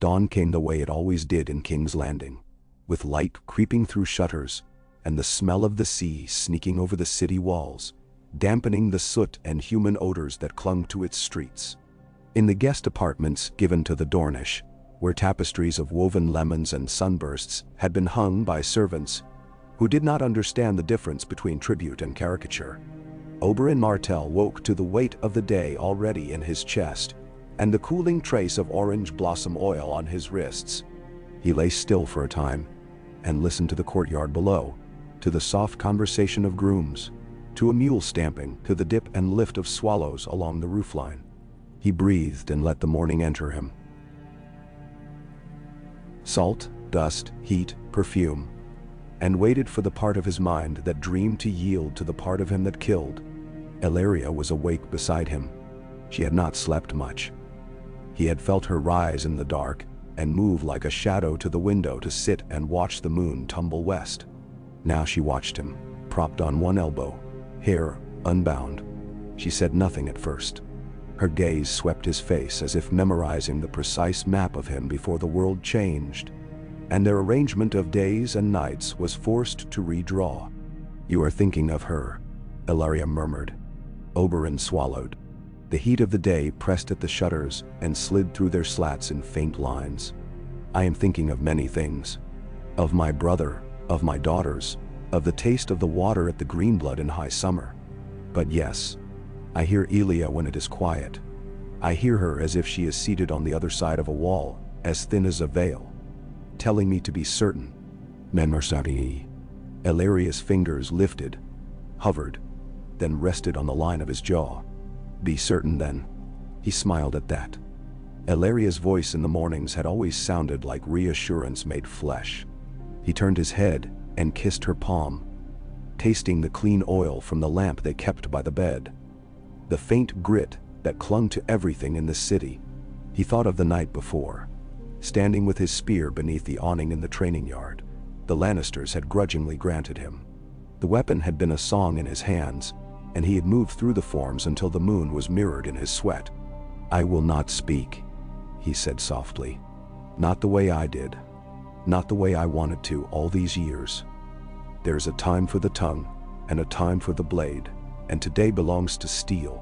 Dawn came the way it always did in King's Landing, with light creeping through shutters and the smell of the sea sneaking over the city walls, dampening the soot and human odors that clung to its streets. In the guest apartments given to the Dornish, where tapestries of woven lemons and sunbursts had been hung by servants who did not understand the difference between tribute and caricature, Oberyn Martell woke to the weight of the day already in his chest and the cooling trace of orange blossom oil on his wrists. He lay still for a time and listened to the courtyard below, to the soft conversation of grooms, to a mule stamping, to the dip and lift of swallows along the roofline. He breathed and let the morning enter him. Salt, dust, heat, perfume, and waited for the part of his mind that dreamed to yield to the part of him that killed. Ellaria was awake beside him. She had not slept much. He had felt her rise in the dark and move like a shadow to the window to sit and watch the moon tumble west. Now she watched him, propped on one elbow, hair unbound. She said nothing at first. Her gaze swept his face as if memorizing the precise map of him before the world changed, and their arrangement of days and nights was forced to redraw. "You are thinking of her," Ellaria murmured. Oberyn swallowed. The heat of the day pressed at the shutters and slid through their slats in faint lines. "I am thinking of many things. Of my brother, of my daughters, of the taste of the water at the Greenblood in high summer. But yes, I hear Elia when it is quiet. I hear her as if she is seated on the other side of a wall, as thin as a veil, telling me to be certain. Menmarsari." Ellaria's fingers lifted, hovered, then rested on the line of his jaw. "Be certain then." He smiled at that. Ellaria's voice in the mornings had always sounded like reassurance made flesh. He turned his head and kissed her palm, tasting the clean oil from the lamp they kept by the bed. The faint grit that clung to everything in the city. He thought of the night before, standing with his spear beneath the awning in the training yard. The Lannisters had grudgingly granted him. The weapon had been a song in his hands, and he had moved through the forms until the moon was mirrored in his sweat. "I will not speak," he said softly. "Not the way I did. Not the way I wanted to all these years. There's a time for the tongue, and a time for the blade, and today belongs to steel."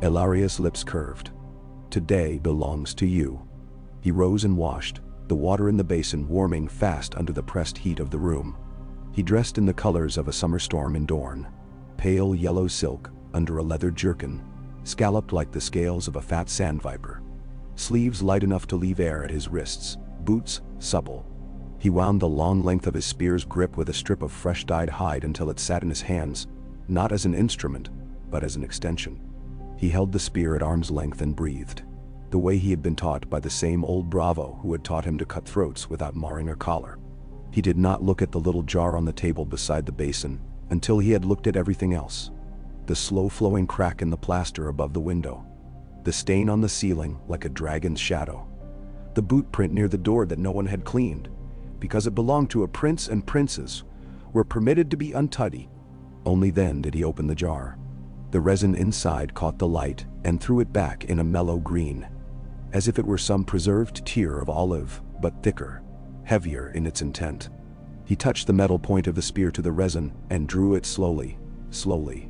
Ellaria's lips curved. "Today belongs to you." He rose and washed, the water in the basin warming fast under the pressed heat of the room. He dressed in the colors of a summer storm in Dorne. Pale yellow silk under a leather jerkin, scalloped like the scales of a fat sand viper. Sleeves light enough to leave air at his wrists, boots supple. He wound the long length of his spear's grip with a strip of fresh-dyed hide until it sat in his hands, not as an instrument, but as an extension. He held the spear at arm's length and breathed, the way he had been taught by the same old bravo who had taught him to cut throats without marring a collar. He did not look at the little jar on the table beside the basin until he had looked at everything else. The slow-flowing crack in the plaster above the window, the stain on the ceiling like a dragon's shadow, the boot print near the door that no one had cleaned, because it belonged to a prince and princes were permitted to be untidy. Only then did he open the jar. The resin inside caught the light and threw it back in a mellow green, as if it were some preserved tear of olive, but thicker, heavier in its intent. He touched the metal point of the spear to the resin and drew it slowly, slowly,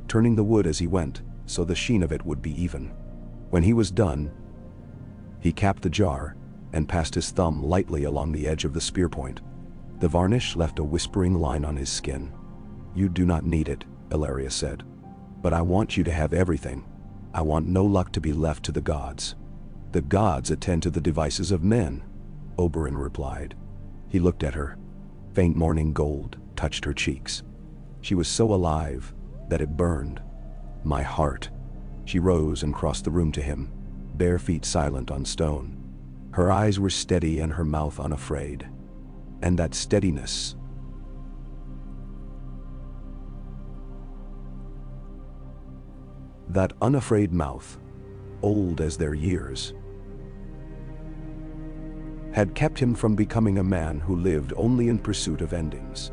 turning the wood as he went, so the sheen of it would be even. When he was done, he capped the jar and passed his thumb lightly along the edge of the spear point. The varnish left a whispering line on his skin. "You do not need it," Ellaria said. "But I want you to have everything. I want no luck to be left to the gods." "The gods attend to the devices of men," Oberyn replied. He looked at her. Faint morning gold touched her cheeks. She was so alive that it burned. "My heart." She rose and crossed the room to him, bare feet silent on stone. Her eyes were steady and her mouth unafraid. And that steadiness, that unafraid mouth, old as their years, had kept him from becoming a man who lived only in pursuit of endings.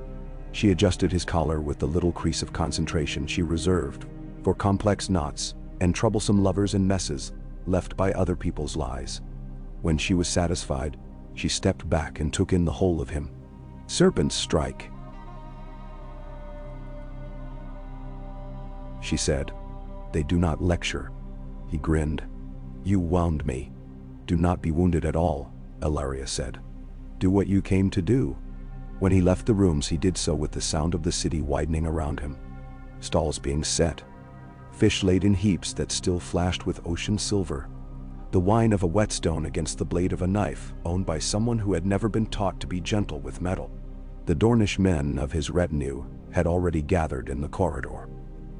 She adjusted his collar with the little crease of concentration she reserved for complex knots and troublesome lovers and messes left by other people's lies. When she was satisfied, she stepped back and took in the whole of him. "Serpents strike," she said. "They do not lecture." He grinned. "You wound me." "Do not be wounded at all," Ilaria said. "Do what you came to do." When he left the rooms, he did so with the sound of the city widening around him. Stalls being set. Fish laid in heaps that still flashed with ocean silver. The whine of a whetstone against the blade of a knife, owned by someone who had never been taught to be gentle with metal. The Dornish men of his retinue had already gathered in the corridor.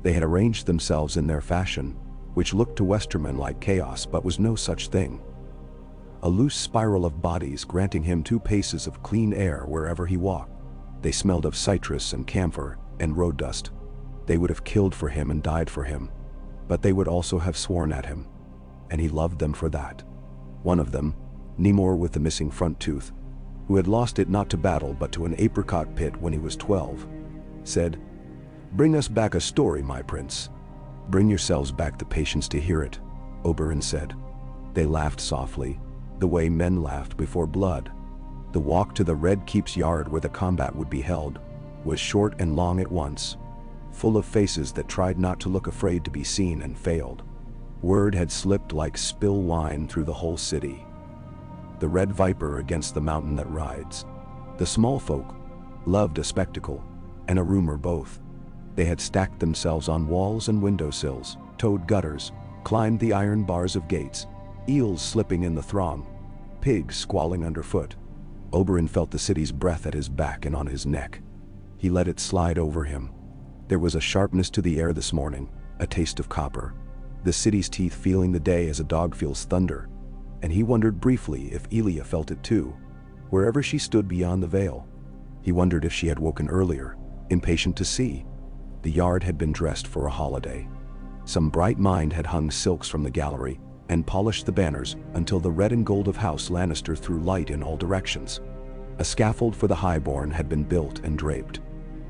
They had arranged themselves in their fashion, which looked to Westermen like chaos but was no such thing. A loose spiral of bodies granting him 2 paces of clean air wherever he walked. They smelled of citrus and camphor and road dust. They would have killed for him and died for him, but they would also have sworn at him, and he loved them for that. One of them, Nemor with the missing front tooth, who had lost it not to battle but to an apricot pit when he was 12, said, "Bring us back a story, my prince." "Bring yourselves back the patience to hear it," Oberyn said. They laughed softly, the way men laughed before blood. The walk to the Red Keep's yard where the combat would be held was short and long at once, full of faces that tried not to look afraid to be seen and failed. Word had slipped like spill wine through the whole city. The red viper against the mountain that rides. The small folk loved a spectacle and a rumor both. They had stacked themselves on walls and windowsills, towed gutters, climbed the iron bars of gates, eels slipping in the throng, pigs squalling underfoot. Oberyn felt the city's breath at his back and on his neck. He let it slide over him. There was a sharpness to the air this morning, a taste of copper. The city's teeth feeling the day as a dog feels thunder. And he wondered briefly if Elia felt it too, wherever she stood beyond the veil. He wondered if she had woken earlier, impatient to see. The yard had been dressed for a holiday. Some bright mind had hung silks from the gallery and polished the banners until the red and gold of House Lannister threw light in all directions. A scaffold for the highborn had been built and draped.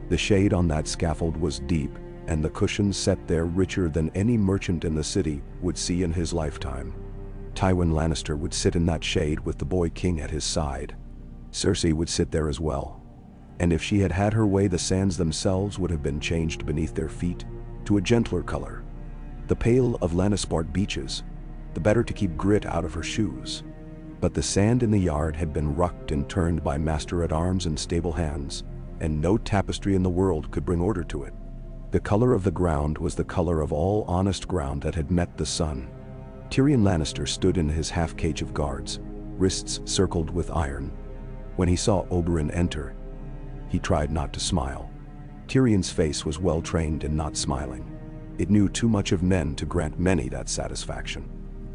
The shade on that scaffold was deep, and the cushions set there richer than any merchant in the city would see in his lifetime. Tywin Lannister would sit in that shade with the boy king at his side. Cersei would sit there as well. And if she had had her way, the sands themselves would have been changed beneath their feet to a gentler color. The pale of Lannisport beaches, the better to keep grit out of her shoes. But the sand in the yard had been rucked and turned by master-at-arms and stable hands, and no tapestry in the world could bring order to it. The color of the ground was the color of all honest ground that had met the sun. Tyrion Lannister stood in his half-cage of guards, wrists circled with iron. When he saw Oberyn enter, he tried not to smile. Tyrion's face was well-trained in not smiling. It knew too much of men to grant many that satisfaction.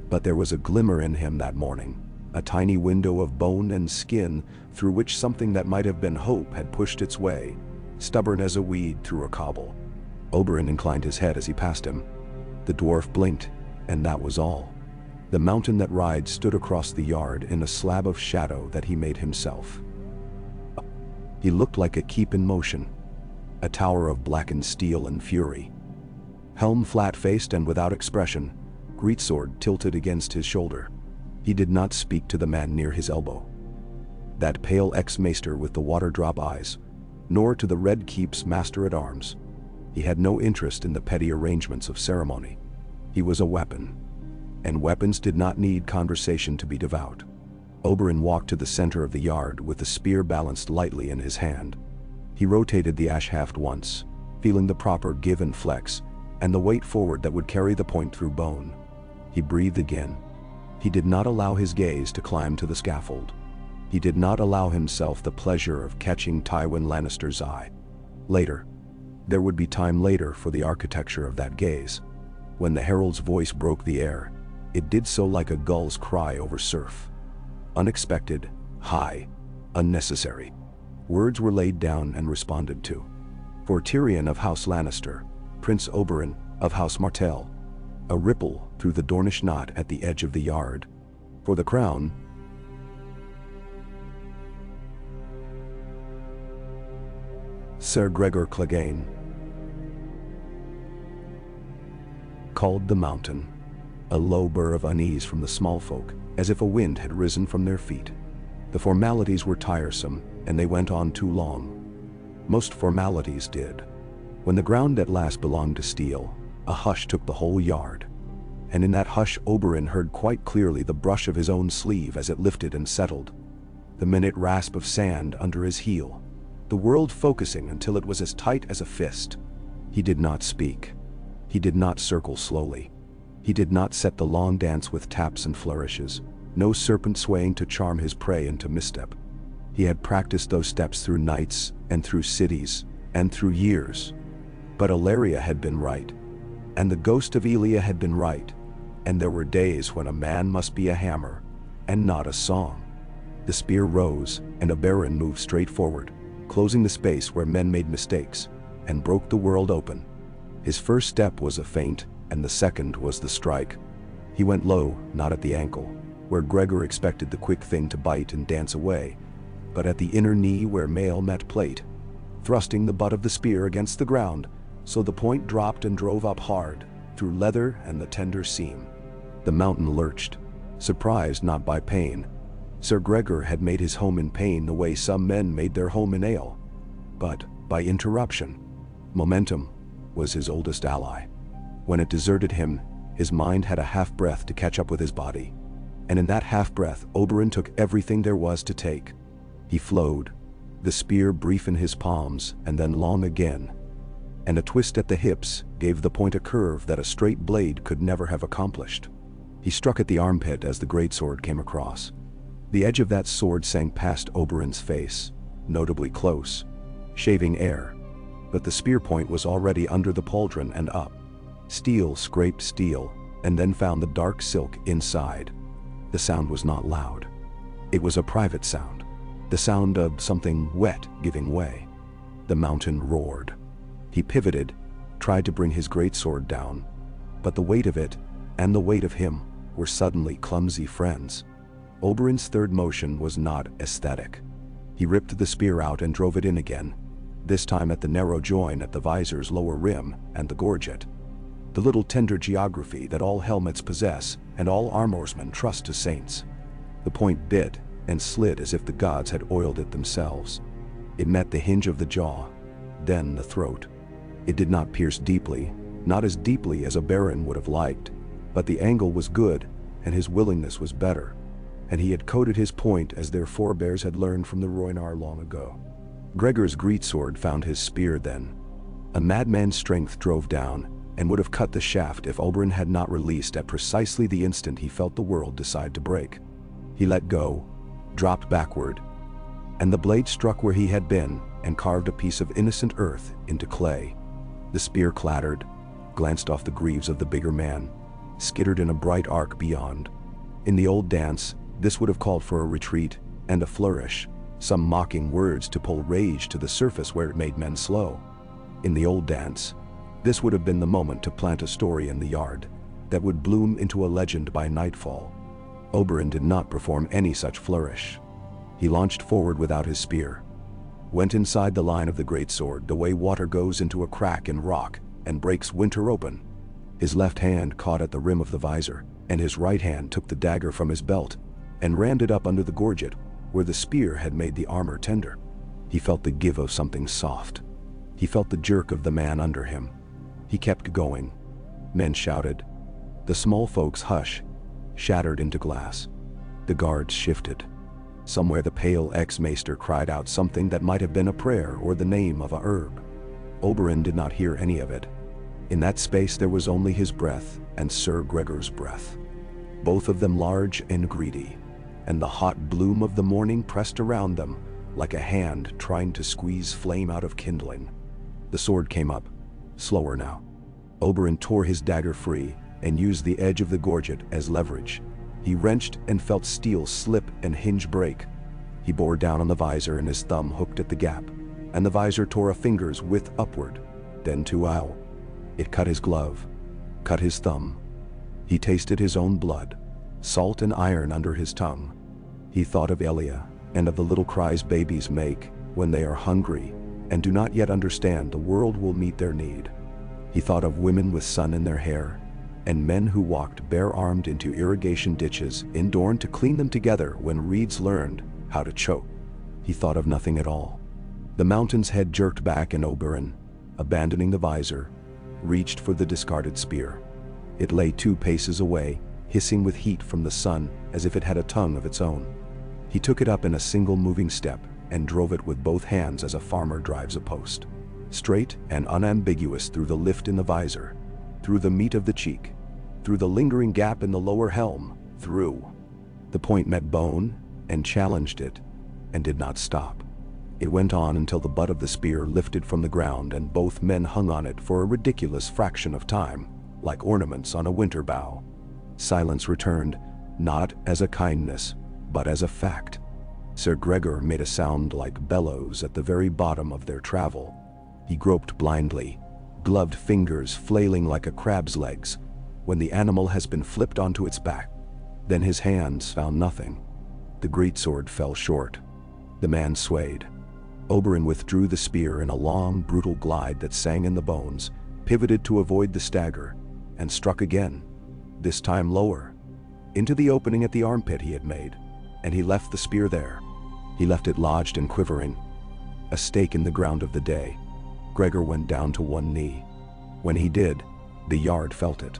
But there was a glimmer in him that morning, a tiny window of bone and skin through which something that might have been hope had pushed its way, stubborn as a weed through a cobble. Oberyn inclined his head as he passed him. The dwarf blinked, and that was all. The mountain that rides stood across the yard in a slab of shadow that he made himself. He looked like a keep in motion, a tower of blackened steel and fury. Helm flat-faced and without expression, greatsword tilted against his shoulder. He did not speak to the man near his elbow, that pale ex-maester with the water-drop eyes, nor to the Red Keep's master-at-arms. He had no interest in the petty arrangements of ceremony. He was a weapon, and weapons did not need conversation to be devout. Oberyn walked to the center of the yard with the spear balanced lightly in his hand. He rotated the ash haft once, feeling the proper give and flex, and the weight forward that would carry the point through bone. He breathed again. He did not allow his gaze to climb to the scaffold. He did not allow himself the pleasure of catching Tywin Lannister's eye. Later. There would be time later for the architecture of that gaze. When the herald's voice broke the air, it did so like a gull's cry over surf. Unexpected, high, unnecessary. Words were laid down and responded to. For Tyrion of House Lannister, Prince Oberyn of House Martell, a ripple through the Dornish knot at the edge of the yard. For the crown, Sir Gregor Clegane, called the mountain. A low burr of unease from the small folk, as if a wind had risen from their feet. The formalities were tiresome, and they went on too long. Most formalities did. When the ground at last belonged to steel, a hush took the whole yard. And in that hush Oberyn heard quite clearly the brush of his own sleeve as it lifted and settled. The minute rasp of sand under his heel. The world focusing until it was as tight as a fist. He did not speak. He did not circle slowly. He did not set the long dance with taps and flourishes, no serpent swaying to charm his prey into misstep. He had practiced those steps through nights, and through cities, and through years. But Ellaria had been right. And the ghost of Elia had been right. And there were days when a man must be a hammer, and not a song. The spear rose, and Oberyn moved straight forward, closing the space where men made mistakes, and broke the world open. His first step was a feint, and the second was the strike. He went low, not at the ankle, where Gregor expected the quick thing to bite and dance away, but at the inner knee where mail met plate, thrusting the butt of the spear against the ground, so the point dropped and drove up hard, through leather and the tender seam. The mountain lurched, surprised not by pain. Sir Gregor had made his home in pain the way some men made their home in ale, but by interruption. Momentum was his oldest ally. When it deserted him, his mind had a half-breath to catch up with his body. And in that half-breath, Oberyn took everything there was to take. He flowed, the spear brief in his palms and then long again. And a twist at the hips gave the point a curve that a straight blade could never have accomplished. He struck at the armpit as the greatsword came across. The edge of that sword sank past Oberyn's face, notably close, shaving air. But the spear point was already under the pauldron and up. Steel scraped steel, and then found the dark silk inside. The sound was not loud. It was a private sound. The sound of something wet giving way. The mountain roared. He pivoted, tried to bring his greatsword down, but the weight of it, and the weight of him, were suddenly clumsy friends. Oberyn's third motion was not aesthetic. He ripped the spear out and drove it in again, this time at the narrow join at the visor's lower rim and the gorget. The little tender geography that all helmets possess and all armorsmen trust to saints. The point bit and slid as if the gods had oiled it themselves. It met the hinge of the jaw, then the throat. It did not pierce deeply, not as deeply as Oberyn would have liked, but the angle was good, and his willingness was better, and he had coded his point as their forebears had learned from the Rhoynar long ago. Gregor's greatsword found his spear then. A madman's strength drove down, and would have cut the shaft if Oberyn had not released at precisely the instant he felt the world decide to break. He let go, dropped backward, and the blade struck where he had been and carved a piece of innocent earth into clay. The spear clattered, glanced off the greaves of the bigger man, skittered in a bright arc beyond. In the old dance, this would have called for a retreat and a flourish, some mocking words to pull rage to the surface where it made men slow. In the old dance, this would have been the moment to plant a story in the yard that would bloom into a legend by nightfall. Oberyn did not perform any such flourish. He launched forward without his spear, went inside the line of the greatsword the way water goes into a crack in rock and breaks winter open. His left hand caught at the rim of the visor, and his right hand took the dagger from his belt and rammed it up under the gorget where the spear had made the armor tender. He felt the give of something soft. He felt the jerk of the man under him. He kept going. Men shouted. The small folks' hush shattered into glass. The guards shifted. Somewhere the pale ex-maester cried out something that might have been a prayer or the name of a herb. Oberyn did not hear any of it. In that space there was only his breath and Sir Gregor's breath, both of them large and greedy, and the hot bloom of the morning pressed around them like a hand trying to squeeze flame out of kindling. The sword came up, slower now. Oberyn tore his dagger free and used the edge of the gorget as leverage. He wrenched and felt steel slip and hinge break. He bore down on the visor and his thumb hooked at the gap, and the visor tore a finger's width upward, then to owl. It cut his glove, cut his thumb. He tasted his own blood, salt and iron under his tongue. He thought of Elia and of the little cries babies make when they are hungry and do not yet understand the world will meet their need. He thought of women with sun in their hair, and men who walked bare-armed into irrigation ditches in Dorne to clean them together when reeds learned how to choke. He thought of nothing at all. The mountain's head jerked back and Oberyn, abandoning the visor, reached for the discarded spear. It lay 2 paces away, hissing with heat from the sun as if it had a tongue of its own. He took it up in a single moving step and drove it with both hands as a farmer drives a post. Straight and unambiguous through the lift in the visor, through the meat of the cheek, through the lingering gap in the lower helm, through. The point met bone and challenged it, and did not stop. It went on until the butt of the spear lifted from the ground and both men hung on it for a ridiculous fraction of time, like ornaments on a winter bough. Silence returned, not as a kindness, but as a fact. Sir Gregor made a sound like bellows at the very bottom of their travel. He groped blindly, gloved fingers flailing like a crab's legs, when the animal has been flipped onto its back. Then his hands found nothing. The greatsword fell short. The man swayed. Oberyn withdrew the spear in a long, brutal glide that sang in the bones, pivoted to avoid the stagger, and struck again, this time lower, into the opening at the armpit he had made, and he left the spear there. He left it lodged and quivering, a stake in the ground of the day. Gregor went down to one knee. When he did, the yard felt it.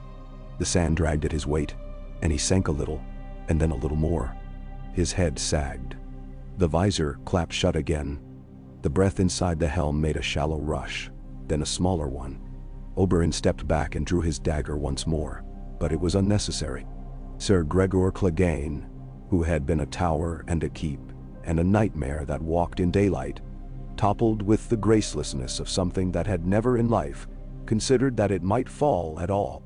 The sand dragged at his weight, and he sank a little, and then a little more. His head sagged. The visor clapped shut again. The breath inside the helm made a shallow rush, then a smaller one. Oberyn stepped back and drew his dagger once more, but it was unnecessary. Sir Gregor Clegane, who had been a tower and a keep, and a nightmare that walked in daylight, toppled with the gracelessness of something that had never in life considered that it might fall at all.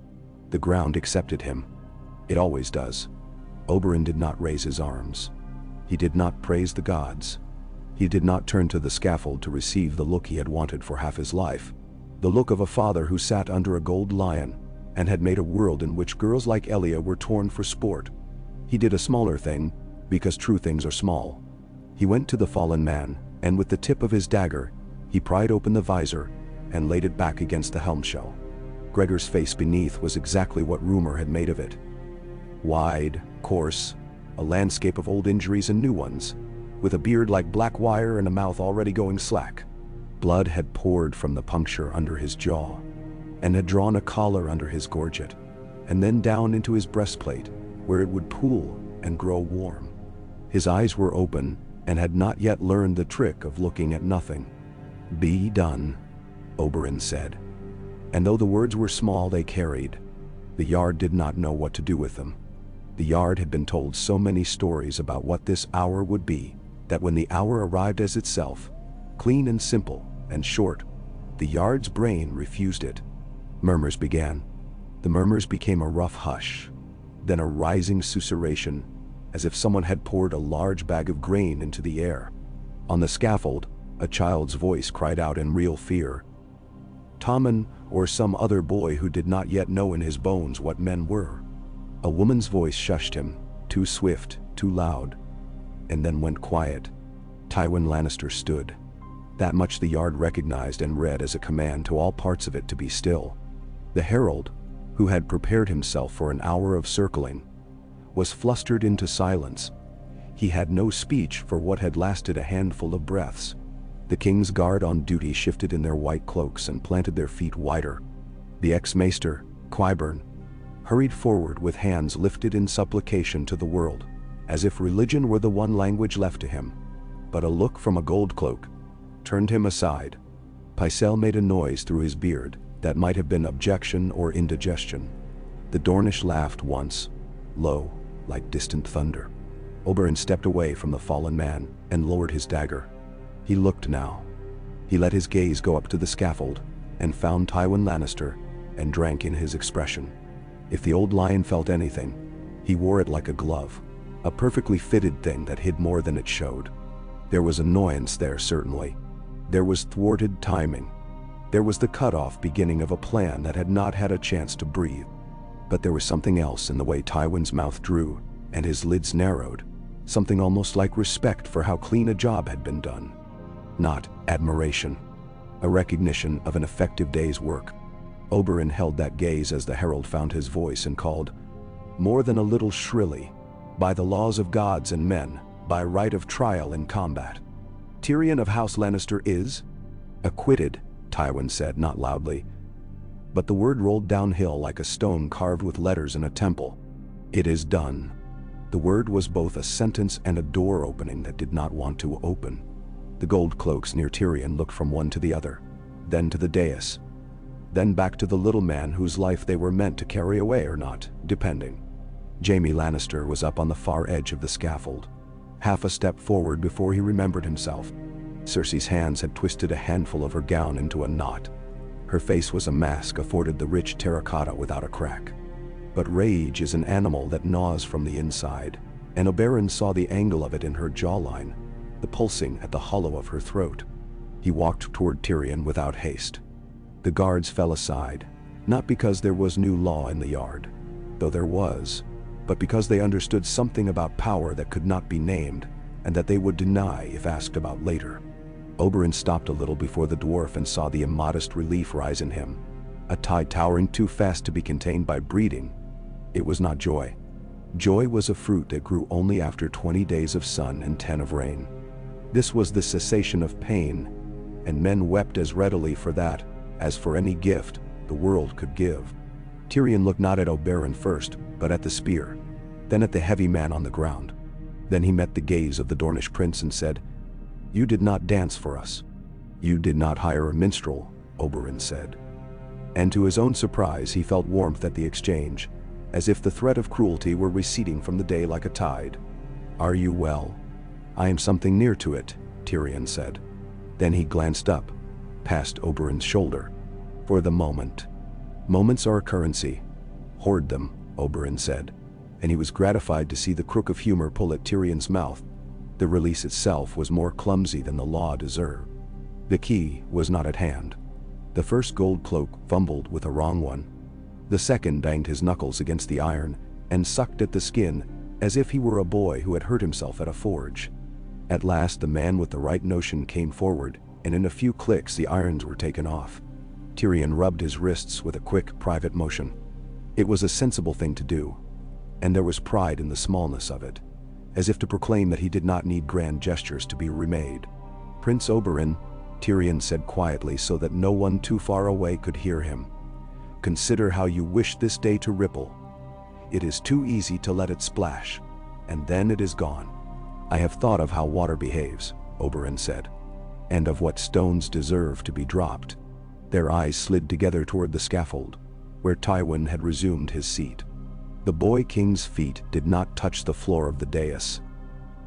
The ground accepted him. It always does. Oberyn did not raise his arms. He did not praise the gods. He did not turn to the scaffold to receive the look he had wanted for half his life, the look of a father who sat under a gold lion and had made a world in which girls like Elia were torn for sport. He did a smaller thing, because true things are small. He went to the fallen man, and with the tip of his dagger, he pried open the visor and laid it back against the helm shell. Gregor's face beneath was exactly what rumor had made of it. Wide, coarse, a landscape of old injuries and new ones, with a beard like black wire and a mouth already going slack. Blood had poured from the puncture under his jaw, and had drawn a collar under his gorget, and then down into his breastplate, where it would pool and grow warm. His eyes were open, and had not yet learned the trick of looking at nothing. "Be done," Oberyn said. And though the words were small, they carried. The yard did not know what to do with them. The yard had been told so many stories about what this hour would be, that when the hour arrived as itself, clean and simple and short, the yard's brain refused it. Murmurs began. The murmurs became a rough hush, then a rising susurration, as if someone had poured a large bag of grain into the air. On the scaffold, a child's voice cried out in real fear. Tommen, or some other boy who did not yet know in his bones what men were. A woman's voice shushed him, too swift, too loud, and then went quiet. Tywin Lannister stood. That much the yard recognized and read as a command to all parts of it to be still. The herald, who had prepared himself for an hour of circling, was flustered into silence. He had no speech for what had lasted a handful of breaths. The king's guard on duty shifted in their white cloaks and planted their feet wider. The ex-maester, Qyburn, hurried forward with hands lifted in supplication to the world, as if religion were the one language left to him. But a look from a gold cloak turned him aside. Pycelle made a noise through his beard that might have been objection or indigestion. The Dornish laughed once, low, like distant thunder. Oberyn stepped away from the fallen man and lowered his dagger. He looked now. He let his gaze go up to the scaffold and found Tywin Lannister and drank in his expression. If the old lion felt anything, he wore it like a glove, a perfectly fitted thing that hid more than it showed. There was annoyance there, certainly. There was thwarted timing. There was the cut-off beginning of a plan that had not had a chance to breathe. But there was something else in the way Tywin's mouth drew and his lids narrowed, something almost like respect for how clean a job had been done. Not admiration, a recognition of an effective day's work. Oberyn held that gaze as the herald found his voice and called, more than a little shrilly, by the laws of gods and men, by right of trial in combat. Tyrion of House Lannister is acquitted, Tywin said, not loudly. But the word rolled downhill like a stone carved with letters in a temple. It is done. The word was both a sentence and a door opening that did not want to open. The gold cloaks near Tyrion looked from one to the other, then to the dais, then back to the little man whose life they were meant to carry away or not, depending. Jaime Lannister was up on the far edge of the scaffold, half a step forward before he remembered himself. Cersei's hands had twisted a handful of her gown into a knot. Her face was a mask afforded the rich terracotta without a crack. But rage is an animal that gnaws from the inside, and Oberyn saw the angle of it in her jawline, the pulsing at the hollow of her throat. He walked toward Tyrion without haste. The guards fell aside, not because there was new law in the yard, though there was, but because they understood something about power that could not be named, and that they would deny if asked about later. Oberyn stopped a little before the dwarf and saw the immodest relief rise in him, a tide towering too fast to be contained by breeding. It was not joy. Joy was a fruit that grew only after 20 days of sun and 10 of rain. This was the cessation of pain, and men wept as readily for that as for any gift the world could give. Tyrion looked not at Oberyn first, but at the spear, then at the heavy man on the ground. Then he met the gaze of the Dornish prince and said, "You did not dance for us. You did not hire a minstrel," Oberyn said. And to his own surprise he felt warmth at the exchange, as if the threat of cruelty were receding from the day like a tide. "Are you well?" "I am something near to it," Tyrion said. Then he glanced up, past Oberyn's shoulder. "For the moment. Moments are a currency. Hoard them," Oberyn said, and he was gratified to see the crook of humor pull at Tyrion's mouth. The release itself was more clumsy than the law deserved. The key was not at hand. The first gold cloak fumbled with a wrong one. The second banged his knuckles against the iron and sucked at the skin as if he were a boy who had hurt himself at a forge. At last the man with the right notion came forward, and in a few clicks the irons were taken off. Tyrion rubbed his wrists with a quick, private motion. It was a sensible thing to do, and there was pride in the smallness of it, as if to proclaim that he did not need grand gestures to be remade. "Prince Oberyn," Tyrion said quietly so that no one too far away could hear him, "consider how you wish this day to ripple. It is too easy to let it splash, and then it is gone." "I have thought of how water behaves," Oberyn said, "and of what stones deserve to be dropped." Their eyes slid together toward the scaffold, where Tywin had resumed his seat. The boy king's feet did not touch the floor of the dais.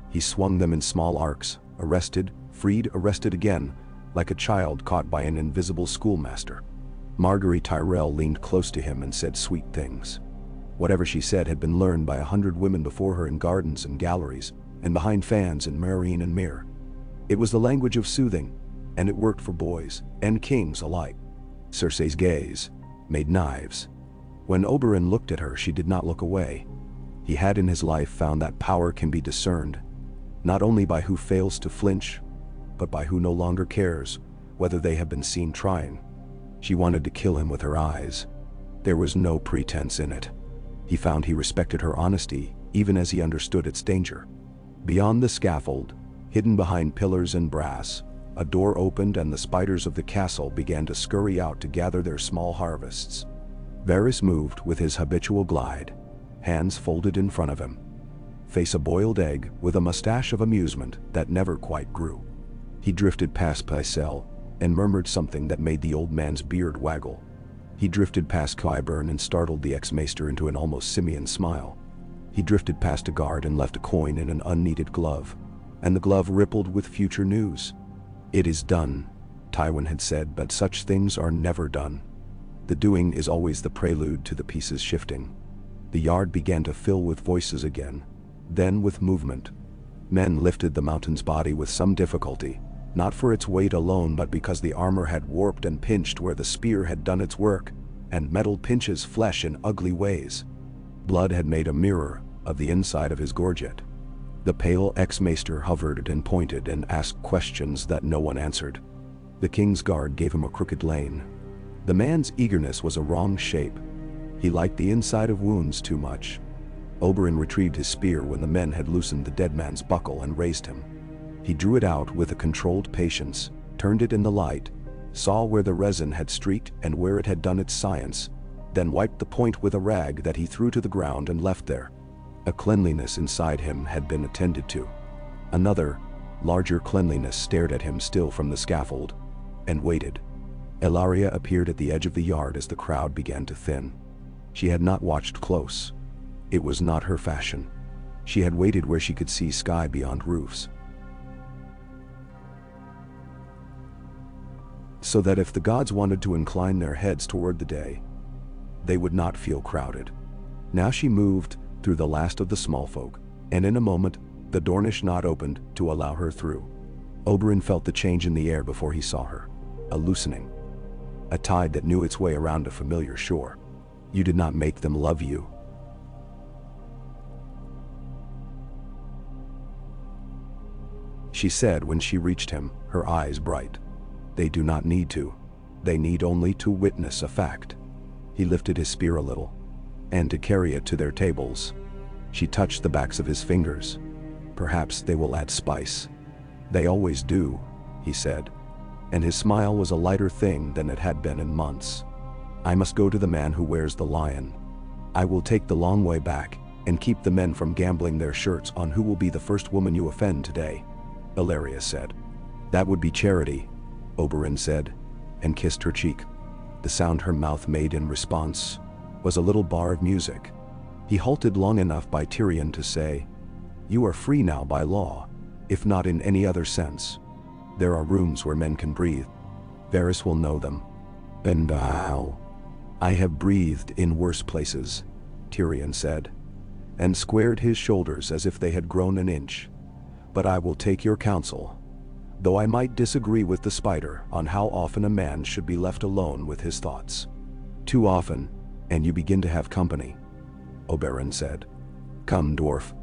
He swung them in small arcs, arrested, freed, arrested again, like a child caught by an invisible schoolmaster. Margaery Tyrell leaned close to him and said sweet things. Whatever she said had been learned by 100 women before her in gardens and galleries, and behind fans in Meereen and Mere. It was the language of soothing, and it worked for boys and kings alike. Cersei's gaze made knives. When Oberyn looked at her, she did not look away. He had in his life found that power can be discerned, not only by who fails to flinch, but by who no longer cares whether they have been seen trying. She wanted to kill him with her eyes. There was no pretense in it. He found he respected her honesty, even as he understood its danger. Beyond the scaffold, hidden behind pillars and brass, a door opened and the spiders of the castle began to scurry out to gather their small harvests. Varys moved with his habitual glide, hands folded in front of him, face a boiled egg with a mustache of amusement that never quite grew. He drifted past Pycelle and murmured something that made the old man's beard waggle. He drifted past Qyburn and startled the ex-maester into an almost simian smile. He drifted past a guard and left a coin in an unneeded glove, and the glove rippled with future news. "It is done," Tywin had said, but such things are never done. The doing is always the prelude to the pieces shifting. The yard began to fill with voices again, then with movement. Men lifted the mountain's body with some difficulty, not for its weight alone but because the armor had warped and pinched where the spear had done its work, and metal pinches flesh in ugly ways. Blood had made a mirror of the inside of his gorget. The pale ex-maester hovered and pointed and asked questions that no one answered. The king's guard gave him a crooked lane. The man's eagerness was a wrong shape. He liked the inside of wounds too much. Oberyn retrieved his spear when the men had loosened the dead man's buckle and raised him. He drew it out with a controlled patience, turned it in the light, saw where the resin had streaked and where it had done its science, then wiped the point with a rag that he threw to the ground and left there. A cleanliness inside him had been attended to. Another, larger cleanliness stared at him still from the scaffold, and waited. Ellaria appeared at the edge of the yard as the crowd began to thin. She had not watched close. It was not her fashion. She had waited where she could see sky beyond roofs, so that if the gods wanted to incline their heads toward the day, they would not feel crowded. Now she moved through the last of the small folk, and in a moment, the Dornish knot opened to allow her through. Oberyn felt the change in the air before he saw her. A loosening. A tide that knew its way around a familiar shore. You did not make them love you. She said when she reached him, her eyes bright. They do not need to. They need only to witness a fact. He lifted his spear a little, and to carry it to their tables. She touched the backs of his fingers. Perhaps they will add spice. They always do, he said, and his smile was a lighter thing than it had been in months. I must go to the man who wears the lion. I will take the long way back and keep the men from gambling their shirts on who will be the first woman you offend today, Ellaria said. That would be charity, Oberyn said, and kissed her cheek. The sound her mouth made in response was a little bar of music. He halted long enough by Tyrion to say, "You are free now by law, if not in any other sense. There are rooms where men can breathe. Varys will know them. And I have breathed in worse places," Tyrion said, and squared his shoulders as if they had grown an inch. "But I will take your counsel, though I might disagree with the spider on how often a man should be left alone with his thoughts. Too often, and you begin to have company," Oberyn said. "Come, dwarf.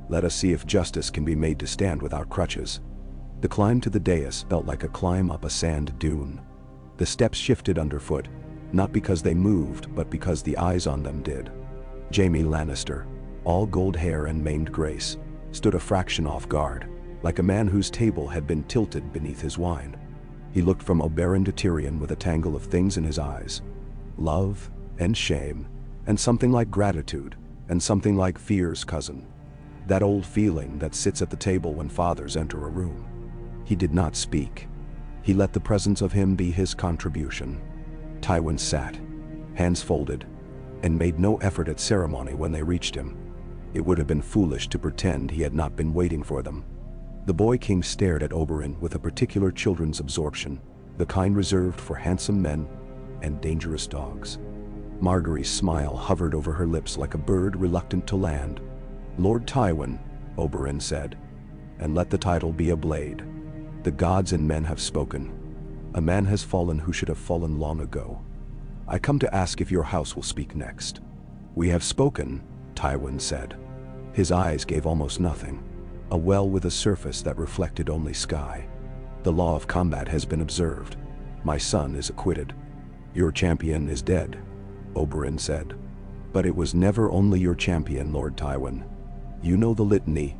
Let us see if justice can be made to stand without crutches." The climb to the dais felt like a climb up a sand dune. The steps shifted underfoot, not because they moved, but because the eyes on them did. Jaime Lannister, all gold hair and maimed grace, stood a fraction off guard, like a man whose table had been tilted beneath his wine. He looked from Oberyn to Tyrion with a tangle of things in his eyes. Love and shame, and something like gratitude, and something like fear's cousin. That old feeling that sits at the table when fathers enter a room. He did not speak. He let the presence of him be his contribution. Tywin sat, hands folded, and made no effort at ceremony when they reached him. It would have been foolish to pretend he had not been waiting for them. The boy king stared at Oberyn with a particular children's absorption, the kind reserved for handsome men and dangerous dogs. Margaery's smile hovered over her lips like a bird reluctant to land. "Lord Tywin," Oberyn said, "and let the title be a blade. The gods and men have spoken. A man has fallen who should have fallen long ago. I come to ask if your house will speak next." "We have spoken," Tywin said. His eyes gave almost nothing, a well with a surface that reflected only sky. "The law of combat has been observed. My son is acquitted. Your champion is dead," Oberyn said. "But it was never only your champion, Lord Tywin. You know the litany,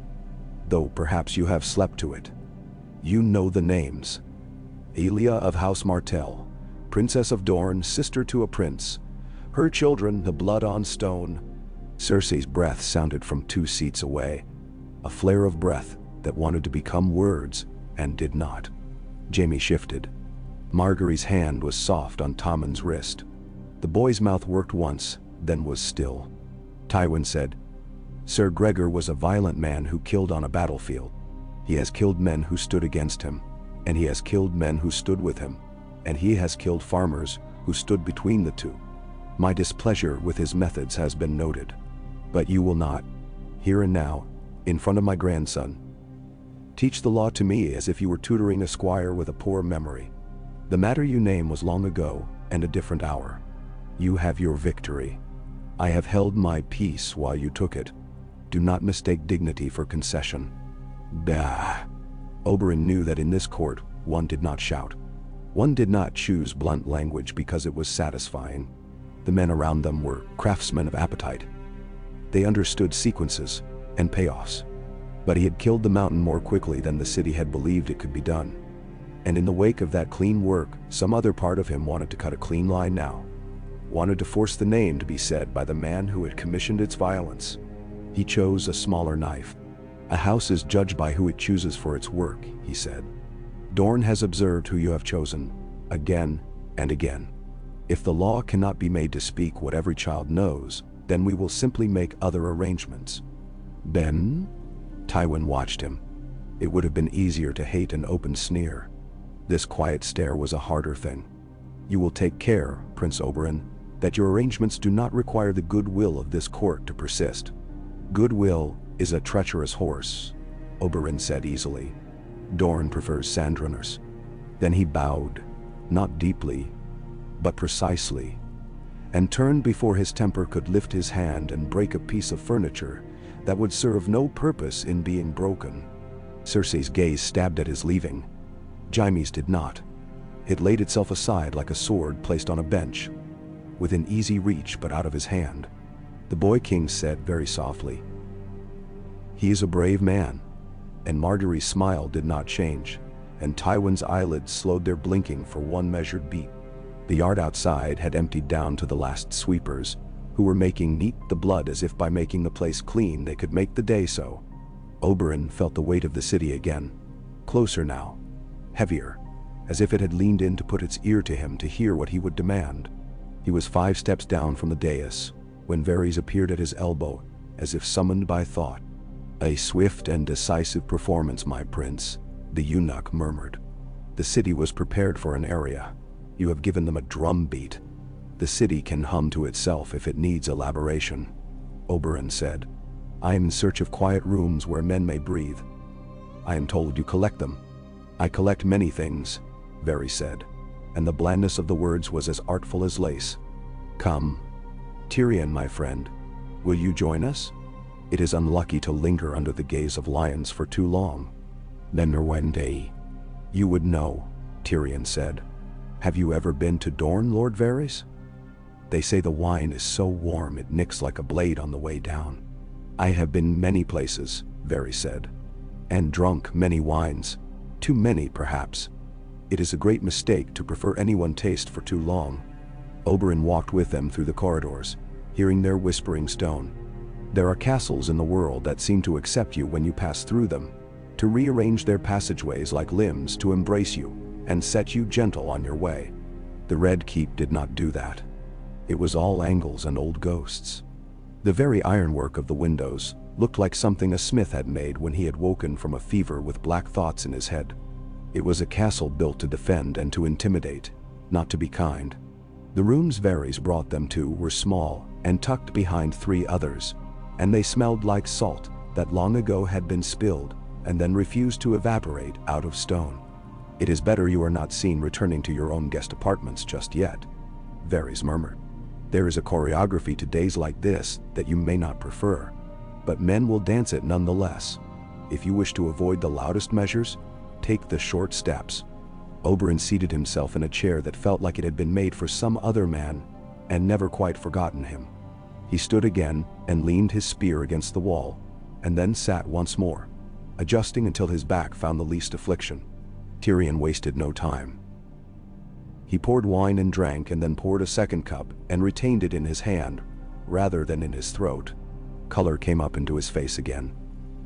though perhaps you have slept to it. You know the names. Elia of House Martell, Princess of Dorne, sister to a prince. Her children, the blood on stone." Cersei's breath sounded from 2 seats away, a flare of breath that wanted to become words and did not. Jaime shifted. Margaery's hand was soft on Tommen's wrist. The boy's mouth worked once, then was still. Tywin said, "Sir Gregor was a violent man who killed on a battlefield. He has killed men who stood against him, and he has killed men who stood with him, and he has killed farmers who stood between the two. My displeasure with his methods has been noted. But you will not, here and now, in front of my grandson, teach the law to me as if you were tutoring a squire with a poor memory. The matter you name was long ago and a different hour. You have your victory. I have held my peace while you took it. Do not mistake dignity for concession." Bah! Oberyn knew that in this court, one did not shout. One did not choose blunt language because it was satisfying. The men around them were craftsmen of appetite. They understood sequences and payoffs. But he had killed the mountain more quickly than the city had believed it could be done. And in the wake of that clean work, some other part of him wanted to cut a clean line now. Wanted to force the name to be said by the man who had commissioned its violence. He chose a smaller knife. A house is judged by who it chooses for its work, he said. Dorne has observed who you have chosen, again and again. If the law cannot be made to speak what every child knows, then we will simply make other arrangements. Ben? Tywin watched him. It would have been easier to hate an open sneer. This quiet stare was a harder thing. You will take care, Prince Oberyn, that your arrangements do not require the goodwill of this court to persist. Goodwill is a treacherous horse, Oberyn said easily. Dorne prefers Sandrunners. Then he bowed, not deeply, but precisely, and turned before his temper could lift his hand and break a piece of furniture that would serve no purpose in being broken. Cersei's gaze stabbed at his leaving. Jaime's did not. It laid itself aside like a sword placed on a bench, within easy reach but out of his hand. The boy king said very softly, "He is a brave man." And Margaery's smile did not change, and Tywin's eyelids slowed their blinking for one measured beat. The yard outside had emptied down to the last sweepers, who were making neat the blood as if by making the place clean they could make the day so. Oberyn felt the weight of the city again, closer now, heavier, as if it had leaned in to put its ear to him to hear what he would demand. He was 5 steps down from the dais, when Varys appeared at his elbow, as if summoned by thought. "A swift and decisive performance, my prince," the eunuch murmured. "The city was prepared for an area. You have given them a drum beat. The city can hum to itself if it needs elaboration." Oberyn said, "I am in search of quiet rooms where men may breathe. I am told you collect them." "I collect many things," Varys said, and the blandness of the words was as artful as lace. "Come, Tyrion, my friend, will you join us? It is unlucky to linger under the gaze of lions for too long." "Then one day you would know," Tyrion said. "Have you ever been to Dorne, Lord Varys? They say the wine is so warm it nicks like a blade on the way down." "I have been many places," Varys said, "and drunk many wines. Too many, perhaps. It is a great mistake to prefer any one taste for too long." Oberyn walked with them through the corridors, hearing their whispering stone. There are castles in the world that seem to accept you when you pass through them, to rearrange their passageways like limbs to embrace you and set you gentle on your way. The Red Keep did not do that. It was all angles and old ghosts. The very ironwork of the windows looked like something a smith had made when he had woken from a fever with black thoughts in his head. It was a castle built to defend and to intimidate, not to be kind. The rooms Varys brought them to were small and tucked behind 3 others, and they smelled like salt that long ago had been spilled and then refused to evaporate out of stone. "It is better you are not seen returning to your own guest apartments just yet," Varys murmured. "There is a choreography to days like this that you may not prefer, but men will dance it nonetheless. If you wish to avoid the loudest measures, take the short steps." Oberyn seated himself in a chair that felt like it had been made for some other man and never quite forgotten him. He stood again and leaned his spear against the wall, and then sat once more, adjusting until his back found the least affliction. Tyrion wasted no time. He poured wine and drank, and then poured a second cup and retained it in his hand, rather than in his throat. Color came up into his face again.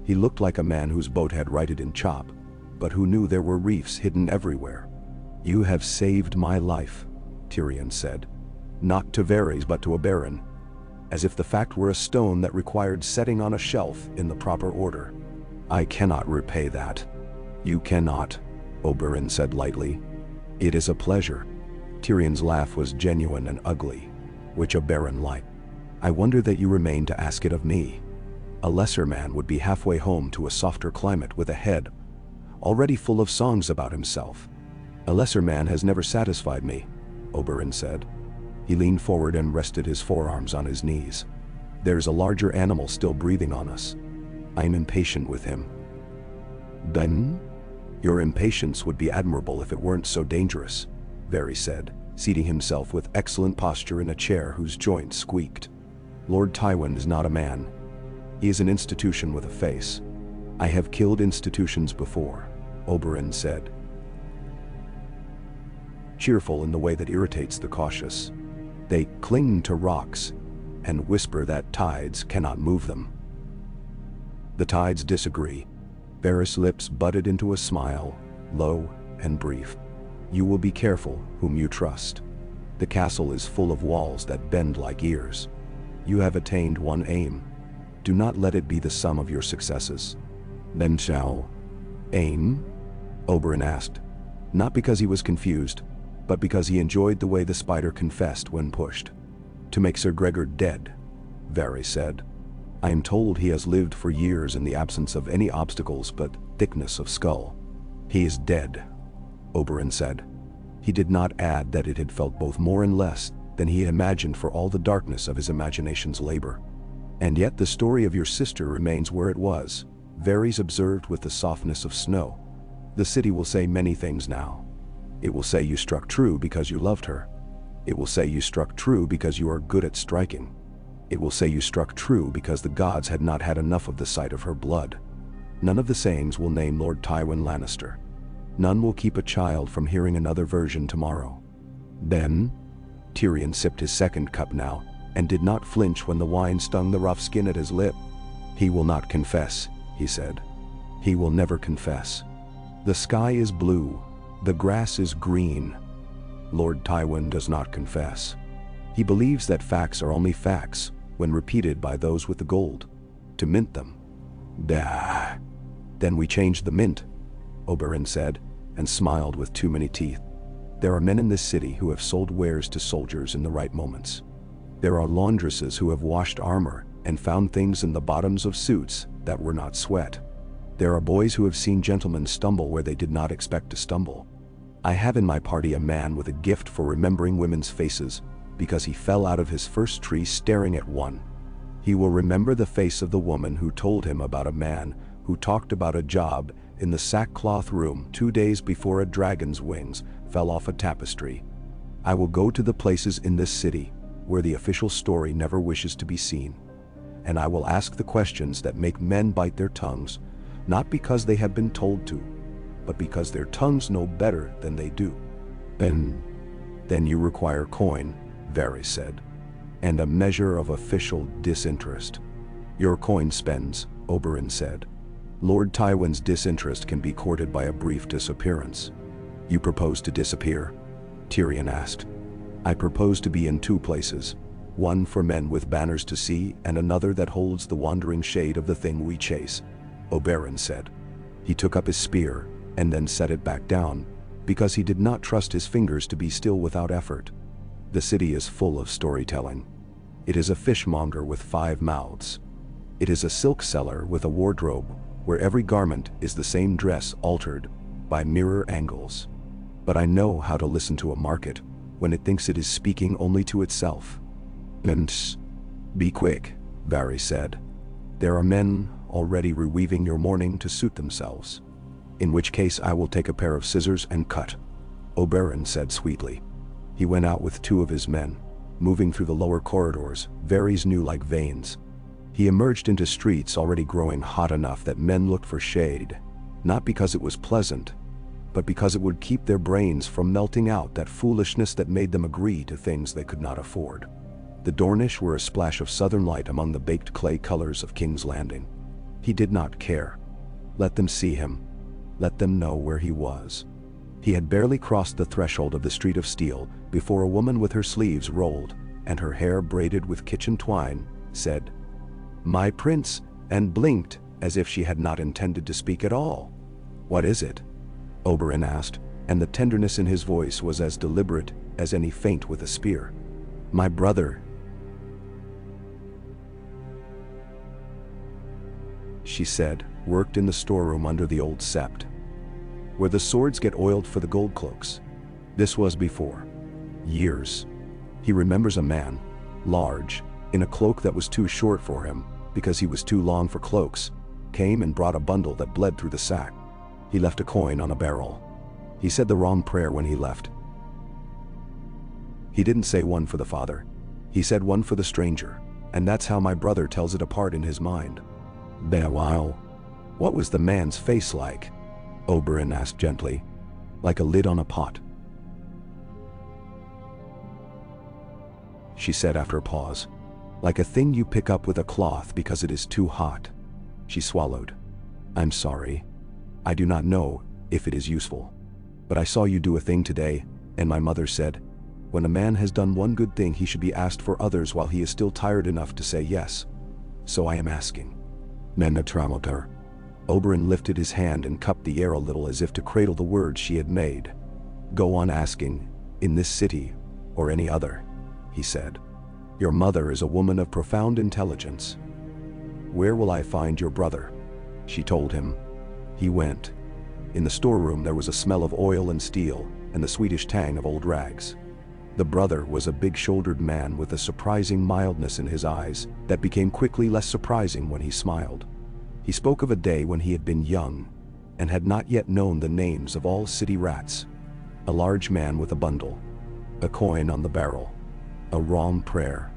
He looked like a man whose boat had righted in chop, but who knew there were reefs hidden everywhere. "You have saved my life," Tyrion said, not to Varys but to Oberyn, as if the fact were a stone that required setting on a shelf in the proper order. "I cannot repay that." "You cannot," Oberyn said lightly. "It is a pleasure." Tyrion's laugh was genuine and ugly, which Oberyn liked. "I wonder that you remain to ask it of me. A lesser man would be halfway home to a softer climate with a head already full of songs about himself." "A lesser man has never satisfied me," Oberyn said. He leaned forward and rested his forearms on his knees. "There is a larger animal still breathing on us. I am impatient with him." "Then?" "Your impatience would be admirable if it weren't so dangerous. Varys said, seating himself with excellent posture in a chair whose joints squeaked. Lord Tywin is not a man. He is an institution with a face. I have killed institutions before, Oberyn said, cheerful in the way that irritates the cautious. They cling to rocks and whisper that tides cannot move them. The tides disagree. Varys' lips budded into a smile, low and brief. You will be careful whom you trust. The castle is full of walls that bend like ears. You have attained one aim. Do not let it be the sum of your successes. Then shall aim? Oberyn asked, not because he was confused, but because he enjoyed the way the spider confessed when pushed. To make Sir Gregor dead, Varys said. I am told he has lived for years in the absence of any obstacles but thickness of skull. He is dead, Oberyn said. He did not add that it had felt both more and less than he had imagined for all the darkness of his imagination's labor. And yet the story of your sister remains where it was, Varys observed with the softness of snow. The city will say many things now. It will say you struck true because you loved her. It will say you struck true because you are good at striking. It will say you struck true because the gods had not had enough of the sight of her blood. None of the sayings will name Lord Tywin Lannister. None will keep a child from hearing another version tomorrow. Then, Tyrion sipped his second cup now, and did not flinch when the wine stung the rough skin at his lip. He will not confess, he said. He will never confess. The sky is blue, the grass is green. Lord Tywin does not confess. He believes that facts are only facts when repeated by those with the gold, to mint them. Dah. Then we change the mint, Oberyn said, and smiled with too many teeth. There are men in this city who have sold wares to soldiers in the right moments. There are laundresses who have washed armor and found things in the bottoms of suits that were not sweat. There are boys who have seen gentlemen stumble where they did not expect to stumble. I have in my party a man with a gift for remembering women's faces because he fell out of his first tree staring at one. He will remember the face of the woman who told him about a man who talked about a job in the sackcloth room 2 days before a dragon's wings fell off a tapestry. I will go to the places in this city where the official story never wishes to be seen, and I will ask the questions that make men bite their tongues, not because they have been told to, but because their tongues know better than they do. Then you require coin, Varys said, and a measure of official disinterest. Your coin spends, Oberyn said. Lord Tywin's disinterest can be courted by a brief disappearance. You propose to disappear? Tyrion asked. I propose to be in 2 places, one for men with banners to see and another that holds the wandering shade of the thing we chase, Oberyn said. He took up his spear and then set it back down, because he did not trust his fingers to be still without effort. The city is full of storytelling. It is a fishmonger with 5 mouths. It is a silk seller with a wardrobe where every garment is the same dress altered by mirror angles. But I know how to listen to a market when it thinks it is speaking only to itself. Be quick, Varys said. There are men already reweaving your mourning to suit themselves. In which case I will take a pair of scissors and cut, Oberyn said sweetly. He went out with 2 of his men, moving through the lower corridors, Varys knew like veins. He emerged into streets already growing hot enough that men looked for shade, not because it was pleasant, but because it would keep their brains from melting out that foolishness that made them agree to things they could not afford. The Dornish were a splash of southern light among the baked clay colors of King's Landing. He did not care. Let them see him. Let them know where he was. He had barely crossed the threshold of the Street of Steel before a woman with her sleeves rolled and her hair braided with kitchen twine said, "My prince," and blinked as if she had not intended to speak at all. "What is it?" Oberyn asked, and the tenderness in his voice was as deliberate as any feint with a spear. "My brother," she said, worked in the storeroom under the old sept, where the swords get oiled for the gold cloaks. This was before. Years. He remembers a man, large, in a cloak that was too short for him because he was too long for cloaks, came and brought a bundle that bled through the sack. He left a coin on a barrel. He said the wrong prayer when he left. He didn't say one for the father. He said one for the stranger, and that's how my brother tells it apart in his mind. Wow. What was the man's face like? Oberyn asked gently. Like a lid on a pot, she said after a pause. Like a thing you pick up with a cloth because it is too hot. She swallowed. I'm sorry. I do not know if it is useful. But I saw you do a thing today, and my mother said, when a man has done one good thing he should be asked for others while he is still tired enough to say yes. So I am asking. Menna Tramotar. Oberyn lifted his hand and cupped the air a little as if to cradle the words she had made. Go on asking, in this city, or any other, he said. Your mother is a woman of profound intelligence. Where will I find your brother? She told him. He went. In the storeroom there was a smell of oil and steel, and the sweetish tang of old rags. The brother was a big-shouldered man with a surprising mildness in his eyes that became quickly less surprising when he smiled. He spoke of a day when he had been young and had not yet known the names of all city rats. A large man with a bundle, a coin on the barrel, a wrong prayer,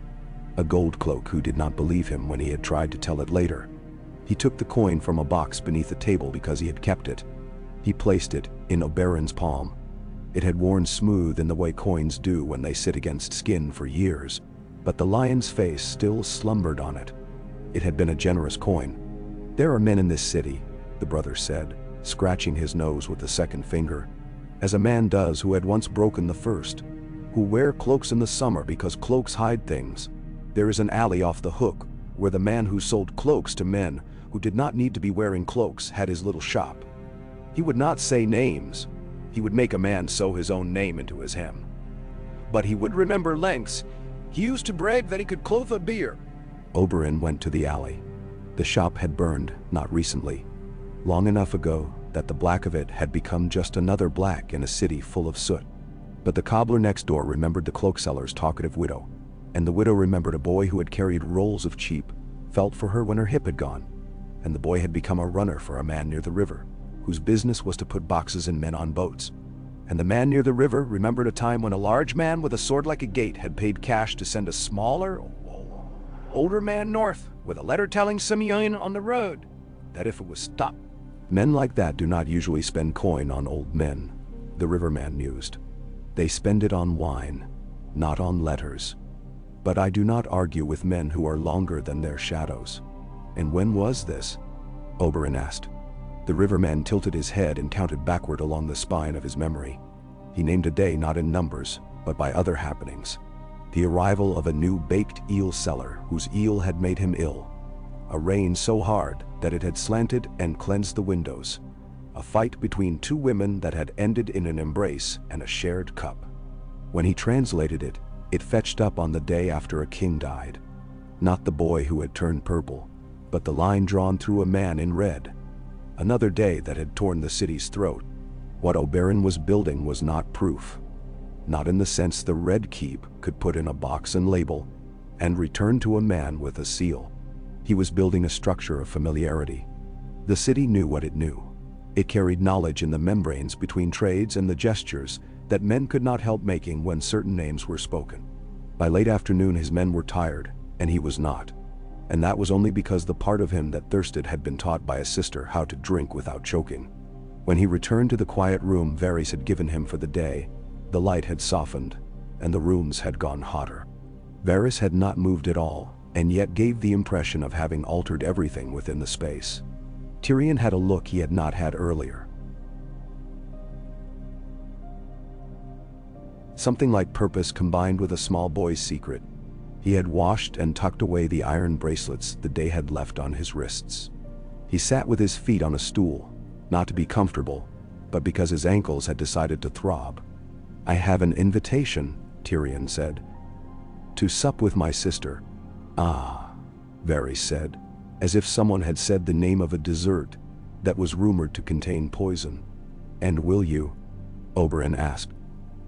a gold cloak who did not believe him when he had tried to tell it later. He took the coin from a box beneath the table because he had kept it. He placed it in Oberyn's palm. It had worn smooth in the way coins do when they sit against skin for years, but the lion's face still slumbered on it. It had been a generous coin. There are men in this city, the brother said, scratching his nose with the second finger, as a man does who had once broken the first, who wear cloaks in the summer because cloaks hide things. There is an alley off the hook where the man who sold cloaks to men who did not need to be wearing cloaks had his little shop. He would not say names. He would make a man sew his own name into his hem. But he would remember lengths. He used to brag that he could clothe a beer. Oberyn went to the alley. The shop had burned, not recently, long enough ago that the black of it had become just another black in a city full of soot. But the cobbler next door remembered the cloakseller's talkative widow, and the widow remembered a boy who had carried rolls of cheap, felt for her when her hip had gone, and the boy had become a runner for a man near the river, whose business was to put boxes and men on boats. And the man near the river remembered a time when a large man with a sword like a gate had paid cash to send a smaller, older man north with a letter telling Simeon on the road that if it was stopped. Men like that do not usually spend coin on old men, the riverman mused. They spend it on wine, not on letters. But I do not argue with men who are longer than their shadows. And when was this? Oberyn asked. The riverman tilted his head and counted backward along the spine of his memory. He named a day not in numbers, but by other happenings. The arrival of a new baked eel seller whose eel had made him ill. A rain so hard that it had slanted and cleansed the windows. A fight between two women that had ended in an embrace and a shared cup. When he translated it, it fetched up on the day after a king died. Not the boy who had turned purple, but the line drawn through a man in red. Another day that had torn the city's throat. What Oberyn was building was not proof. Not in the sense the Red Keep could put in a box and label, and return to a man with a seal. He was building a structure of familiarity. The city knew what it knew. It carried knowledge in the membranes between trades and the gestures that men could not help making when certain names were spoken. By late afternoon his men were tired, and he was not. And that was only because the part of him that thirsted had been taught by a sister how to drink without choking. When he returned to the quiet room Varys had given him for the day, the light had softened, and the rooms had gone hotter. Varys had not moved at all, and yet gave the impression of having altered everything within the space. Tyrion had a look he had not had earlier. Something like purpose combined with a small boy's secret. He had washed and tucked away the iron bracelets the day had left on his wrists. He sat with his feet on a stool, not to be comfortable, but because his ankles had decided to throb. I have an invitation, Tyrion said. To sup with my sister. Ah, Varys said, as if someone had said the name of a dessert that was rumored to contain poison. And will you? Oberyn asked.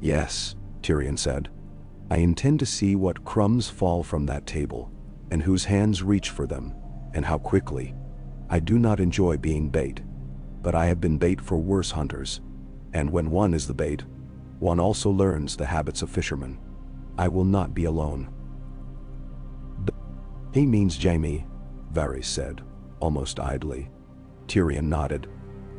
Yes, Tyrion said. I intend to see what crumbs fall from that table, and whose hands reach for them, and how quickly. I do not enjoy being bait, but I have been bait for worse hunters, and when one is the bait, one also learns the habits of fishermen. I will not be alone. He means Jaime, Varys said, almost idly. Tyrion nodded.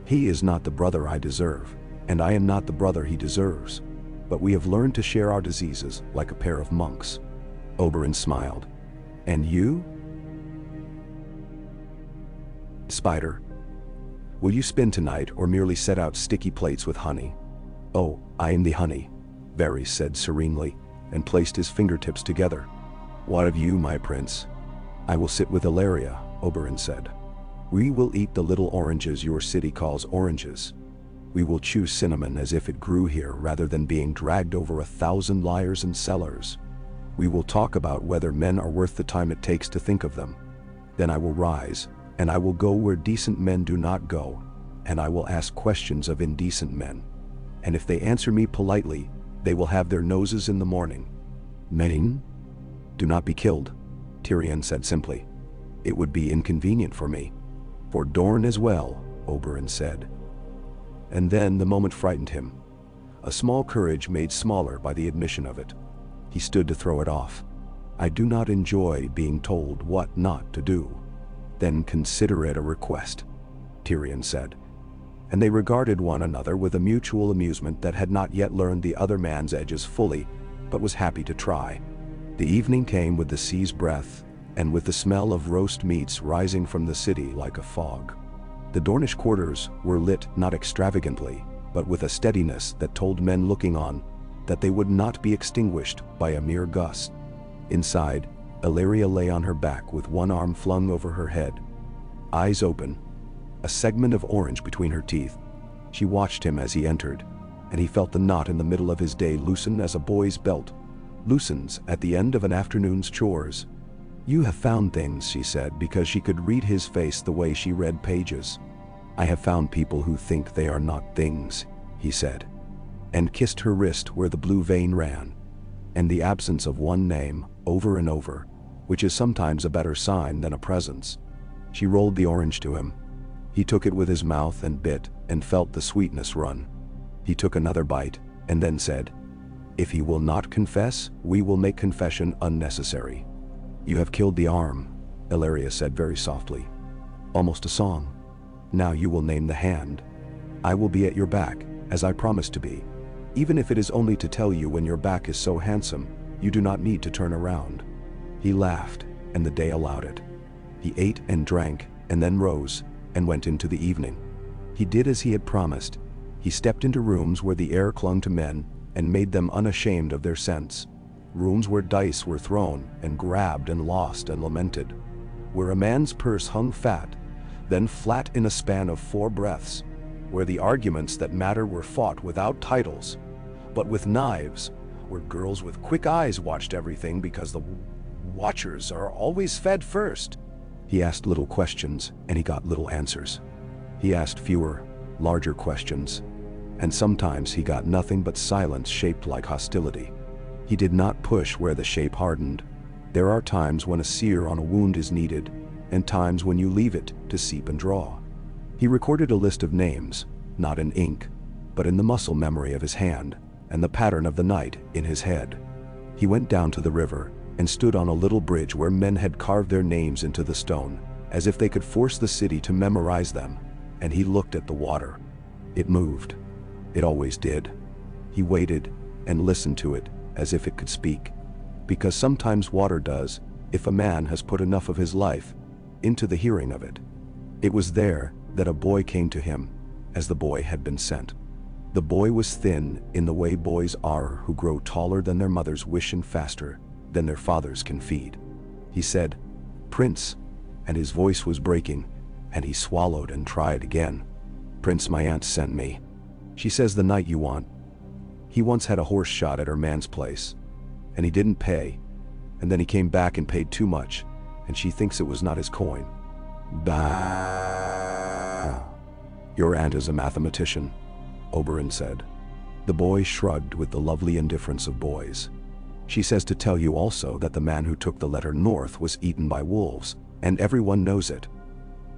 He is not the brother I deserve, and I am not the brother he deserves. But we have learned to share our diseases like a pair of monks. Oberyn smiled. And you? Spider. Will you spin tonight or merely set out sticky plates with honey? Oh, I am the honey, Varys said serenely, and placed his fingertips together. What of you, my prince? I will sit with Illyria, Oberyn said. We will eat the little oranges your city calls oranges. We will chew cinnamon as if it grew here rather than being dragged over 1,000 liars and cellars. We will talk about whether men are worth the time it takes to think of them. Then I will rise, and I will go where decent men do not go, and I will ask questions of indecent men. And if they answer me politely, they will have their noses in the morning. Men? Do not be killed, Tyrion said simply. It would be inconvenient for me. For Dorne as well, Oberyn said. And then the moment frightened him. A small courage made smaller by the admission of it. He stood to throw it off. I do not enjoy being told what not to do. Then consider it a request, Tyrion said. And they regarded one another with a mutual amusement that had not yet learned the other man's edges fully, but was happy to try. The evening came with the sea's breath, and with the smell of roast meats rising from the city like a fog. The Dornish quarters were lit not extravagantly, but with a steadiness that told men looking on that they would not be extinguished by a mere gust. Inside, Illyria lay on her back with one arm flung over her head, eyes open, a segment of orange between her teeth. She watched him as he entered, and he felt the knot in the middle of his day loosen as a boy's belt loosens at the end of an afternoon's chores. You have found things, she said, because she could read his face the way she read pages. I have found people who think they are not things, he said, and kissed her wrist where the blue vein ran, and the absence of one name over and over, which is sometimes a better sign than a presence. She rolled the orange to him. He took it with his mouth and bit and felt the sweetness run. He took another bite and then said, If he will not confess, we will make confession unnecessary. You have killed the arm, Illyria said very softly. Almost a song. Now you will name the hand. I will be at your back, as I promised to be. Even if it is only to tell you when your back is so handsome, you do not need to turn around. He laughed, and the day allowed it. He ate and drank, and then rose, and went into the evening. He did as he had promised. He stepped into rooms where the air clung to men, and made them unashamed of their scents. Rooms where dice were thrown, and grabbed and lost and lamented. Where a man's purse hung fat, then flat in a span of 4 breaths. Where the arguments that matter were fought without titles, but with knives. Where girls with quick eyes watched everything because the watchers are always fed first. He asked little questions, and he got little answers. He asked fewer, larger questions, and sometimes he got nothing but silence shaped like hostility. He did not push where the shape hardened. There are times when a sear on a wound is needed, and times when you leave it to seep and draw. He recorded a list of names, not in ink, but in the muscle memory of his hand, and the pattern of the night in his head. He went down to the river, and stood on a little bridge where men had carved their names into the stone, as if they could force the city to memorize them, and he looked at the water. It moved. It always did. He waited, and listened to it, as if it could speak. Because sometimes water does, if a man has put enough of his life into the hearing of it. It was there that a boy came to him, as the boy had been sent. The boy was thin in the way boys are who grow taller than their mothers wish and faster than their fathers can feed. He said, Prince, and his voice was breaking, and he swallowed and tried again. Prince, my aunt sent me. She says the night you want. He once had a horse shot at her man's place, and he didn't pay, and then he came back and paid too much, and she thinks it was not his coin. Bah. Your aunt is a mathematician, Oberyn said. The boy shrugged with the lovely indifference of boys. She says to tell you also that the man who took the letter north was eaten by wolves, and everyone knows it.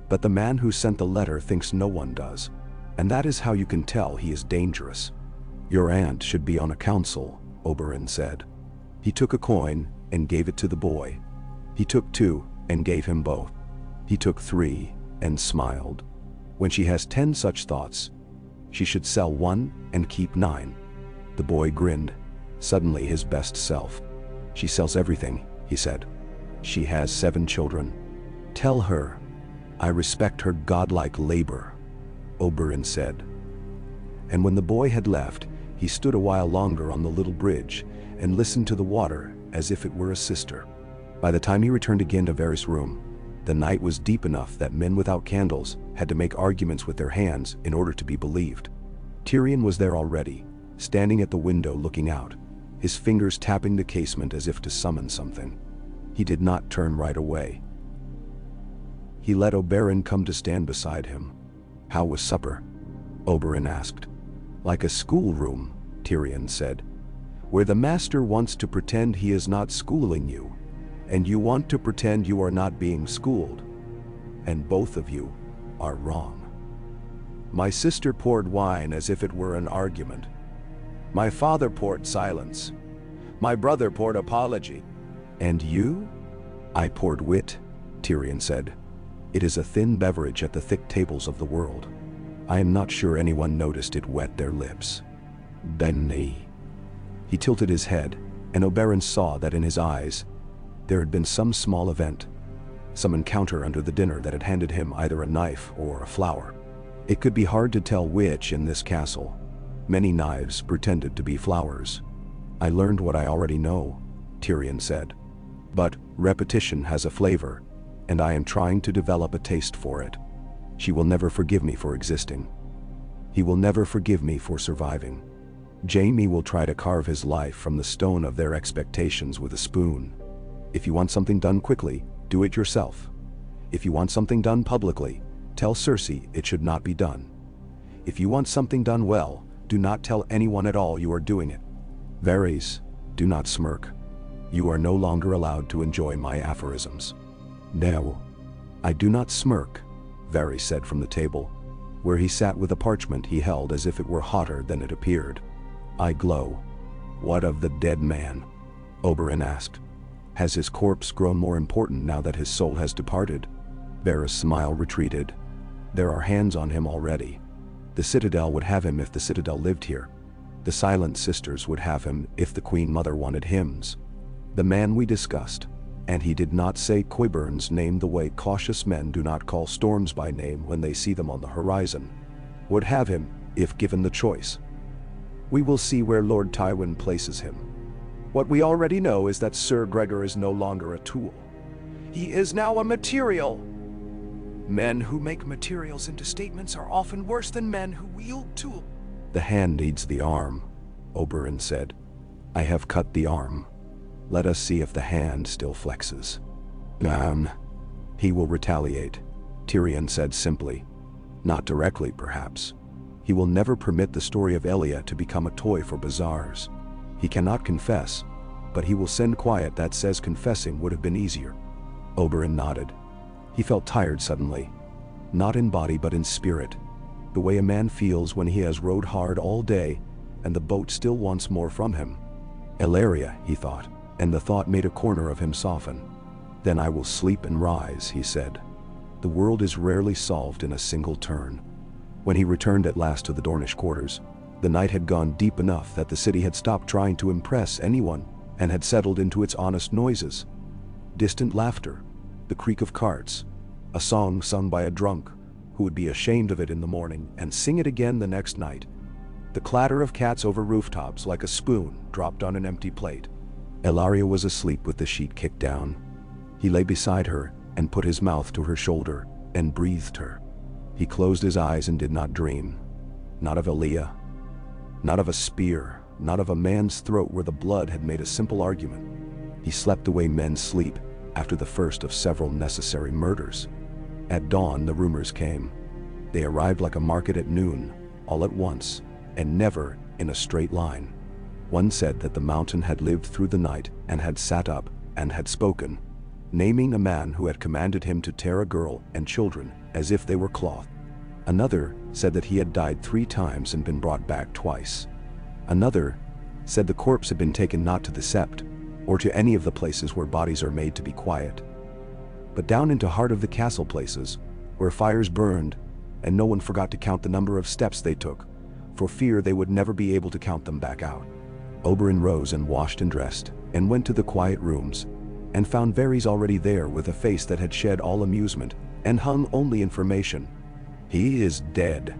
But the man who sent the letter thinks no one does, and that is how you can tell he is dangerous. Your aunt should be on a council, Oberyn said. He took a coin and gave it to the boy. He took 2 and gave him both. He took 3 and smiled. When she has 10 such thoughts, she should sell 1 and keep 9. The boy grinned, suddenly his best self. She sells everything, he said. She has 7 children. Tell her, I respect her godlike labor, Oberyn said. And when the boy had left, he stood a while longer on the little bridge and listened to the water as if it were a sister. By the time he returned again to Varys' room, the night was deep enough that men without candles had to make arguments with their hands in order to be believed. Tyrion was there already, standing at the window looking out, his fingers tapping the casement as if to summon something. He did not turn right away. He let Oberyn come to stand beside him. How was supper? Oberyn asked. Like a schoolroom, Tyrion said, where the master wants to pretend he is not schooling you, and you want to pretend you are not being schooled. And both of you are wrong. My sister poured wine as if it were an argument. My father poured silence. My brother poured apology. And you? I poured wit, Tyrion said. It is a thin beverage at the thick tables of the world. I am not sure anyone noticed it wet their lips. Benny. He tilted his head, and Oberyn saw that in his eyes there had been some small event, some encounter under the dinner that had handed him either a knife or a flower. It could be hard to tell which in this castle. Many knives pretended to be flowers. I learned what I already know, Tyrion said. But repetition has a flavor, and I am trying to develop a taste for it. She will never forgive me for existing. He will never forgive me for surviving. Jaime will try to carve his life from the stone of their expectations with a spoon. If you want something done quickly, do it yourself. If you want something done publicly, tell Cersei it should not be done. If you want something done well, do not tell anyone at all you are doing it. Varys, do not smirk. You are no longer allowed to enjoy my aphorisms. No, I do not smirk, Varys said from the table, where he sat with a parchment he held as if it were hotter than it appeared. I glow. What of the dead man? Oberyn asked. Has his corpse grown more important now that his soul has departed? Varys' smile retreated. There are hands on him already. The Citadel would have him if the Citadel lived here. The Silent Sisters would have him if the Queen Mother wanted hymns. The man we discussed, and he did not say Qyburn's name the way cautious men do not call storms by name when they see them on the horizon, would have him if given the choice. We will see where Lord Tywin places him. What we already know is that Sir Gregor is no longer a tool. He is now a material. Men who make materials into statements are often worse than men who wield tools. The hand needs the arm, Oberyn said. I have cut the arm. Let us see if the hand still flexes. He will retaliate, Tyrion said simply. Not directly, perhaps. He will never permit the story of Elia to become a toy for bazaars. He cannot confess, but he will send quiet that says confessing would have been easier. Oberyn nodded. He felt tired suddenly, not in body but in spirit, the way a man feels when he has rowed hard all day and the boat still wants more from him. Ellaria, he thought, and the thought made a corner of him soften. Then I will sleep and rise, he said. The world is rarely solved in a single turn. When he returned at last to the Dornish quarters, the night had gone deep enough that the city had stopped trying to impress anyone and had settled into its honest noises. Distant laughter, the creak of carts, a song sung by a drunk who would be ashamed of it in the morning and sing it again the next night, the clatter of cats over rooftops like a spoon dropped on an empty plate. Ellaria was asleep with the sheet kicked down. He lay beside her and put his mouth to her shoulder and breathed her. He closed his eyes and did not dream. Not of Elia, not of a spear, not of a man's throat where the blood had made a simple argument. He slept the way men sleep after the first of several necessary murders. At dawn the rumors came. They arrived like a market at noon, all at once, and never in a straight line. One said that the mountain had lived through the night and had sat up and had spoken, naming a man who had commanded him to tear a girl and children as if they were cloth. Another said that he had died 3 times and been brought back twice. Another said the corpse had been taken not to the sept, or to any of the places where bodies are made to be quiet, but down into heart of the castle places, where fires burned, and no one forgot to count the number of steps they took, for fear they would never be able to count them back out. Oberyn rose and washed and dressed, and went to the quiet rooms, and found Varys already there with a face that had shed all amusement, and hung only information. "He is dead,"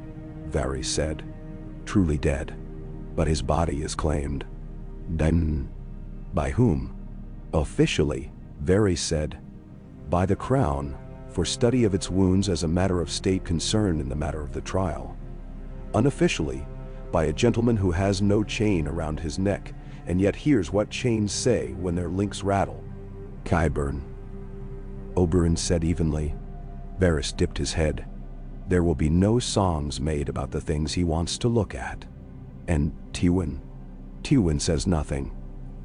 Varys said. "Truly dead. But his body is claimed." "Then, by whom?" "Officially," Varys said, "by the crown, for study of its wounds as a matter of state concern in the matter of the trial. Unofficially, by a gentleman who has no chain around his neck, and yet hears what chains say when their links rattle." "Qyburn," Oberyn said evenly. Varys dipped his head. "There will be no songs made about the things he wants to look at." "And Tywin?" "Tywin says nothing,"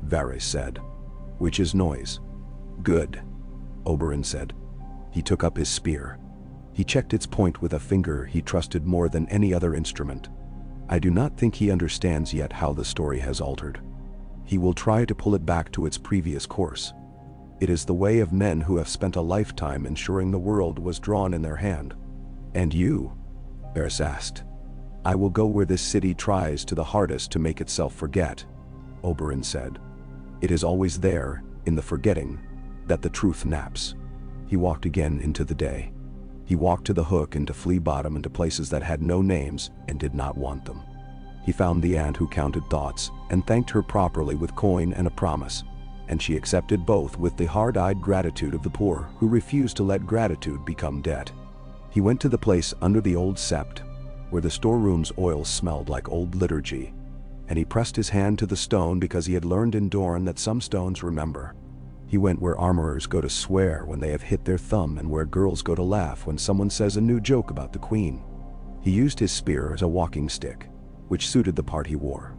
Varys said. "Which is noise." "Good," Oberyn said. He took up his spear. He checked its point with a finger he trusted more than any other instrument. "I do not think he understands yet how the story has altered. He will try to pull it back to its previous course. It is the way of men who have spent a lifetime ensuring the world was drawn in their hand." "And you?" Varys asked. "I will go where this city tries to the hardest to make itself forget," Oberyn said. "It is always there, in the forgetting, that the truth naps." He walked again into the day. He walked to the Hook and to Flea Bottom and to places that had no names and did not want them. He found the aunt who counted thoughts and thanked her properly with coin and a promise, and she accepted both with the hard-eyed gratitude of the poor who refused to let gratitude become debt. He went to the place under the old sept, where the storeroom's oil smelled like old liturgy, and he pressed his hand to the stone because he had learned in Dorne that some stones remember. He went where armorers go to swear when they have hit their thumb and where girls go to laugh when someone says a new joke about the queen. He used his spear as a walking stick, which suited the part he wore,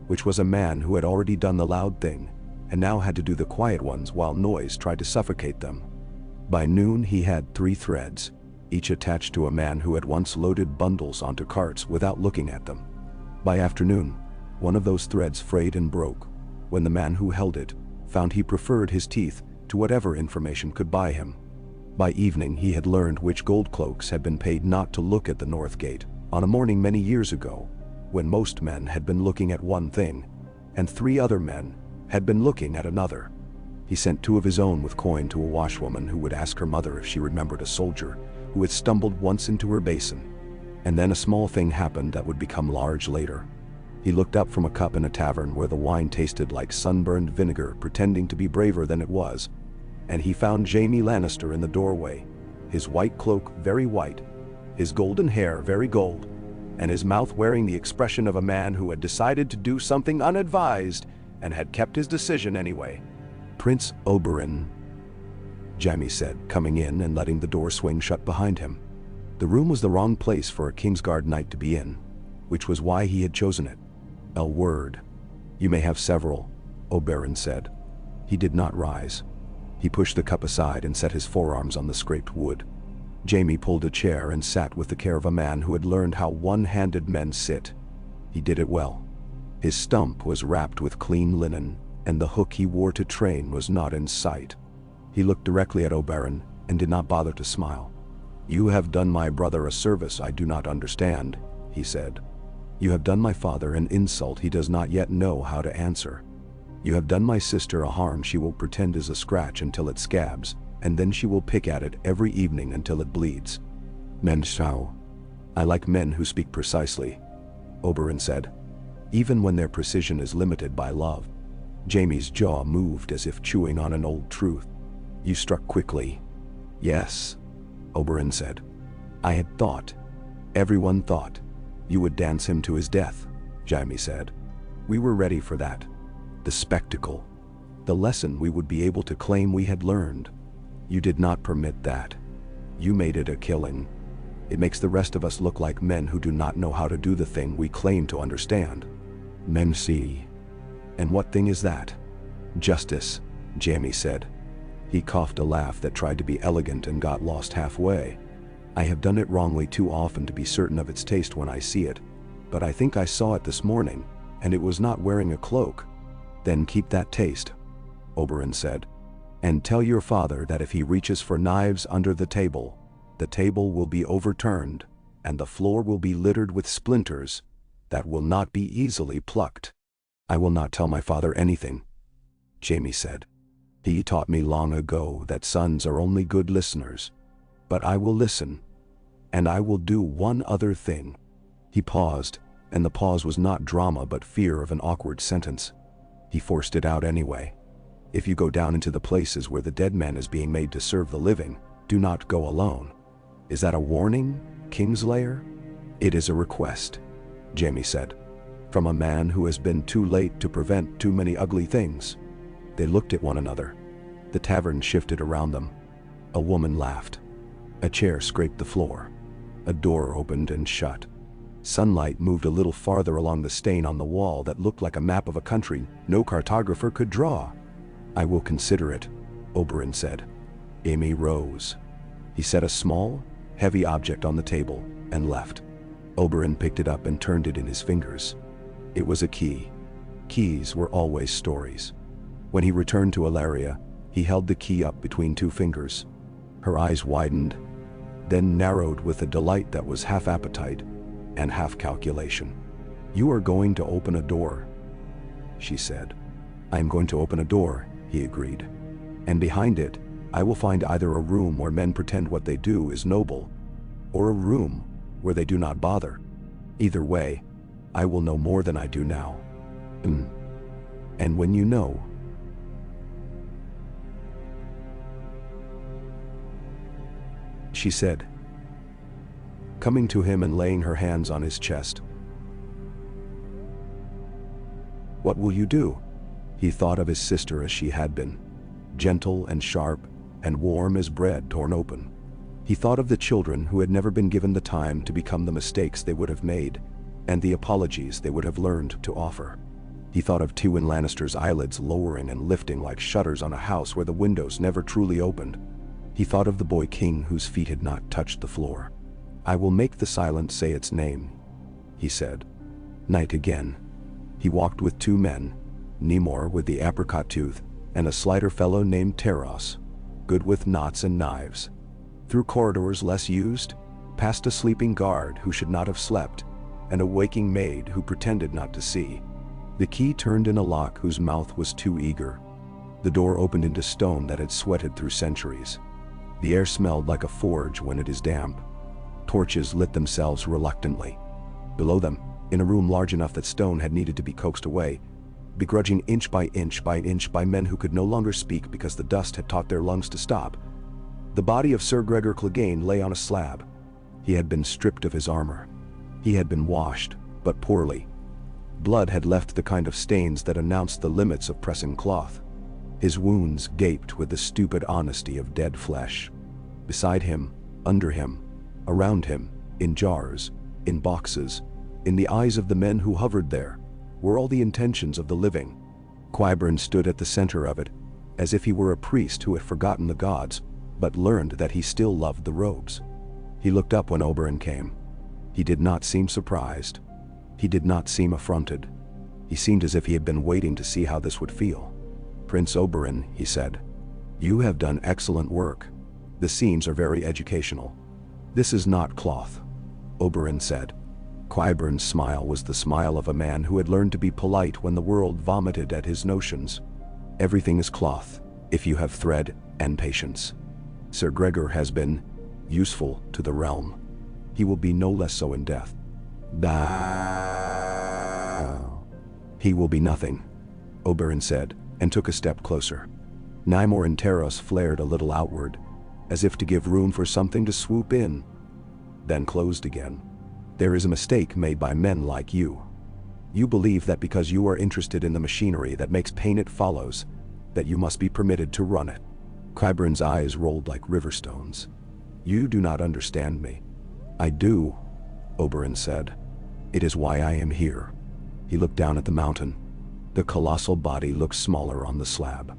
which was a man who had already done the loud thing and now had to do the quiet ones while noise tried to suffocate them. By noon he had 3 threads, each attached to a man who had once loaded bundles onto carts without looking at them. By afternoon, one of those threads frayed and broke, when the man who held it found he preferred his teeth to whatever information could buy him. By evening he had learned which gold cloaks had been paid not to look at the North Gate on a morning many years ago, when most men had been looking at one thing, and 3 other men had been looking at another. He sent 2 of his own with coin to a washwoman who would ask her mother if she remembered a soldier who had stumbled once into her basin. And then a small thing happened that would become large later. He looked up from a cup in a tavern where the wine tasted like sunburned vinegar, pretending to be braver than it was, and he found Jaime Lannister in the doorway, his white cloak very white, his golden hair very gold, and his mouth wearing the expression of a man who had decided to do something unadvised and had kept his decision anyway. "Prince Oberyn," Jaime said, coming in and letting the door swing shut behind him. The room was the wrong place for a Kingsguard knight to be in, which was why he had chosen it. "A word." "You may have several," Oberyn said. He did not rise. He pushed the cup aside and set his forearms on the scraped wood. Jaime pulled a chair and sat with the care of a man who had learned how one-handed men sit. He did it well. His stump was wrapped with clean linen, and the hook he wore to train was not in sight. He looked directly at Oberyn and did not bother to smile. "You have done my brother a service I do not understand," he said. "You have done my father an insult he does not yet know how to answer. You have done my sister a harm she will pretend is a scratch until it scabs, and then she will pick at it every evening until it bleeds. Men shall. I like men who speak precisely," Oberyn said, "even when their precision is limited by love." Jaime's jaw moved as if chewing on an old truth. "You struck quickly." "Yes," Oberyn said. "I had thought, everyone thought, you would dance him to his death," Jaime said. "We were ready for that. The spectacle, the lesson we would be able to claim we had learned. You did not permit that. You made it a killing. It makes the rest of us look like men who do not know how to do the thing we claim to understand. Men see. And what thing is that?" "Justice," Jaime said. He coughed a laugh that tried to be elegant and got lost halfway. "I have done it wrongly too often to be certain of its taste when I see it, but I think I saw it this morning, and it was not wearing a cloak. Then keep that taste." Oberyn said. "And tell your father that if he reaches for knives under the table will be overturned, and the floor will be littered with splinters that will not be easily plucked." "I will not tell my father anything," Jaime said. "He taught me long ago that sons are only good listeners. But I will listen, and I will do one other thing." He paused, and the pause was not drama but fear of an awkward sentence. He forced it out anyway. "If you go down into the places where the dead man is being made to serve the living, do not go alone." "Is that a warning, Kingslayer?" "It is a request," Jaime said, "from a man who has been too late to prevent too many ugly things." They looked at one another. The tavern shifted around them. A woman laughed. A chair scraped the floor. A door opened and shut. Sunlight moved a little farther along the stain on the wall that looked like a map of a country no cartographer could draw. "I will consider it," Oberyn said. Jaime rose. He set a small, heavy object on the table and left. Oberyn picked it up and turned it in his fingers. It was a key. Keys were always stories. When he returned to Ellaria, he held the key up between two fingers. Her eyes widened, then narrowed with a delight that was half appetite and half calculation. "You are going to open a door," she said. "I am going to open a door," he agreed. "And behind it, I will find either a room where men pretend what they do is noble, or a room where they do not bother. Either way, I will know more than I do now. And when you know..." she said, coming to him and laying her hands on his chest. "What will you do?" He thought of his sister as she had been, gentle and sharp and warm as bread torn open. He thought of the children who had never been given the time to become the mistakes they would have made, and the apologies they would have learned to offer. He thought of Tywin Lannister's eyelids lowering and lifting like shutters on a house where the windows never truly opened. He thought of the boy king whose feet had not touched the floor. "I will make the silence say its name," he said. Night again. He walked with two men, Nemor with the apricot tooth, and a slighter fellow named Teros, good with knots and knives. Through corridors less used, past a sleeping guard who should not have slept, and a waking maid who pretended not to see. The key turned in a lock whose mouth was too eager. The door opened into stone that had sweated through centuries. The air smelled like a forge when it is damp. Torches lit themselves reluctantly. Below them, in a room large enough that stone had needed to be coaxed away, begrudging inch by inch by men who could no longer speak because the dust had taught their lungs to stop, the body of Sir Gregor Clegane lay on a slab. He had been stripped of his armor. He had been washed, but poorly. Blood had left the kind of stains that announced the limits of pressing cloth. His wounds gaped with the stupid honesty of dead flesh. Beside him, under him, around him, in jars, in boxes, in the eyes of the men who hovered there, were all the intentions of the living. Qyburn stood at the center of it, as if he were a priest who had forgotten the gods, but learned that he still loved the robes. He looked up when Oberyn came. He did not seem surprised. He did not seem affronted. He seemed as if he had been waiting to see how this would feel. "Prince Oberyn," he said, "you have done excellent work. The scenes are very educational." "This is not cloth," Oberyn said. Qyburn's smile was the smile of a man who had learned to be polite when the world vomited at his notions. "Everything is cloth, if you have thread and patience. Sir Gregor has been useful to the realm. He will be no less so in death." "He will be nothing," Oberyn said, and took a step closer. Nemor and Teros flared a little outward, as if to give room for something to swoop in, then closed again. "There is a mistake made by men like you. You believe that because you are interested in the machinery that makes pain it follows, that you must be permitted to run it." Qyburn's eyes rolled like river stones. "You do not understand me." "I do," Oberyn said. "It is why I am here." He looked down at the mountain. The colossal body looked smaller on the slab.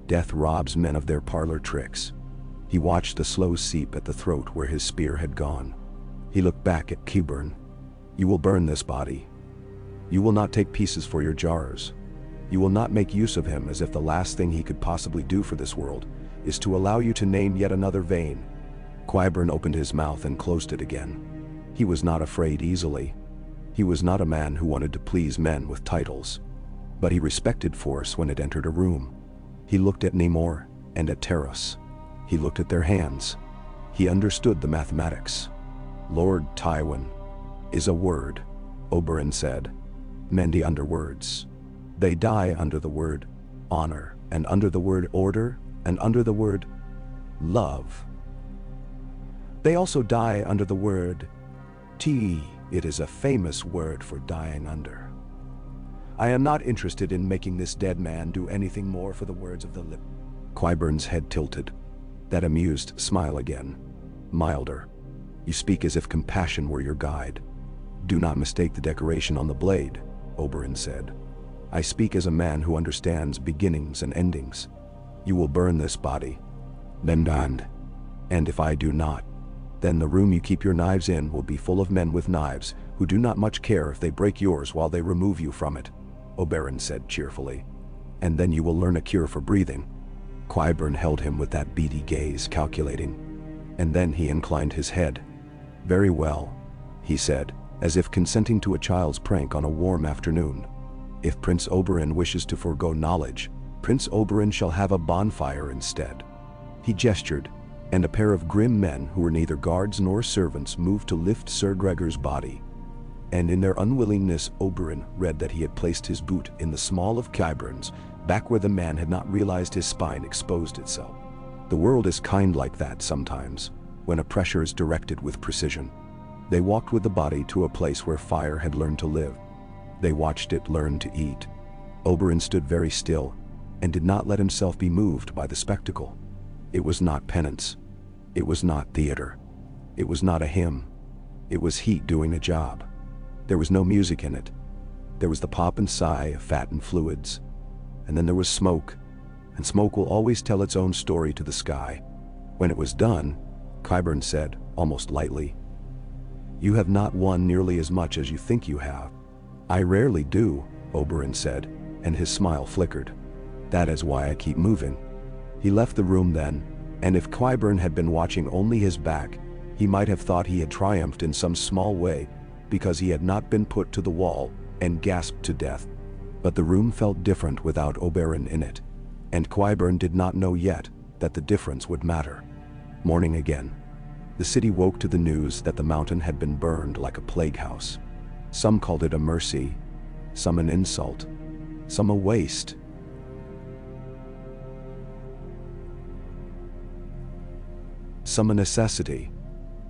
Death robs men of their parlor tricks. He watched the slow seep at the throat where his spear had gone. He looked back at Qyburn. "You will burn this body. You will not take pieces for your jars. You will not make use of him as if the last thing he could possibly do for this world is to allow you to name yet another vein. Qyburn opened his mouth and closed it again. He was not afraid easily. He was not a man who wanted to please men with titles. But he respected force when it entered a room. He looked at Namor and at Taros. He looked at their hands. He understood the mathematics. Lord Tywin is a word, Oberyn said. Many under words. They die under the word honor, and under the word order, and under the word love. They also die under the word it is a famous word for dying under. I am not interested in making this dead man do anything more for the words of the lip. Qyburn's head tilted. That amused smile again. Milder. You speak as if compassion were your guide. Do not mistake the decoration on the blade, Oberyn said. I speak as a man who understands beginnings and endings. You will burn this body. Then and if I do not, then the room you keep your knives in will be full of men with knives who do not much care if they break yours while they remove you from it, Oberyn said cheerfully. And then you will learn a cure for breathing. Qyburn held him with that beady gaze, calculating. And then he inclined his head. Very well, he said, as if consenting to a child's prank on a warm afternoon. If Prince Oberyn wishes to forego knowledge, Prince Oberyn shall have a bonfire instead. He gestured, and a pair of grim men who were neither guards nor servants moved to lift Sir Gregor's body. And in their unwillingness, Oberyn read that he had placed his boot in the small of Qyburn's, back where the man had not realized his spine exposed itself. The world is kind like that sometimes, when a pressure is directed with precision. They walked with the body to a place where fire had learned to live. They watched it learn to eat. Oberyn stood very still, and did not let himself be moved by the spectacle. It was not penance. It was not theater. It was not a hymn. It was heat doing a job. There was no music in it. There was the pop and sigh of fat and fluids. And then there was smoke, and smoke will always tell its own story to the sky. When it was done, Qyburn said, almost lightly, You have not won nearly as much as you think you have. I rarely do, Oberyn said, and his smile flickered. That is why I keep moving. He left the room then, and if Qyburn had been watching only his back, he might have thought he had triumphed in some small way, because he had not been put to the wall and gasped to death. But the room felt different without Oberyn in it, and Qyburn did not know yet that the difference would matter. Morning again. The city woke to the news that the mountain had been burned like a plague house. Some called it a mercy, some an insult, some a waste. Some a necessity.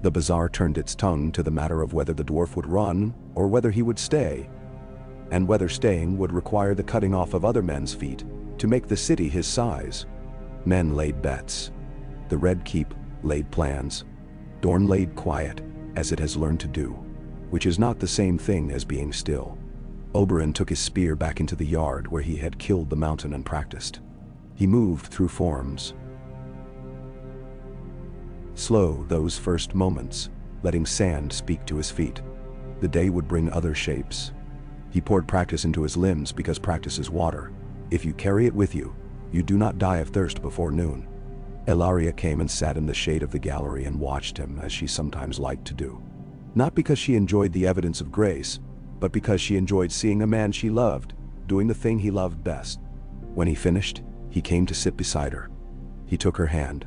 The bazaar turned its tongue to the matter of whether the dwarf would run or whether he would stay, and whether staying would require the cutting off of other men's feet to make the city his size. Men laid bets. The Red Keep laid plans. Dorne laid quiet, as it has learned to do, which is not the same thing as being still. Oberyn took his spear back into the yard where he had killed the mountain and practiced. He moved through forms. Slow those first moments, letting sand speak to his feet. The day would bring other shapes. He poured practice into his limbs because practice is water. If you carry it with you, you do not die of thirst before noon. Ellaria came and sat in the shade of the gallery and watched him, as she sometimes liked to do. Not because she enjoyed the evidence of grace, but because she enjoyed seeing a man she loved doing the thing he loved best. When he finished, he came to sit beside her. He took her hand.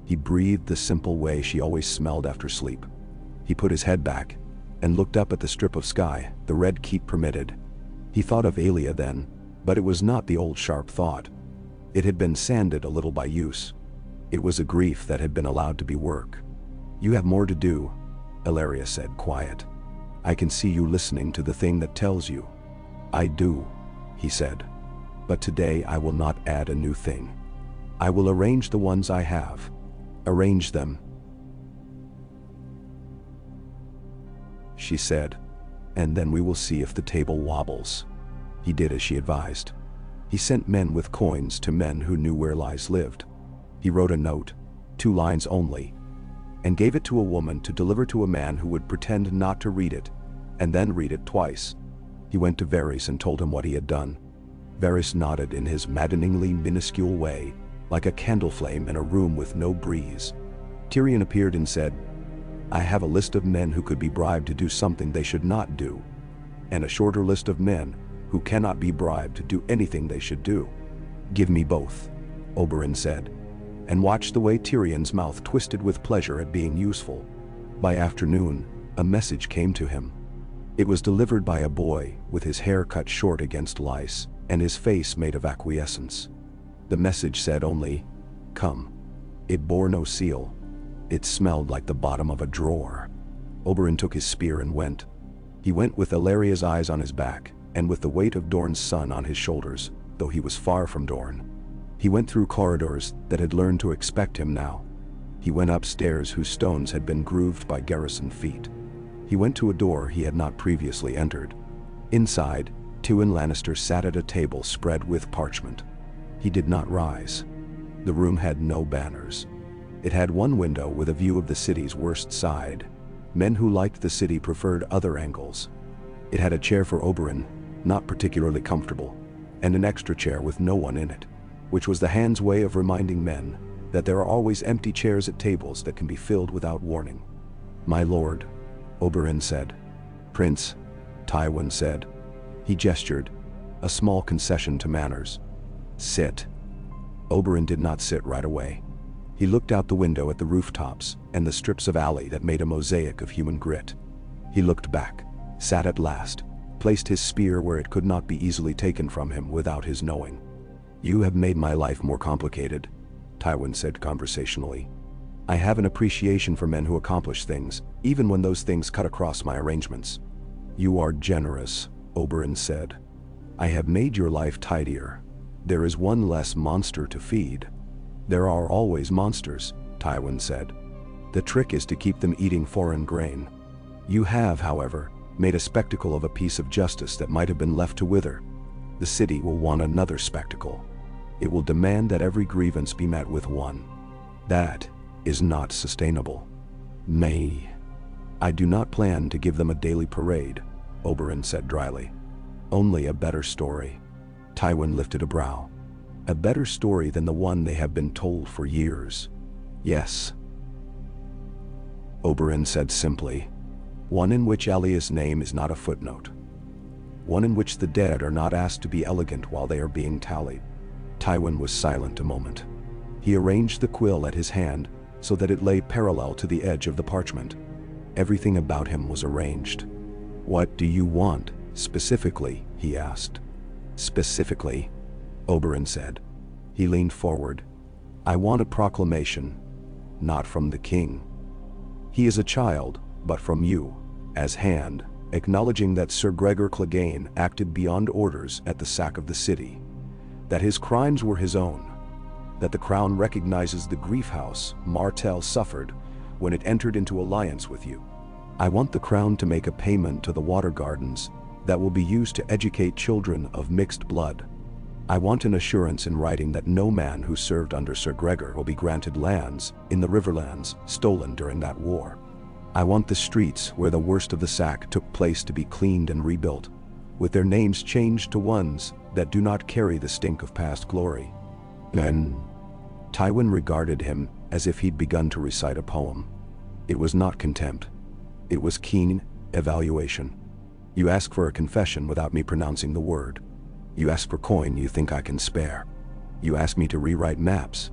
He breathed the simple way she always smelled after sleep. He put his head back and looked up at the strip of sky the Red Keep permitted. He thought of Aelia then, but it was not the old sharp thought. It had been sanded a little by use. It was a grief that had been allowed to be work. You have more to do, Ellaria said, quiet. I can see you listening to the thing that tells you. I do, he said. But today I will not add a new thing. I will arrange the ones I have. Arrange them, she said, and then we will see if the table wobbles. He did as she advised. He sent men with coins to men who knew where lies lived. He wrote a note, 2 lines only, and gave it to a woman to deliver to a man who would pretend not to read it, and then read it twice. He went to Varys and told him what he had done. Varys nodded in his maddeningly minuscule way, like a candle flame in a room with no breeze. Tyrion appeared and said, "I have a list of men who could be bribed to do something they should not do, and a shorter list of men who cannot be bribed to do anything they should do." "Give me both," Oberyn said, and watched the way Tyrion's mouth twisted with pleasure at being useful. By afternoon, a message came to him. It was delivered by a boy with his hair cut short against lice and his face made of acquiescence. The message said only, "Come." It bore no seal. It smelled like the bottom of a drawer. Oberyn took his spear and went. He went with Illyria's eyes on his back, and with the weight of Dorne's son on his shoulders, though he was far from Dorne. He went through corridors that had learned to expect him now. He went up stairs whose stones had been grooved by garrison feet. He went to a door he had not previously entered. Inside, Tywin Lannister sat at a table spread with parchment. He did not rise. The room had no banners. It had one window with a view of the city's worst side. Men who liked the city preferred other angles. It had a chair for Oberyn, not particularly comfortable, and an extra chair with no one in it, which was the hand's way of reminding men that there are always empty chairs at tables that can be filled without warning. "My lord," Oberyn said. "Prince," Tywin said. He gestured, a small concession to manners. "Sit." Oberyn did not sit right away. He looked out the window at the rooftops and the strips of alley that made a mosaic of human grit. He looked back, sat at last, placed his spear where it could not be easily taken from him without his knowing. "You have made my life more complicated," Tywin said conversationally. "I have an appreciation for men who accomplish things, even when those things cut across my arrangements." "You are generous," Oberyn said. "I have made your life tidier. There is one less monster to feed." "There are always monsters," Tywin said. "The trick is to keep them eating foreign grain. You have, however, made a spectacle of a piece of justice that might have been left to wither. The city will want another spectacle. It will demand that every grievance be met with one. That is not sustainable." I do not plan to give them a daily parade," Oberyn said dryly. "Only a better story." Tywin lifted a brow. "A better story than the one they have been told for years." "Yes," Oberyn said simply. "One in which Alia's name is not a footnote. One in which the dead are not asked to be elegant while they are being tallied." Tywin was silent a moment. He arranged the quill at his hand so that it lay parallel to the edge of the parchment. Everything about him was arranged. "What do you want, specifically?" he asked. "Specifically," Oberyn said. He leaned forward. "I want a proclamation, not from the king. He is a child, but from you, as hand, acknowledging that Sir Gregor Clegane acted beyond orders at the sack of the city, that his crimes were his own, that the crown recognizes the grief house Martell suffered when it entered into alliance with you. I want the crown to make a payment to the water gardens that will be used to educate children of mixed blood. I want an assurance in writing that no man who served under Sir Gregor will be granted lands in the Riverlands stolen during that war. I want the streets where the worst of the sack took place to be cleaned and rebuilt, with their names changed to ones that do not carry the stink of past glory." Then, Tywin regarded him as if he'd begun to recite a poem. It was not contempt. It was keen evaluation. "You ask for a confession without me pronouncing the word. You ask for coin you think I can spare. You ask me to rewrite maps.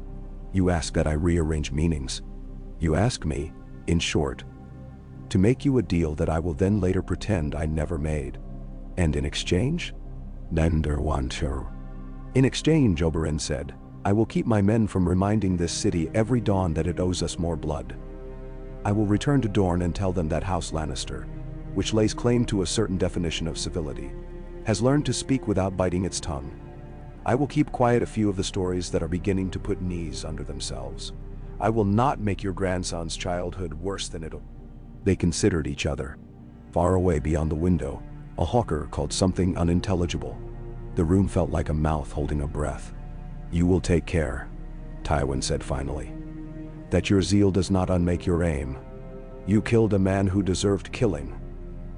You ask that I rearrange meanings. You ask me, in short, to make you a deal that I will then later pretend I never made. And in exchange?" "In exchange," Oberyn said, "I will keep my men from reminding this city every dawn that it owes us more blood. I will return to Dorne and tell them that House Lannister, which lays claim to a certain definition of civility, has learned to speak without biting its tongue. I will keep quiet a few of the stories that are beginning to put knees under themselves. I will not make your grandson's childhood worse than it'll." They considered each other. Far away beyond the window, a hawker called something unintelligible. The room felt like a mouth holding a breath. "You will take care," Tywin said finally, "that your zeal does not unmake your aim. You killed a man who deserved killing.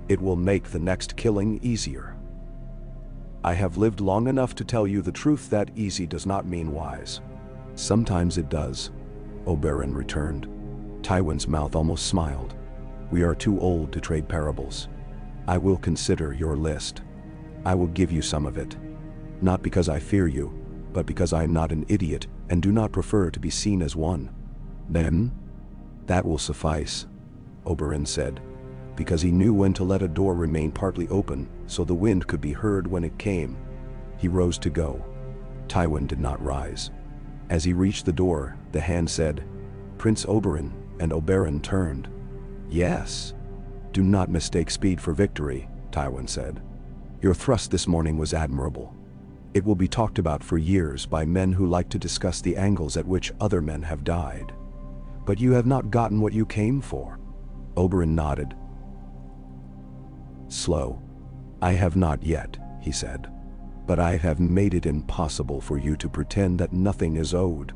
It will make the next killing easier." I have lived long enough to tell you the truth that easy does not mean wise. Sometimes it does, Oberyn returned. Tywin's mouth almost smiled. We are too old to trade parables. I will consider your list. I will give you some of it. Not because I fear you, but because I am not an idiot and do not prefer to be seen as one. Then? That will suffice, Oberyn said, because he knew when to let a door remain partly open so the wind could be heard when it came. He rose to go. Tywin did not rise. As he reached the door, the hand said, Prince Oberyn, and Oberyn turned. Yes. Do not mistake speed for victory, Tywin said. Your thrust this morning was admirable. It will be talked about for years by men who like to discuss the angles at which other men have died. But you have not gotten what you came for. Oberyn nodded. Slow. I have not yet, he said. But I have made it impossible for you to pretend that nothing is owed.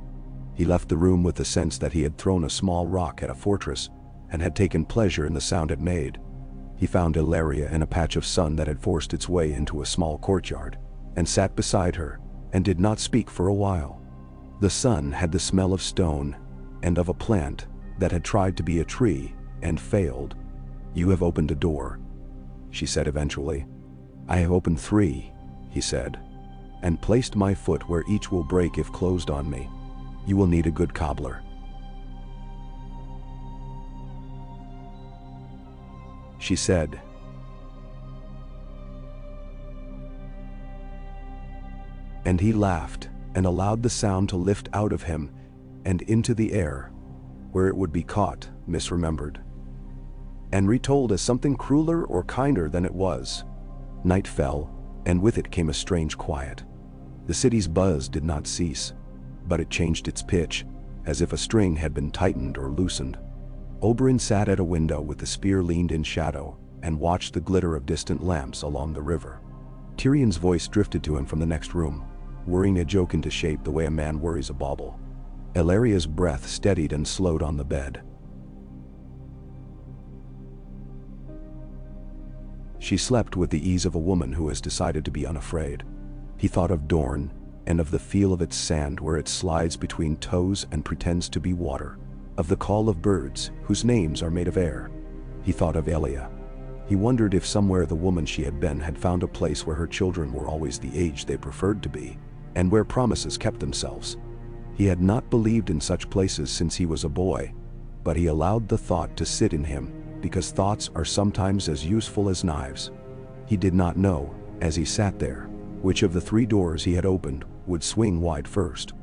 He left the room with the sense that he had thrown a small rock at a fortress and had taken pleasure in the sound it made. He found Ellaria in a patch of sun that had forced its way into a small courtyard, and sat beside her, and did not speak for a while. The sun had the smell of stone, and of a plant that had tried to be a tree, and failed. You have opened a door, she said eventually. I have opened 3, he said, and placed my foot where each will break if closed on me. You will need a good cobbler. She said. And he laughed and allowed the sound to lift out of him and into the air, where it would be caught, misremembered, and retold as something crueler or kinder than it was. Night fell, and with it came a strange quiet. The city's buzz did not cease, but it changed its pitch, as if a string had been tightened or loosened. Oberyn sat at a window with the spear leaned in shadow and watched the glitter of distant lamps along the river. Tyrion's voice drifted to him from the next room, worrying a joke into shape the way a man worries a bauble. Ellaria's breath steadied and slowed on the bed. She slept with the ease of a woman who has decided to be unafraid. He thought of Dorne and of the feel of its sand where it slides between toes and pretends to be water, of the call of birds whose names are made of air. He thought of Elia. He wondered if somewhere the woman she had been had found a place where her children were always the age they preferred to be, and where promises kept themselves. He had not believed in such places since he was a boy, but he allowed the thought to sit in him, because thoughts are sometimes as useful as knives. He did not know, as he sat there, which of the 3 doors he had opened would swing wide first,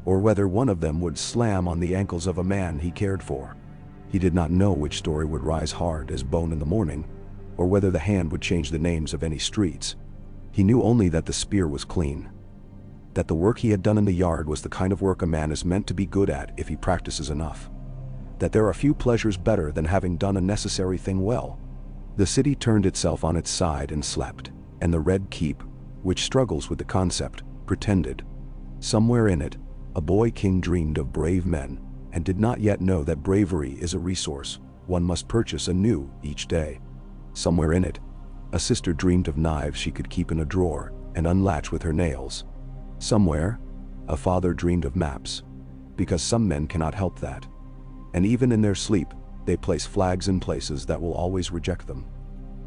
or whether one of them would slam on the ankles of a man he cared for. He did not know which story would rise hard as bone in the morning, or whether the hand would change the names of any streets. He knew only that the spear was clean, that the work he had done in the yard was the kind of work a man is meant to be good at if he practices enough, that there are few pleasures better than having done a necessary thing well. The city turned itself on its side and slept, and the Red Keep, which struggles with the concept, pretended. Somewhere in it, a boy king dreamed of brave men, and did not yet know that bravery is a resource one must purchase anew each day. Somewhere in it, a sister dreamed of knives she could keep in a drawer and unlatch with her nails. Somewhere, a father dreamed of maps, because some men cannot help that. And even in their sleep, they place flags in places that will always reject them.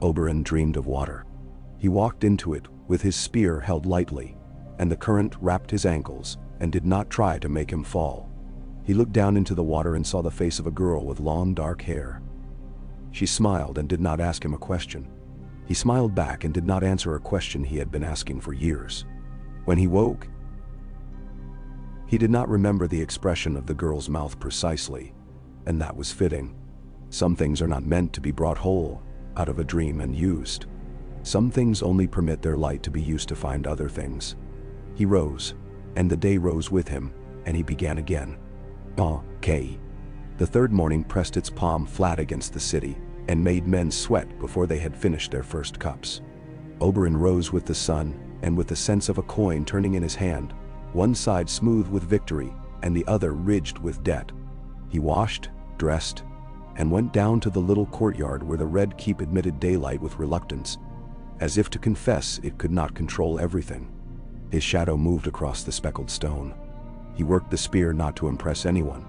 Oberyn dreamed of water. He walked into it with his spear held lightly, and the current wrapped his ankles and did not try to make him fall. He looked down into the water and saw the face of a girl with long dark hair. She smiled and did not ask him a question. He smiled back and did not answer a question he had been asking for years. When he woke, he did not remember the expression of the girl's mouth precisely, and that was fitting. Some things are not meant to be brought whole out of a dream and used. Some things only permit their light to be used to find other things. He rose, and the day rose with him, and he began again. Okay. The 3rd morning pressed its palm flat against the city, and made men sweat before they had finished their first cups. Oberyn rose with the sun, and with the sense of a coin turning in his hand, one side smooth with victory, and the other ridged with debt. He washed, dressed, and went down to the little courtyard where the Red Keep admitted daylight with reluctance, as if to confess it could not control everything. His shadow moved across the speckled stone. He worked the spear not to impress anyone.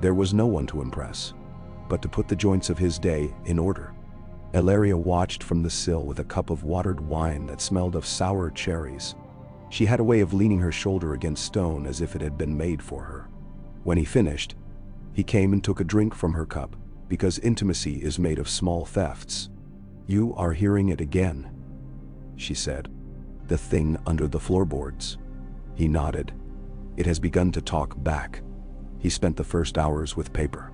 There was no one to impress, but to put the joints of his day in order. Ilaria watched from the sill with a cup of watered wine that smelled of sour cherries. She had a way of leaning her shoulder against stone as if it had been made for her. When he finished, he came and took a drink from her cup, because intimacy is made of small thefts. "You are hearing it again," she said. "The thing under the floorboards." He nodded. "It has begun to talk back." He spent the first hours with paper.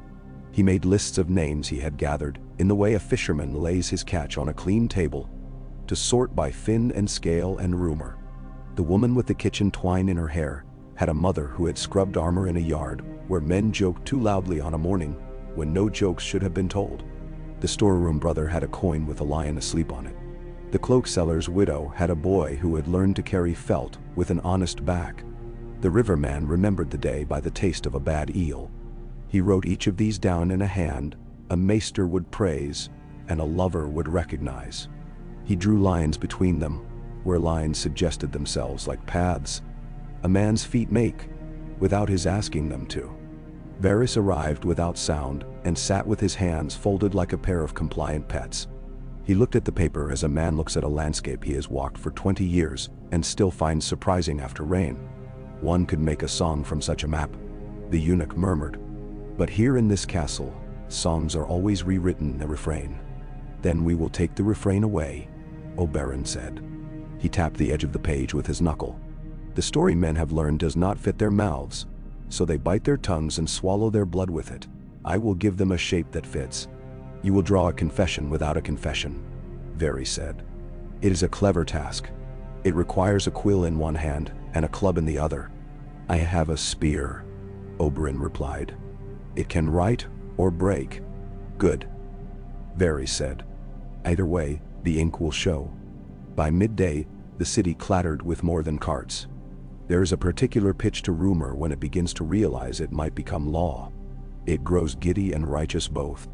He made lists of names he had gathered, in the way a fisherman lays his catch on a clean table, to sort by fin and scale and rumor. The woman with the kitchen twine in her hair had a mother who had scrubbed armor in a yard where men joked too loudly on a morning when no jokes should have been told. The storeroom brother had a coin with a lion asleep on it. The cloak seller's widow had a boy who had learned to carry felt with an honest back. The riverman remembered the day by the taste of a bad eel. He wrote each of these down in a hand a maester would praise and a lover would recognize. He drew lines between them, where lines suggested themselves like paths a man's feet make, without his asking them to. Varys arrived without sound and sat with his hands folded like a pair of compliant pets. He looked at the paper as a man looks at a landscape he has walked for 20 years and still finds surprising after rain. "One could make a song from such a map," the eunuch murmured. "But here in this castle, songs are always rewritten a refrain." "Then we will take the refrain away," Oberyn said. He tapped the edge of the page with his knuckle. "The story men have learned does not fit their mouths, so they bite their tongues and swallow their blood with it. I will give them a shape that fits." "You will draw a confession without a confession," Varys said. "It is a clever task. It requires a quill in one hand and a club in the other." "I have a spear," Oberyn replied. "It can write or break." "Good," Varys said. "Either way, the ink will show." By midday, the city clattered with more than carts. There is a particular pitch to rumor when it begins to realize it might become law. It grows giddy and righteous both.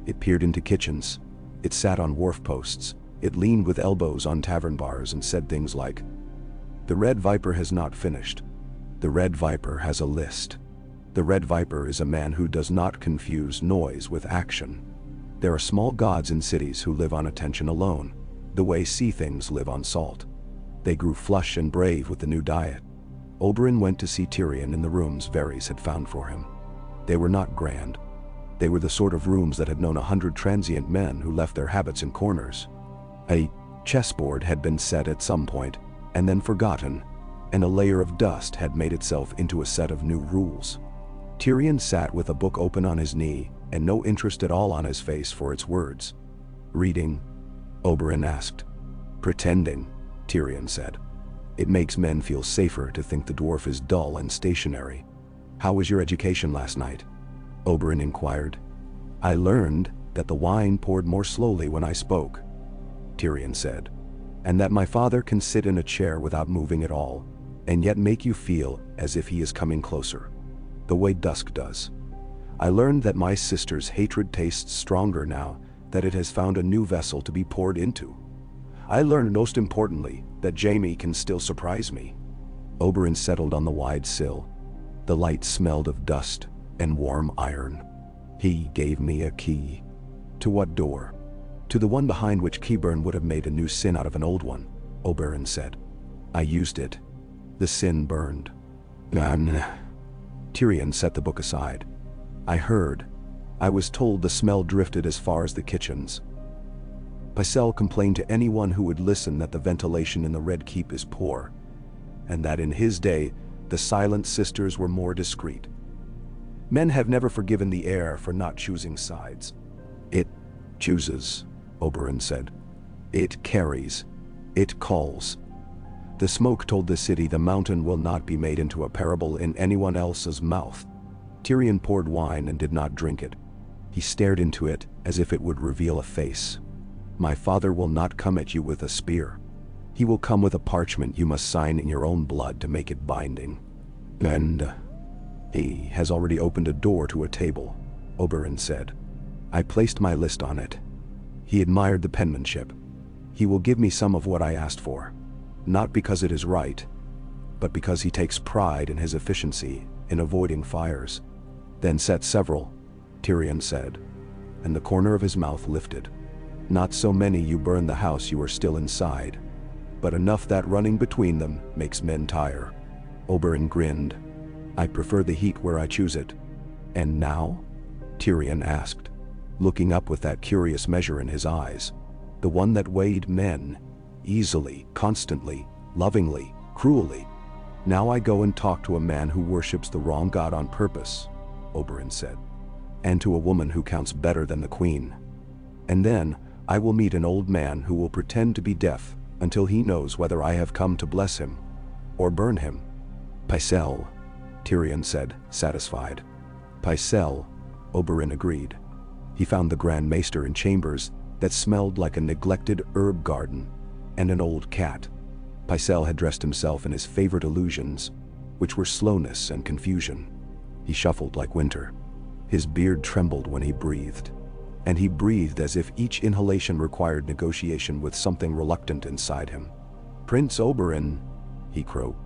It peered into kitchens. It sat on wharf posts. It leaned with elbows on tavern bars and said things like, "The Red Viper has not finished. The Red Viper has a list. The Red Viper is a man who does not confuse noise with action." There are small gods in cities who live on attention alone, the way sea things live on salt. They grew flush and brave with the new diet. Oberyn went to see Tyrion in the rooms Varys had found for him. They were not grand. They were the sort of rooms that had known 100 transient men who left their habits in corners. A chessboard had been set at some point, and then forgotten, and a layer of dust had made itself into a set of new rules. Tyrion sat with a book open on his knee, and no interest at all on his face for its words. "Reading?" Oberyn asked. "Pretending," Tyrion said. "It makes men feel safer to think the dwarf is dull and stationary." "How was your education last night?" Oberyn inquired. "I learned that the wine poured more slowly when I spoke," Tyrion said, "and that my father can sit in a chair without moving at all, and yet make you feel as if he is coming closer, the way dusk does. I learned that my sister's hatred tastes stronger now that it has found a new vessel to be poured into. I learned most importantly that Jaime can still surprise me." Oberyn settled on the wide sill. The light smelled of dust and warm iron. "He gave me a key." "To what door?" "To the one behind which Qyburn would have made a new sin out of an old one," Oberyn said. "I used it. The sin burned." Tyrion set the book aside. "I heard. I was told the smell drifted as far as the kitchens. Pycelle complained to anyone who would listen that the ventilation in the Red Keep is poor, and that in his day the Silent Sisters were more discreet. Men have never forgiven the air for not choosing sides." "It chooses," Oberyn said. "It carries. It calls." The smoke told the city the mountain will not be made into a parable in anyone else's mouth. Tyrion poured wine and did not drink it. He stared into it as if it would reveal a face. "My father will not come at you with a spear. He will come with a parchment you must sign in your own blood to make it binding. And he has already opened a door to a table," Oberyn said. "I placed my list on it." He admired the penmanship. He will give me some of what I asked for. Not because it is right, but because he takes pride in his efficiency in avoiding fires. Then set several, Tyrion said, and the corner of his mouth lifted. Not so many you burn the house you are still inside, but enough that running between them makes men tire. Oberyn grinned. I prefer the heat where I choose it. And now? Tyrion asked, looking up with that curious measure in his eyes. The one that weighed men, easily, constantly, lovingly, cruelly. Now I go and talk to a man who worships the wrong god on purpose, Oberyn said, and to a woman who counts better than the queen. And then I will meet an old man who will pretend to be deaf until he knows whether I have come to bless him or burn him. Pycelle, Tyrion said, satisfied. Pycelle, Oberyn agreed. He found the Grand Maester in chambers that smelled like a neglected herb garden and an old cat. Pycelle had dressed himself in his favorite illusions, which were slowness and confusion. He shuffled like winter. His beard trembled when he breathed, and he breathed as if each inhalation required negotiation with something reluctant inside him. Prince Oberyn, he croaked,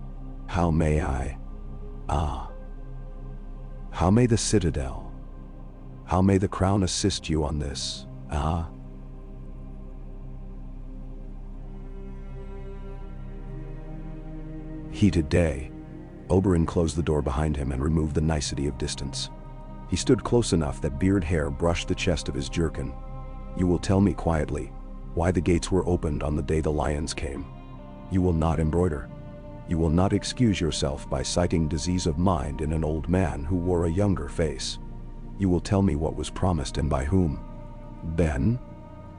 how may I? Ah. How may the citadel? How may the crown assist you on this? Ah. Heated day. Oberyn closed the door behind him and removed the nicety of distance. He stood close enough that beard hair brushed the chest of his jerkin. You will tell me quietly why the gates were opened on the day the lions came. You will not embroider. You will not excuse yourself by citing disease of mind in an old man who wore a younger face. You will tell me what was promised and by whom. Ben?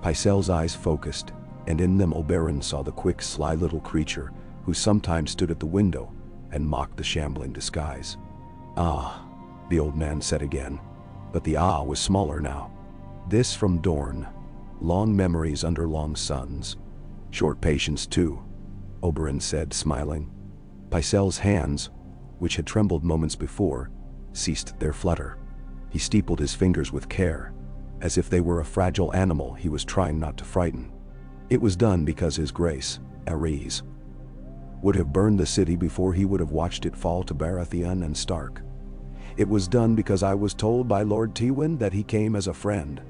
Pycelle's eyes focused, and in them Oberyn saw the quick, sly little creature who sometimes stood at the window and mocked the shambling disguise. Ah, the old man said again, but the ah was smaller now. This from Dorne. Long memories under long suns. Short patience too, Oberyn said, smiling. Pycelle's hands, which had trembled moments before, ceased their flutter. He steepled his fingers with care, as if they were a fragile animal he was trying not to frighten. It was done because his grace, Ares, would have burned the city before he would have watched it fall to Baratheon and Stark. It was done because I was told by Lord Tywin that he came as a friend.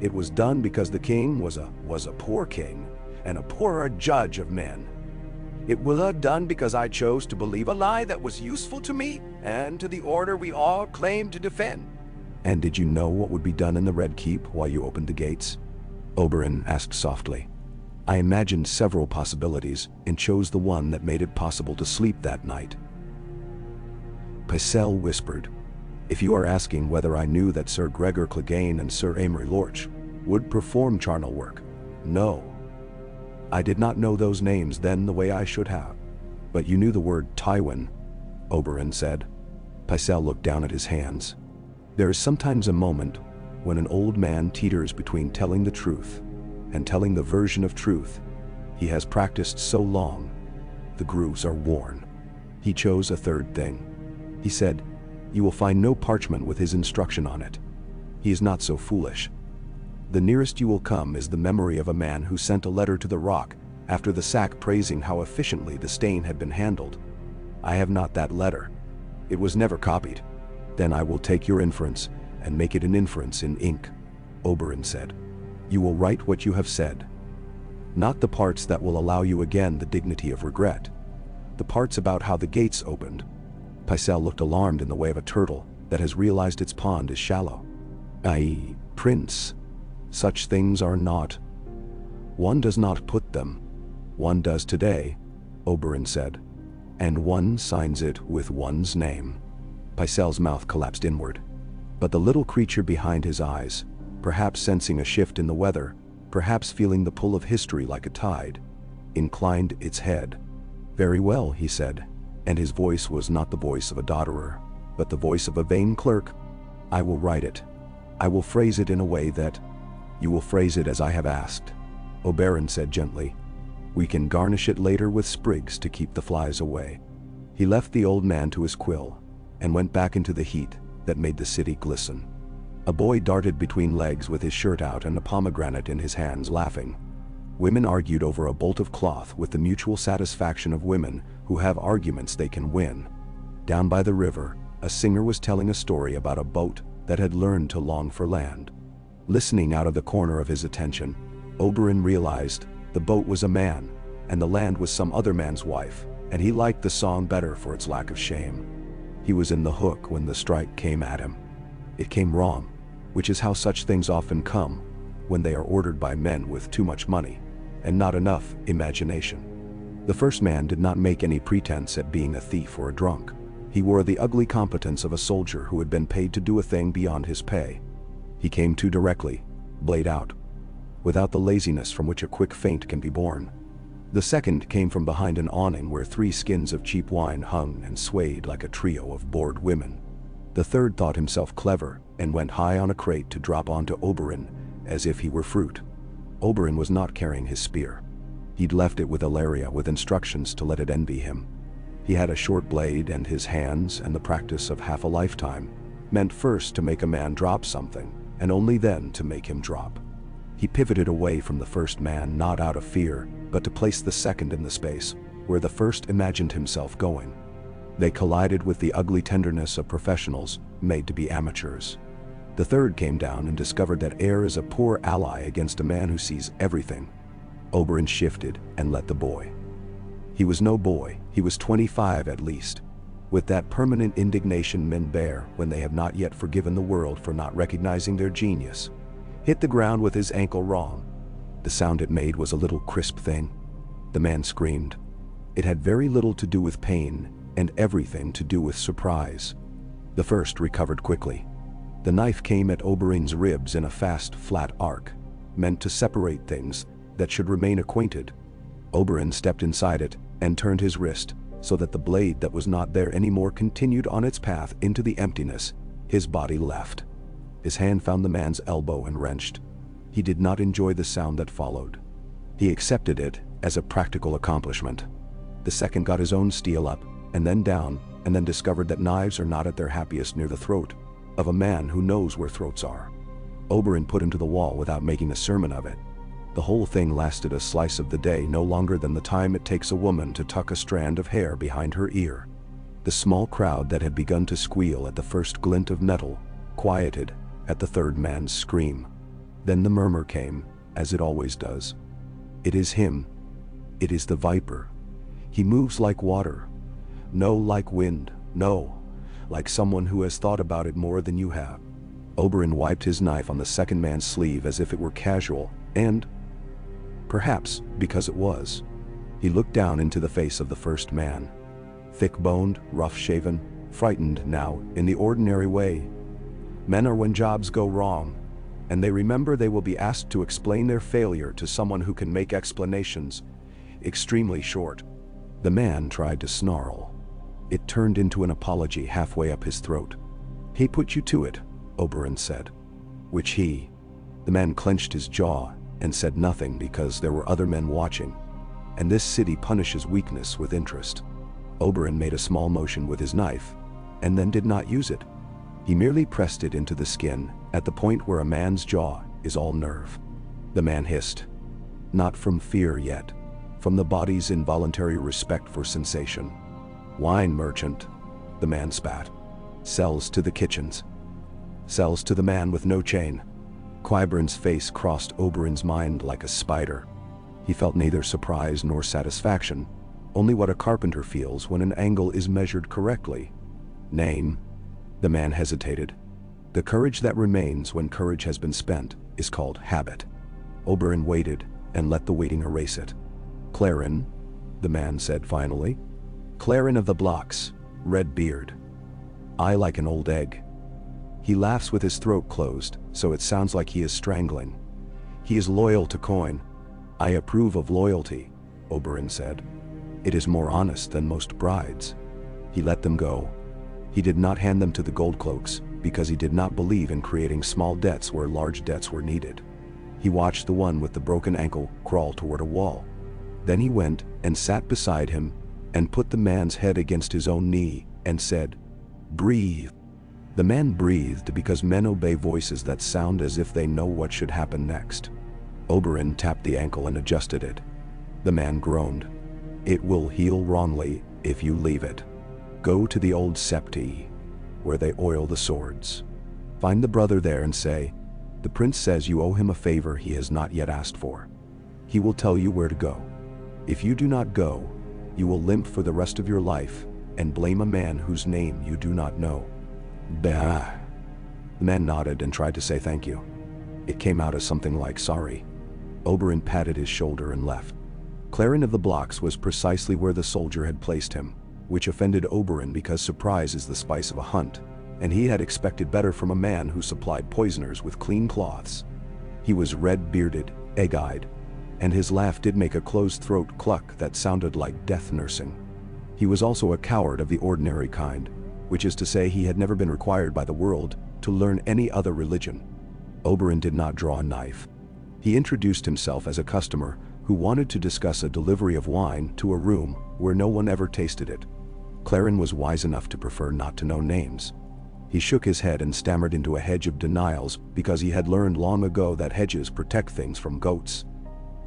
It was done because the king was a poor king, and a poorer judge of men. It was done because I chose to believe a lie that was useful to me and to the order we all claim to defend. And did you know what would be done in the Red Keep while you opened the gates? Oberyn asked softly. I imagined several possibilities and chose the one that made it possible to sleep that night. Pycelle whispered, if you are asking whether I knew that Sir Gregor Clegane and Sir Amory Lorch would perform charnel work, no. I did not know those names then the way I should have. But you knew the word Tywin, Oberyn said. Pycelle looked down at his hands. There is sometimes a moment when an old man teeters between telling the truth and telling the version of truth he has practiced so long, the grooves are worn. He chose a third thing. He said, you will find no parchment with his instruction on it. He is not so foolish. The nearest you will come is the memory of a man who sent a letter to the Rock after the sack praising how efficiently the stain had been handled. I have not that letter. It was never copied. Then I will take your inference and make it an inference in ink, Oberyn said. You will write what you have said. Not the parts that will allow you again the dignity of regret. The parts about how the gates opened. Pycelle looked alarmed in the way of a turtle that has realized its pond is shallow. Aye, Prince. Such things are not. One does not put them. One does today, Oberyn said. And one signs it with one's name. Pycelle's mouth collapsed inward. But the little creature behind his eyes, perhaps sensing a shift in the weather, perhaps feeling the pull of history like a tide, inclined its head. Very well, he said, and his voice was not the voice of a dodderer, but the voice of a vain clerk. I will write it. I will phrase it in a way that you will phrase it as I have asked, Oberyn said gently. We can garnish it later with sprigs to keep the flies away. He left the old man to his quill and went back into the heat that made the city glisten. A boy darted between legs with his shirt out and a pomegranate in his hands, laughing. Women argued over a bolt of cloth with the mutual satisfaction of women who have arguments they can win. Down by the river, a singer was telling a story about a boat that had learned to long for land. Listening out of the corner of his attention, Oberyn realized the boat was a man, and the land was some other man's wife, and he liked the song better for its lack of shame. He was in the hook when the strike came at him. It came wrong, which is how such things often come when they are ordered by men with too much money and not enough imagination. The first man did not make any pretense at being a thief or a drunk. He wore the ugly competence of a soldier who had been paid to do a thing beyond his pay. He came to directly, blade out, without the laziness from which a quick feint can be born. The second came from behind an awning where 3 skins of cheap wine hung and swayed like a trio of bored women. The third thought himself clever and went high on a crate to drop onto Oberyn as if he were fruit. Oberyn was not carrying his spear. He'd left it with Ellaria with instructions to let it envy him. He had a short blade, and his hands and the practice of half a lifetime meant first to make a man drop something, and only then to make him drop. He pivoted away from the first man not out of fear, but to place the second in the space where the first imagined himself going. They collided with the ugly tenderness of professionals made to be amateurs. The third came down and discovered that air is a poor ally against a man who sees everything. Oberyn shifted and let the boy. He was no boy, he was 25 at least, with that permanent indignation men bear when they have not yet forgiven the world for not recognizing their genius. Hit the ground with his ankle wrong. The sound it made was a little crisp thing. The man screamed. It had very little to do with pain and everything to do with surprise. The first recovered quickly. The knife came at Oberyn's ribs in a fast, flat arc, meant to separate things that should remain acquainted. Oberyn stepped inside it and turned his wrist so that the blade that was not there anymore continued on its path into the emptiness. His body left. His hand found the man's elbow and wrenched. He did not enjoy the sound that followed. He accepted it as a practical accomplishment. The second got his own steel up and then down, and then discovered that knives are not at their happiest near the throat of a man who knows where throats are. Oberyn put him to the wall without making a sermon of it. The whole thing lasted a slice of the day, no longer than the time it takes a woman to tuck a strand of hair behind her ear. The small crowd that had begun to squeal at the first glint of metal quieted at the third man's scream. Then the murmur came, as it always does. It is him. It is the Viper. He moves like water. No, like wind. No, like someone who has thought about it more than you have. Oberyn wiped his knife on the second man's sleeve as if it were casual, and, perhaps because it was, he looked down into the face of the first man. Thick-boned, rough-shaven, frightened now in the ordinary way. Men are when jobs go wrong, and they remember they will be asked to explain their failure to someone who can make explanations extremely short. The man tried to snarl. It turned into an apology halfway up his throat. "He put you to it," Oberyn said. Which he. The man clenched his jaw and said nothing because there were other men watching, and this city punishes weakness with interest. Oberyn made a small motion with his knife, and then did not use it. He merely pressed it into the skin at the point where a man's jaw is all nerve. The man hissed. Not from fear yet, from the body's involuntary respect for sensation. "Wine merchant," the man spat. "Sells to the kitchens. Sells to the man with no chain." Qyburn's face crossed Oberyn's mind like a spider. He felt neither surprise nor satisfaction, only what a carpenter feels when an angle is measured correctly. "Name?" The man hesitated. The courage that remains when courage has been spent is called habit. Oberyn waited and let the waiting erase it. "Claryn," the man said finally. "Claryn of the Blocks, red beard. I like an old egg." He laughs with his throat closed, so it sounds like he is strangling. "He is loyal to coin." "I approve of loyalty," Oberyn said. "It is more honest than most brides." He let them go. He did not hand them to the gold cloaks because he did not believe in creating small debts where large debts were needed. He watched the one with the broken ankle crawl toward a wall. Then he went and sat beside him and put the man's head against his own knee and said, "Breathe." The man breathed because men obey voices that sound as if they know what should happen next. Oberyn tapped the ankle and adjusted it. The man groaned. "It will heal wrongly if you leave it. Go to the old septi, where they oil the swords. Find the brother there and say, 'The prince says you owe him a favor he has not yet asked for.' He will tell you where to go. If you do not go, you will limp for the rest of your life and blame a man whose name you do not know." Bah. The man nodded and tried to say thank you. It came out as something like sorry. Oberyn patted his shoulder and left. Clarin of the Blocks was precisely where the soldier had placed him, which offended Oberyn because surprise is the spice of a hunt, and he had expected better from a man who supplied poisoners with clean cloths. He was red-bearded, egg-eyed, and his laugh did make a closed-throat cluck that sounded like death nursing. He was also a coward of the ordinary kind, which is to say he had never been required by the world to learn any other religion. Oberyn did not draw a knife. He introduced himself as a customer who wanted to discuss a delivery of wine to a room where no one ever tasted it. Clarin was wise enough to prefer not to know names. He shook his head and stammered into a hedge of denials because he had learned long ago that hedges protect things from goats.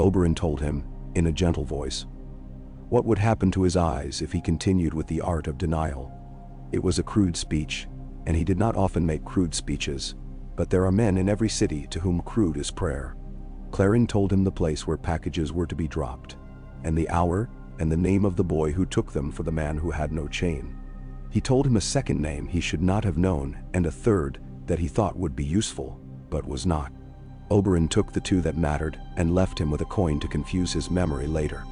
Oberyn told him, in a gentle voice, what would happen to his eyes if he continued with the art of denial. It was a crude speech, and he did not often make crude speeches, but there are men in every city to whom crude is prayer. Clarin told him the place where packages were to be dropped, and the hour, and the name of the boy who took them for the man who had no chain. He told him a second name he should not have known, and a third that he thought would be useful, but was not. Oberyn took the two that mattered and left him with a coin to confuse his memory later.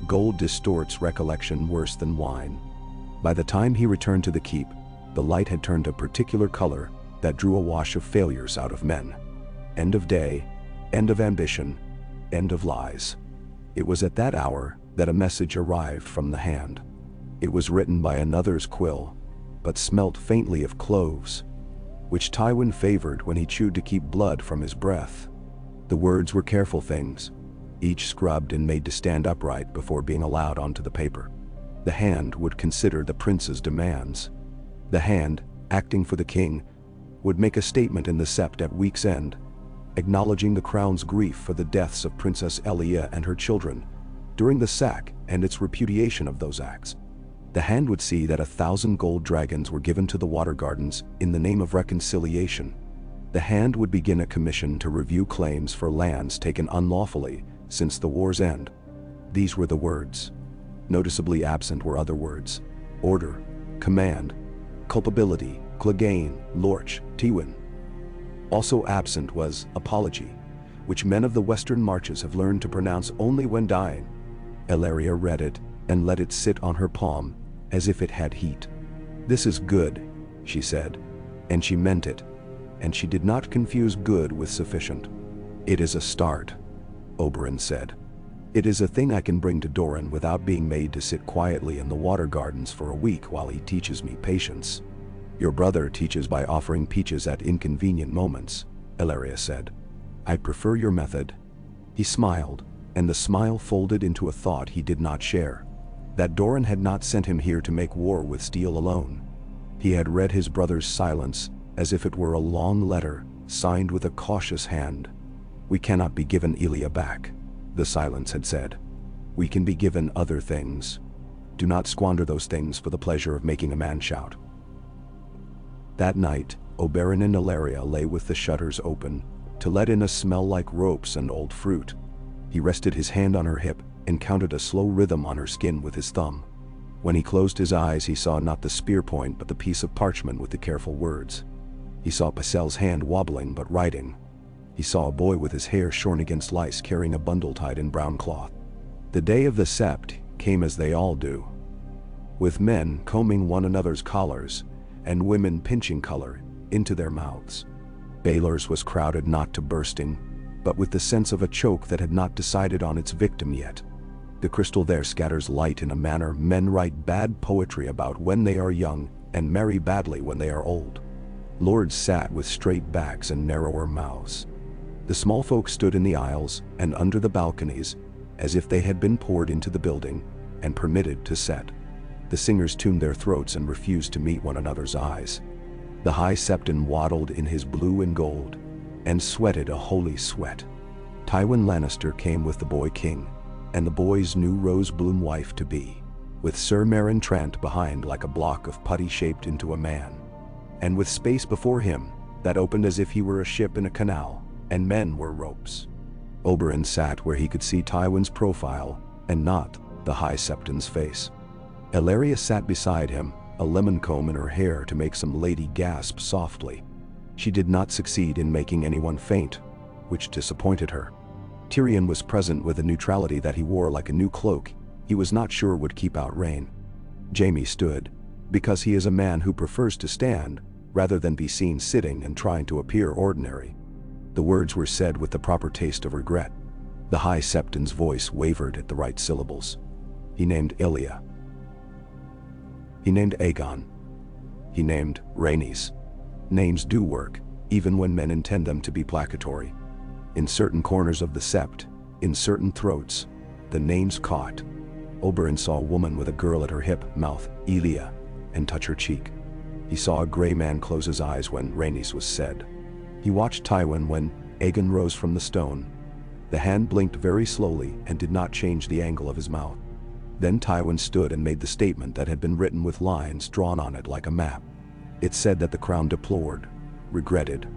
Gold distorts recollection worse than wine. By the time he returned to the keep, the light had turned a particular color that drew a wash of failures out of men. End of day, end of ambition, end of lies. It was at that hour that a message arrived from the hand. It was written by another's quill, but smelt faintly of cloves, which Tywin favored when he chewed to keep blood from his breath. The words were careful things, each scrubbed and made to stand upright before being allowed onto the paper. The hand would consider the prince's demands. The hand, acting for the king, would make a statement in the sept at week's end, acknowledging the crown's grief for the deaths of Princess Elia and her children during the sack and its repudiation of those acts. The hand would see that 1,000 gold dragons were given to the water gardens in the name of reconciliation. The hand would begin a commission to review claims for lands taken unlawfully since the war's end. These were the words. Noticeably absent were other words: order, command, culpability, Clegane, Lorch, Tywin. Also absent was apology, which men of the western marches have learned to pronounce only when dying. Ellaria read it and let it sit on her palm as if it had heat. "This is good," she said, and she meant it, and she did not confuse good with sufficient. "It is a start," Oberyn said. "It is a thing I can bring to Doran without being made to sit quietly in the water gardens for a week while he teaches me patience." "Your brother teaches by offering peaches at inconvenient moments," Ellaria said. "I prefer your method." He smiled, and the smile folded into a thought he did not share: that Doran had not sent him here to make war with steel alone. He had read his brother's silence as if it were a long letter signed with a cautious hand. "We cannot be given Elia back," the silence had said. "We can be given other things. Do not squander those things for the pleasure of making a man shout." That night, Oberyn and Ellaria lay with the shutters open to let in a smell like ropes and old fruit. He rested his hand on her hip and counted a slow rhythm on her skin with his thumb. When he closed his eyes, he saw not the spear point but the piece of parchment with the careful words. He saw Pacel's hand wobbling but writing. He saw a boy with his hair shorn against lice carrying a bundle tied in brown cloth. The day of the sept came as they all do, with men combing one another's collars and women pinching color into their mouths. Baelor's was crowded not to bursting, but with the sense of a choke that had not decided on its victim yet. The crystal there scatters light in a manner men write bad poetry about when they are young and marry badly when they are old. Lords sat with straight backs and narrower mouths. The small folk stood in the aisles and under the balconies as if they had been poured into the building and permitted to set. The singers tuned their throats and refused to meet one another's eyes. The high septon waddled in his blue and gold and sweated a holy sweat. Tywin Lannister came with the boy king, and the boy's new rose-bloom wife-to-be, with Sir Meryn Trant behind like a block of putty shaped into a man, and with space before him that opened as if he were a ship in a canal, and men were ropes. Oberyn sat where he could see Tywin's profile, and not the High Septon's face. Ellaria sat beside him, a lemon comb in her hair to make some lady gasp softly. She did not succeed in making anyone faint, which disappointed her. Tyrion was present with a neutrality that he wore like a new cloak he was not sure would keep out rain. Jaime stood, because he is a man who prefers to stand rather than be seen sitting and trying to appear ordinary. The words were said with the proper taste of regret. The High Septon's voice wavered at the right syllables. He named Ilya. He named Aegon. He named Rhaenys. Names do work, even when men intend them to be placatory. In certain corners of the sept, in certain throats, the names caught. Oberyn saw a woman with a girl at her hip mouth Elia and touch her cheek. He saw a gray man close his eyes when Rhaenys was said. He watched Tywin when Aegon rose from the stone. The hand blinked very slowly and did not change the angle of his mouth. Then Tywin stood and made the statement that had been written with lines drawn on it like a map. It said that the crown deplored, regretted,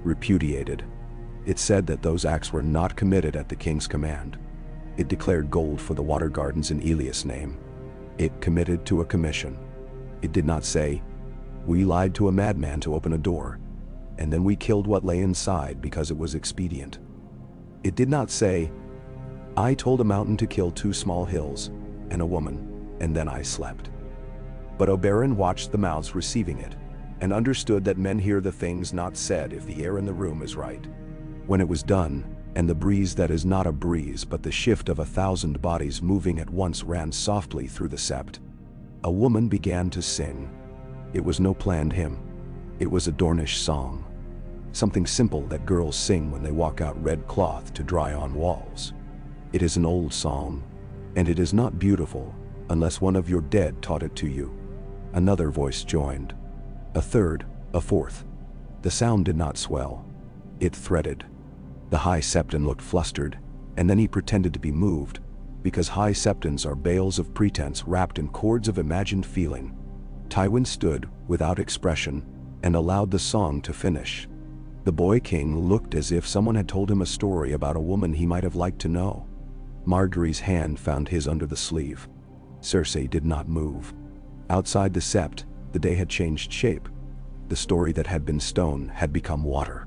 repudiated. It said that those acts were not committed at the king's command. It declared gold for the water gardens in Elias' name. It committed to a commission. It did not say, "We lied to a madman to open a door, and then we killed what lay inside because it was expedient." It did not say, "I told a mountain to kill 2 small hills and a woman, and then I slept." But Oberyn watched the mouths receiving it, and understood that men hear the things not said if the air in the room is right. When it was done, and the breeze that is not a breeze but the shift of 1,000 bodies moving at once ran softly through the sept, a woman began to sing. It was no planned hymn. It was a Dornish song. Something simple that girls sing when they walk out red cloth to dry on walls. It is an old song, and it is not beautiful unless one of your dead taught it to you. Another voice joined. A third, a fourth. The sound did not swell. It threaded. The High Septon looked flustered, and then he pretended to be moved, because High Septons are bales of pretense wrapped in cords of imagined feeling. Tywin stood without expression and allowed the song to finish. The boy king looked as if someone had told him a story about a woman he might have liked to know. Margaery's hand found his under the sleeve. Cersei did not move. Outside the sept, the day had changed shape. The story that had been stone had become water.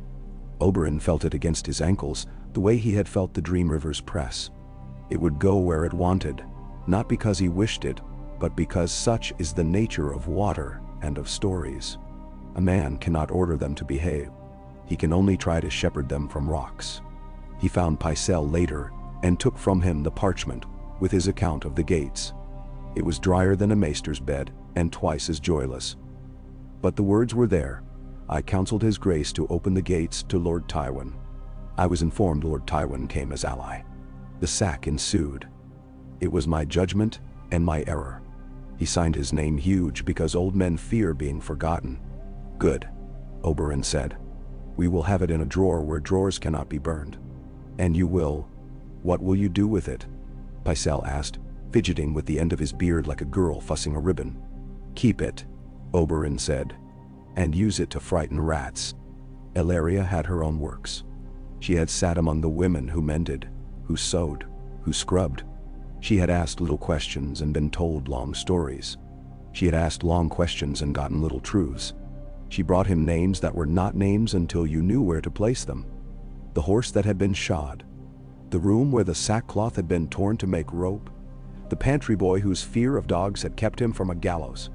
Oberyn felt it against his ankles, the way he had felt the Dream River's press. It would go where it wanted, not because he wished it, but because such is the nature of water and of stories. A man cannot order them to behave. He can only try to shepherd them from rocks. He found Pycelle later and took from him the parchment with his account of the gates. It was drier than a maester's bed and twice as joyless. But the words were there. I counseled his grace to open the gates to Lord Tywin. I was informed Lord Tywin came as ally. The sack ensued. It was my judgment and my error. He signed his name huge because old men fear being forgotten. Good, Oberyn said. We will have it in a drawer where drawers cannot be burned. And you will? What will you do with it? Pycelle asked, fidgeting with the end of his beard like a girl fussing a ribbon. Keep it, Oberyn said, and use it to frighten rats. Ellaria had her own works. She had sat among the women who mended, who sewed, who scrubbed. She had asked little questions and been told long stories. She had asked long questions and gotten little truths. She brought him names that were not names until you knew where to place them. The horse that had been shod, the room where the sackcloth had been torn to make rope, the pantry boy whose fear of dogs had kept him from a gallows.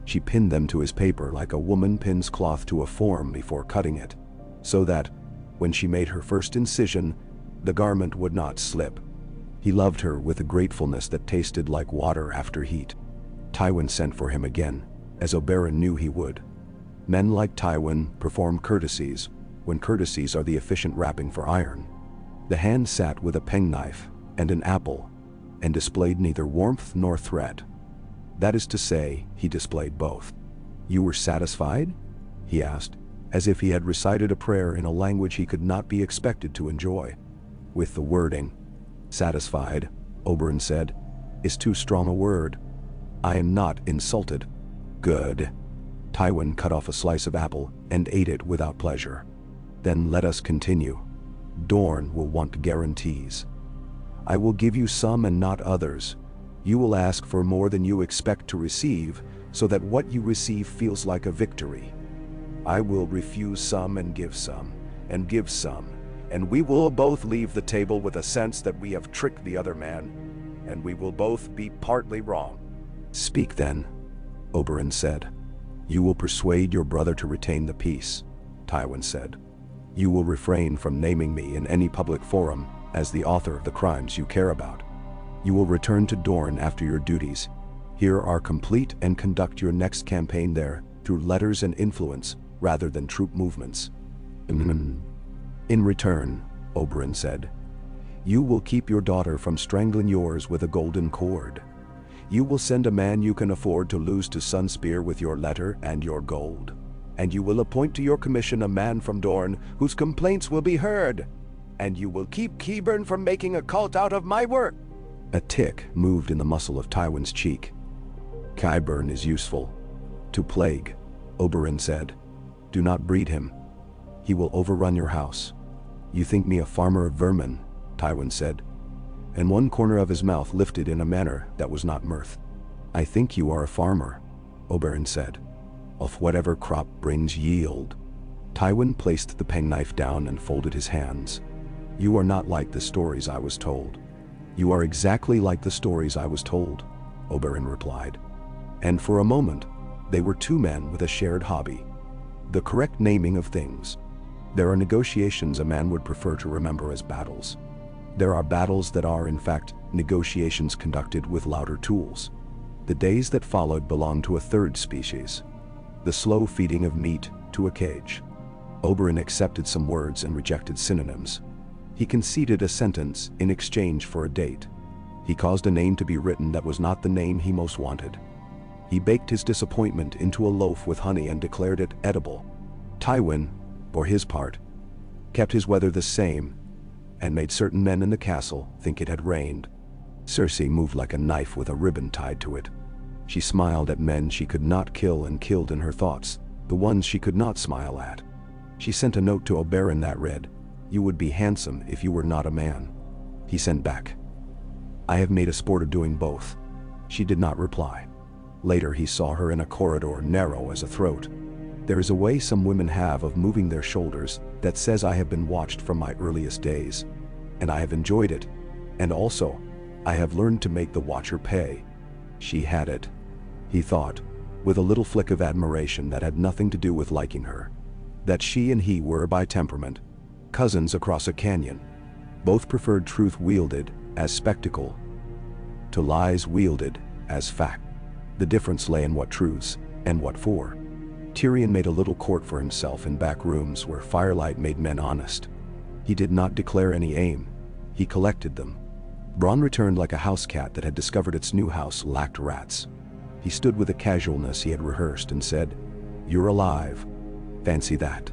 She pinned them to his paper like a woman pins cloth to a form before cutting it, so that, when she made her first incision, the garment would not slip. He loved her with a gratefulness that tasted like water after heat. Tywin sent for him again, as Oberyn knew he would. Men like Tywin perform courtesies, when courtesies are the efficient wrapping for iron. The hand sat with a penknife and an apple, and displayed neither warmth nor threat. That is to say, he displayed both. You were satisfied? He asked, as if he had recited a prayer in a language he could not be expected to enjoy. with the wording. Satisfied, Oberyn said, is too strong a word. I am not insulted. Good. Tywin cut off a slice of apple and ate it without pleasure. Then let us continue. Dorne will want guarantees. I will give you some and not others. You will ask for more than you expect to receive, so that what you receive feels like a victory. I will refuse some and give some, and we will both leave the table with a sense that we have tricked the other man, and we will both be partly wrong. Speak then, Oberyn said. You will persuade your brother to retain the peace, Tywin said. You will refrain from naming me in any public forum as the author of the crimes you care about. You will return to Dorne after your duties. Here are complete and conduct your next campaign there through letters and influence rather than troop movements. In return, Oberyn said, you will keep your daughter from strangling yours with a golden cord. You will send a man you can afford to lose to Sunspear with your letter and your gold. And you will appoint to your commission a man from Dorne whose complaints will be heard. And you will keep Qyburn from making a cult out of my work. A tick moved in the muscle of Tywin's cheek. Qyburn is useful. To plague, Oberyn said. Do not breed him. He will overrun your house. You think me a farmer of vermin, Tywin said, and one corner of his mouth lifted in a manner that was not mirth. I think you are a farmer, Oberyn said, of whatever crop brings yield. Tywin placed the penknife down and folded his hands. You are not like the stories I was told. You are exactly like the stories I was told, Oberyn replied. And for a moment, they were two men with a shared hobby. The correct naming of things. There are negotiations a man would prefer to remember as battles. There are battles that are, in fact, negotiations conducted with louder tools. The days that followed belonged to a third species. The slow feeding of meat to a cage. Oberyn accepted some words and rejected synonyms. He conceded a sentence in exchange for a date. He caused a name to be written that was not the name he most wanted. He baked his disappointment into a loaf with honey and declared it edible. Tywin, for his part, kept his weather the same and made certain men in the castle think it had rained. Cersei moved like a knife with a ribbon tied to it. She smiled at men she could not kill and killed in her thoughts, the ones she could not smile at. She sent a note to Oberyn that read, "You would be handsome if you were not a man." He sent back, "I have made a sport of doing both." She did not reply. Later he saw her in a corridor narrow as a throat. There is a way some women have of moving their shoulders that says I have been watched from my earliest days, and I have enjoyed it, and also, I have learned to make the watcher pay. She had it, he thought, with a little flick of admiration that had nothing to do with liking her. That she and he were by temperament cousins across a canyon. Both preferred truth wielded as spectacle to lies wielded as fact. The difference lay in what truths and what for. Tyrion made a little court for himself in back rooms where firelight made men honest. He did not declare any aim. He collected them. Bronn returned like a house cat that had discovered its new house lacked rats. He stood with a casualness he had rehearsed and said, "You're alive. Fancy that."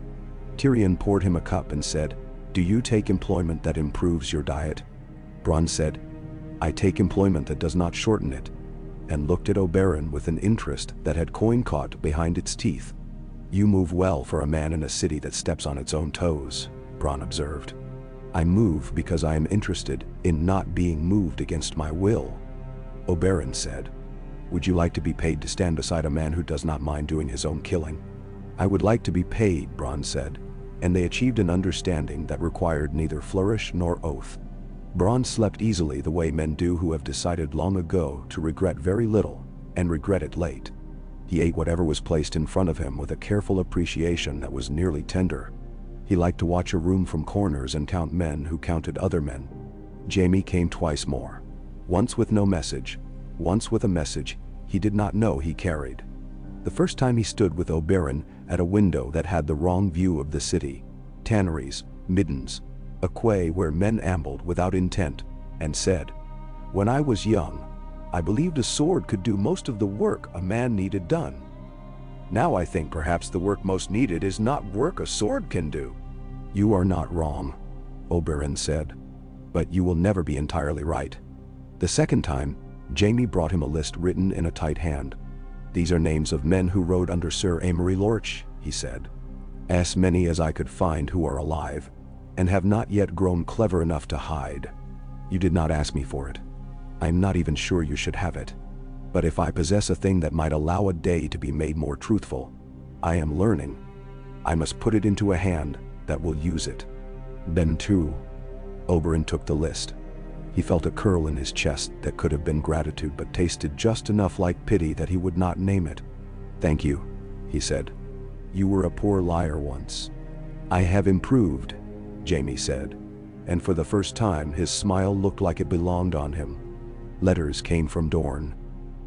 Tyrion poured him a cup and said, "Do you take employment that improves your diet?" Bronn said, "I take employment that does not shorten it," and looked at Oberyn with an interest that had coin caught behind its teeth. "You move well for a man in a city that steps on its own toes," Bronn observed. "I move because I am interested in not being moved against my will," Oberyn said. "Would you like to be paid to stand beside a man who does not mind doing his own killing?" "I would like to be paid," Bronn said, and they achieved an understanding that required neither flourish nor oath. Bronn slept easily the way men do who have decided long ago to regret very little and regret it late. He ate whatever was placed in front of him with a careful appreciation that was nearly tender. He liked to watch a room from corners and count men who counted other men. Jaime came twice more. Once with no message, once with a message he did not know he carried. The first time he stood with Oberyn at a window that had the wrong view of the city, tanneries, middens, a quay where men ambled without intent, and said, "When I was young, I believed a sword could do most of the work a man needed done. Now I think perhaps the work most needed is not work a sword can do." "You are not wrong," Oberyn said. but you will never be entirely right. The second time, Jaime brought him a list written in a tight hand. These are names of men who rode under Sir Amory Lorch, he said. As many as I could find who are alive, and have not yet grown clever enough to hide. You did not ask me for it. I am not even sure you should have it. But if I possess a thing that might allow a day to be made more truthful, I am learning. I must put it into a hand that will use it. Then too, Oberyn took the list. He felt a curl in his chest that could have been gratitude but tasted just enough like pity that he would not name it. Thank you, he said. You were a poor liar once. I have improved, Jaime said, and for the first time his smile looked like it belonged on him. Letters came from Dorne.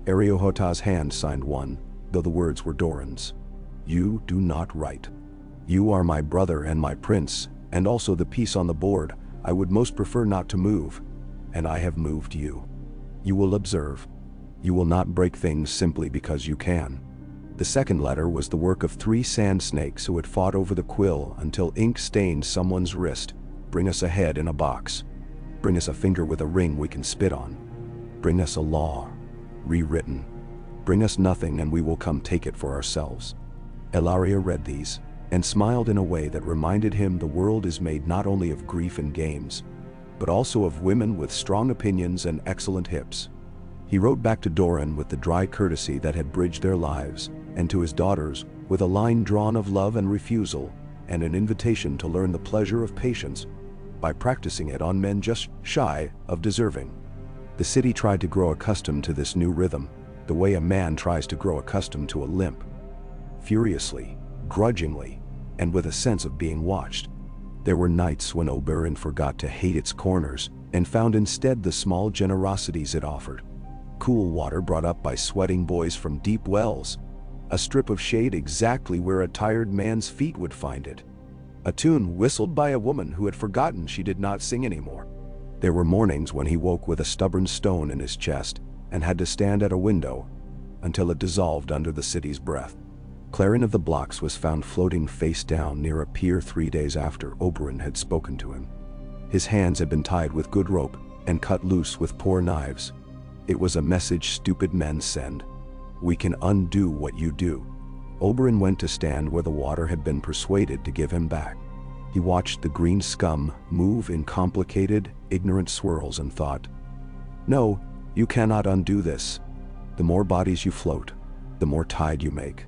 Ariohota's hand signed one, though the words were Doran's. You do not write. You are my brother and my prince, and also the piece on the board I would most prefer not to move, and I have moved you. You will observe. You will not break things simply because you can. The second letter was the work of 3 sand snakes who had fought over the quill until ink stained someone's wrist. Bring us a head in a box. Bring us a finger with a ring we can spit on. Bring us a law, rewritten. Bring us nothing and we will come take it for ourselves. Ellaria read these, and smiled in a way that reminded him the world is made not only of grief and games, but also of women with strong opinions and excellent hips. He wrote back to Doran with the dry courtesy that had bridged their lives, and to his daughters with a line drawn of love and refusal, and an invitation to learn the pleasure of patience by practicing it on men just shy of deserving. The city tried to grow accustomed to this new rhythm, the way a man tries to grow accustomed to a limp. Furiously, grudgingly, and with a sense of being watched. There were nights when Oberyn forgot to hate its corners and found instead the small generosities it offered. Cool water brought up by sweating boys from deep wells. A strip of shade exactly where a tired man's feet would find it. A tune whistled by a woman who had forgotten she did not sing anymore. There were mornings when he woke with a stubborn stone in his chest and had to stand at a window until it dissolved under the city's breath. Clarin of the Blocks was found floating face down near a pier 3 days after Oberyn had spoken to him. His hands had been tied with good rope and cut loose with poor knives. It was a message stupid men send. We can undo what you do. Oberyn went to stand where the water had been persuaded to give him back. He watched the green scum move in complicated, ignorant swirls and thought, no, you cannot undo this. The more bodies you float, the more tide you make.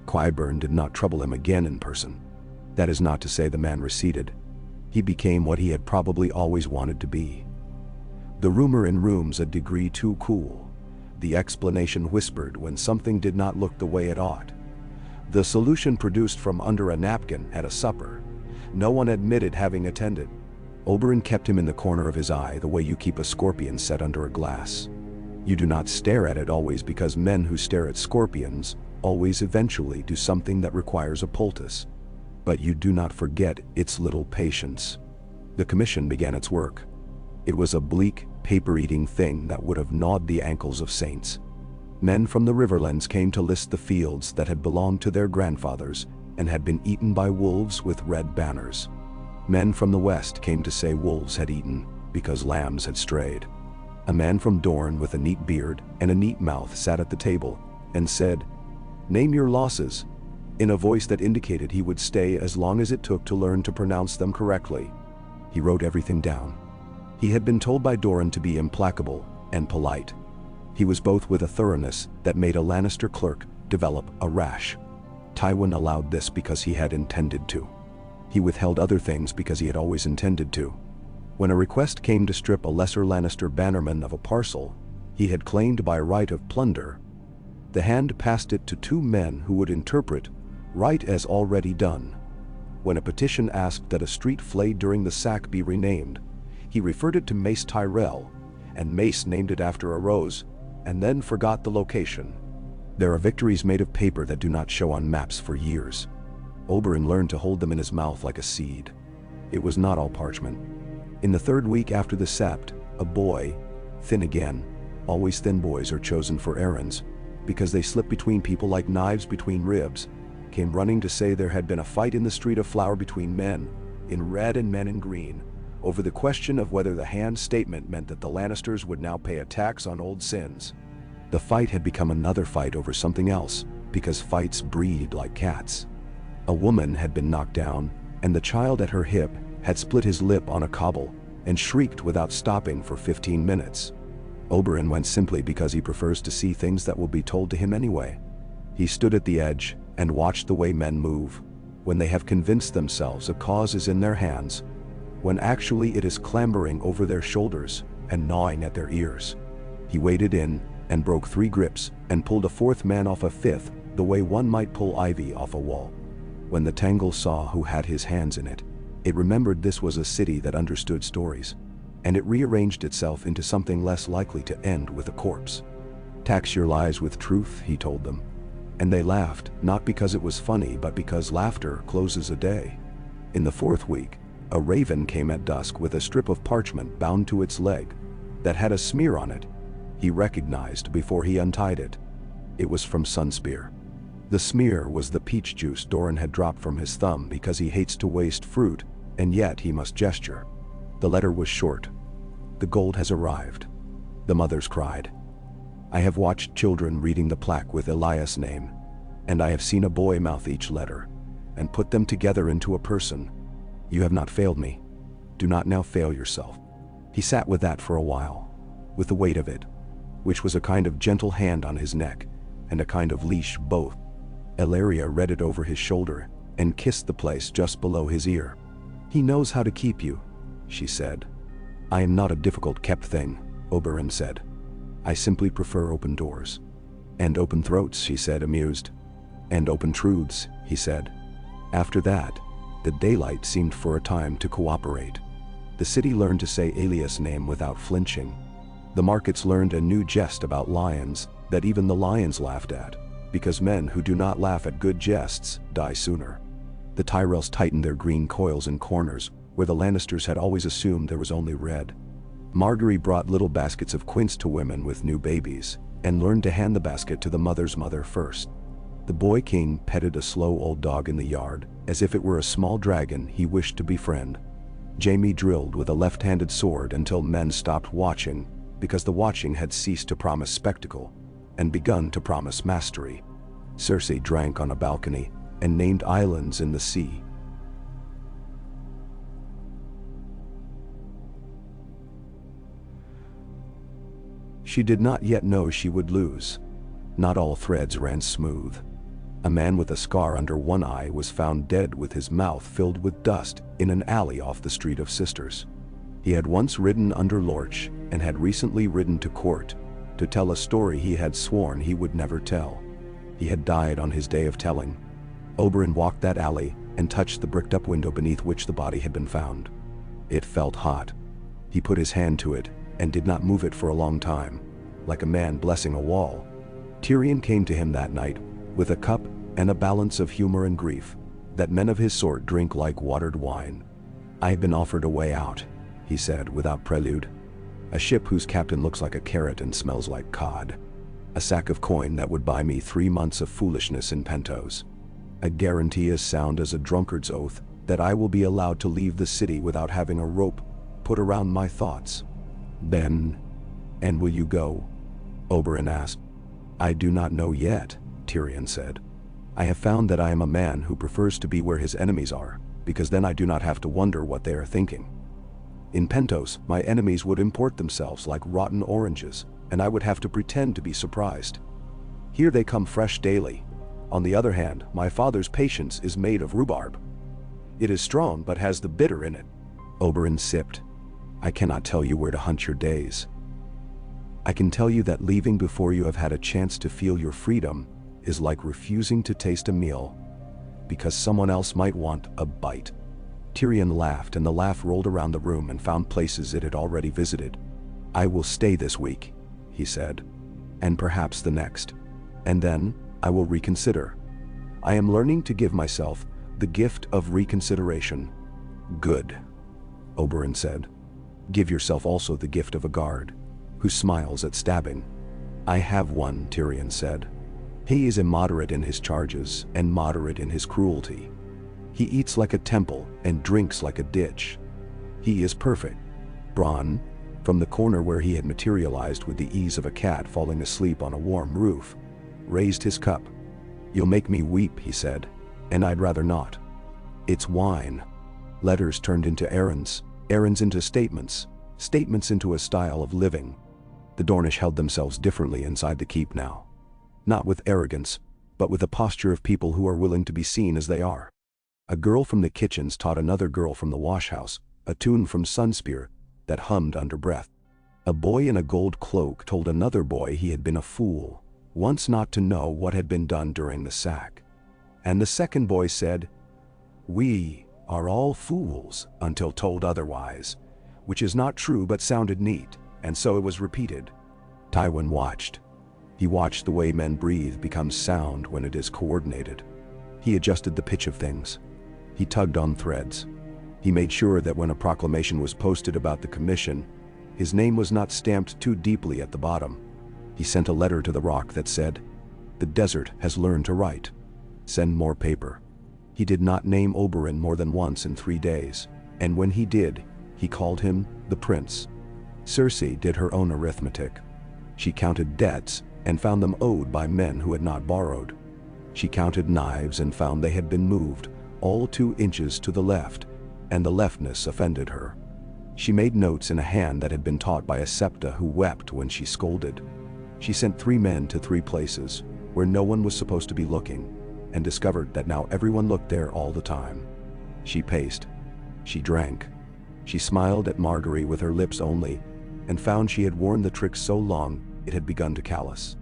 Qyburn did not trouble him again in person. That is not to say the man receded. He became what he had probably always wanted to be. The rumor in rooms a degree too cool. The explanation whispered when something did not look the way it ought. The solution produced from under a napkin at a supper. No one admitted having attended. Oberyn kept him in the corner of his eye the way you keep a scorpion set under a glass. You do not stare at it always because men who stare at scorpions always eventually do something that requires a poultice. But you do not forget its little patience. The commission began its work. It was a bleak, paper-eating thing that would have gnawed the ankles of saints. Men from the Riverlands came to list the fields that had belonged to their grandfathers and had been eaten by wolves with red banners. Men from the west came to say wolves had eaten because lambs had strayed. A man from Dorne with a neat beard and a neat mouth sat at the table and said, "Name your losses," in a voice that indicated he would stay as long as it took to learn to pronounce them correctly. He wrote everything down. He had been told by Doran to be implacable and polite. He was both with a thoroughness that made a Lannister clerk develop a rash. Tywin allowed this because he had intended to. He withheld other things because he had always intended to. When a request came to strip a lesser Lannister bannerman of a parcel he had claimed by right of plunder, the hand passed it to 2 men who would interpret right as already done. When a petition asked that a street flayed during the sack be renamed, he referred it to Mace Tyrell, and Mace named it after a rose, and then forgot the location. There are victories made of paper that do not show on maps for years. Oberyn learned to hold them in his mouth like a seed. It was not all parchment. In the 3rd week after the sept, a boy, thin again, always thin boys are chosen for errands, because they slip between people like knives between ribs, came running to say there had been a fight in the Street of Flower between men in red and men in green, over the question of whether the hand statement meant that the Lannisters would now pay a tax on old sins. The fight had become another fight over something else, because fights breed like cats. A woman had been knocked down, and the child at her hip had split his lip on a cobble and shrieked without stopping for 15 minutes. Oberyn went simply because he prefers to see things that will be told to him anyway. He stood at the edge and watched the way men move, when they have convinced themselves a cause is in their hands, when actually it is clambering over their shoulders and gnawing at their ears. He waded in and broke 3 grips and pulled a 4th man off a 5th, the way one might pull ivy off a wall. When the tangle saw who had his hands in it, it remembered this was a city that understood stories, and it rearranged itself into something less likely to end with a corpse. "Tax your lies with truth," he told them. And they laughed, not because it was funny but because laughter closes a day. In the 4th week, a raven came at dusk with a strip of parchment bound to its leg that had a smear on it. He recognized before he untied it. It was from Sunspear. The smear was the peach juice Doran had dropped from his thumb because he hates to waste fruit, and yet he must gesture. The letter was short. "The gold has arrived," the mothers cried. "I have watched children reading the plaque with Elias' name, and I have seen a boy mouth each letter and put them together into a person. You have not failed me. Do not now fail yourself." He sat with that for a while, with the weight of it, which was a kind of gentle hand on his neck and a kind of leash both. Elaria read it over his shoulder and kissed the place just below his ear. "He knows how to keep you," she said. "I am not a difficult-kept thing," Oberyn said. "I simply prefer open doors." "And open throats," she said, amused. "And open truths," he said. After that, the daylight seemed for a time to cooperate. The city learned to say Elias' name without flinching. The markets learned a new jest about lions that even the lions laughed at, because men who do not laugh at good jests die sooner. The Tyrells tightened their green coils in corners where the Lannisters had always assumed there was only red. Margaery brought little baskets of quince to women with new babies, and learned to hand the basket to the mother's mother first. The boy king petted a slow old dog in the yard, as if it were a small dragon he wished to befriend. Jaime drilled with a left-handed sword until men stopped watching, because the watching had ceased to promise spectacle, and begun to promise mastery. Cersei drank on a balcony, and named islands in the sea. She did not yet know she would lose. Not all threads ran smooth. A man with a scar under one eye was found dead with his mouth filled with dust in an alley off the Street of Sisters. He had once ridden under Lorch and had recently ridden to court to tell a story he had sworn he would never tell. He had died on his day of telling. Oberyn walked that alley and touched the bricked-up window beneath which the body had been found. It felt hot. He put his hand to it and did not move it for a long time, like a man blessing a wall. Tyrion came to him that night with a cup and a balance of humor and grief that men of his sort drink like watered wine. "I have been offered a way out," he said without prelude. "A ship whose captain looks like a carrot and smells like cod. A sack of coin that would buy me 3 months of foolishness in Pentos. A guarantee as sound as a drunkard's oath that I will be allowed to leave the city without having a rope put around my thoughts." "Ben, and will you go?" Oberyn asked. "I do not know yet," Tyrion said. "I have found that I am a man who prefers to be where his enemies are, because then I do not have to wonder what they are thinking. In Pentos, my enemies would import themselves like rotten oranges, and I would have to pretend to be surprised. Here they come fresh daily. On the other hand, my father's patience is made of rhubarb. It is strong but has the bitter in it." Oberyn sipped. "I cannot tell you where to hunt your days. I can tell you that leaving before you have had a chance to feel your freedom is like refusing to taste a meal because someone else might want a bite." Tyrion laughed, and the laugh rolled around the room and found places it had already visited. "I will stay this week," he said, "and perhaps the next. And then I will reconsider. I am learning to give myself the gift of reconsideration." "Good," Oberyn said. "Give yourself also the gift of a guard who smiles at stabbing." "I have one," Tyrion said. "He is immoderate in his charges and moderate in his cruelty. He eats like a temple and drinks like a ditch. He is perfect. Bronn, from the corner where he had materialized with the ease of a cat falling asleep on a warm roof, raised his cup. "You'll make me weep," he said, "and I'd rather not. It's wine." Letters turned into errands, errands into statements, statements into a style of living. The Dornish held themselves differently inside the keep now. Not with arrogance, but with the posture of people who are willing to be seen as they are. A girl from the kitchens taught another girl from the washhouse a tune from Sunspear that hummed under breath. A boy in a gold cloak told another boy he had been a fool, once not to know what had been done during the sack. And the second boy said, "We are all fools until told otherwise," which is not true but sounded neat, and so it was repeated. Tywin watched. He watched the way men breathe becomes sound when it is coordinated. He adjusted the pitch of things. He tugged on threads. He made sure that when a proclamation was posted about the commission, his name was not stamped too deeply at the bottom. He sent a letter to the rock that said, "The desert has learned to write. Send more paper." He did not name Oberyn more than once in 3 days, and when he did, he called him the prince. Cersei did her own arithmetic. She counted debts and found them owed by men who had not borrowed. She counted knives and found they had been moved all 2 inches to the left, and the leftness offended her. She made notes in a hand that had been taught by a septa who wept when she scolded. She sent 3 men to 3 places where no one was supposed to be looking, and discovered that now everyone looked there all the time. She paced. She drank. She smiled at Margaery with her lips only, and found she had worn the trick so long it had begun to callous.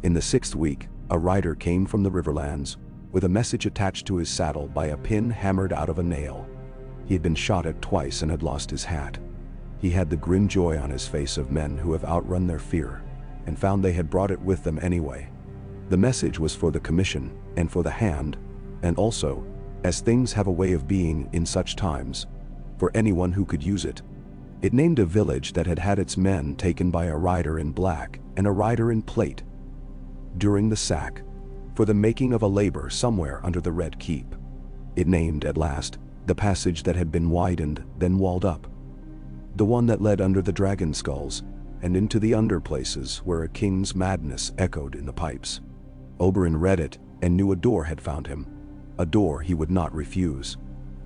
In the 6th week, a rider came from the Riverlands with a message attached to his saddle by a pin hammered out of a nail. He had been shot at twice and had lost his hat. He had the grim joy on his face of men who have outrun their fear, and found they had brought it with them anyway. The message was for the commission and for the hand, and also, as things have a way of being in such times, for anyone who could use it. It named a village that had had its men taken by a rider in black and a rider in plate during the sack, for the making of a labor somewhere under the Red Keep. It named, at last, the passage that had been widened, then walled up. The one that led under the dragon skulls, and into the under places where a king's madness echoed in the pipes. Oberyn read it, and knew a door had found him. A door he would not refuse.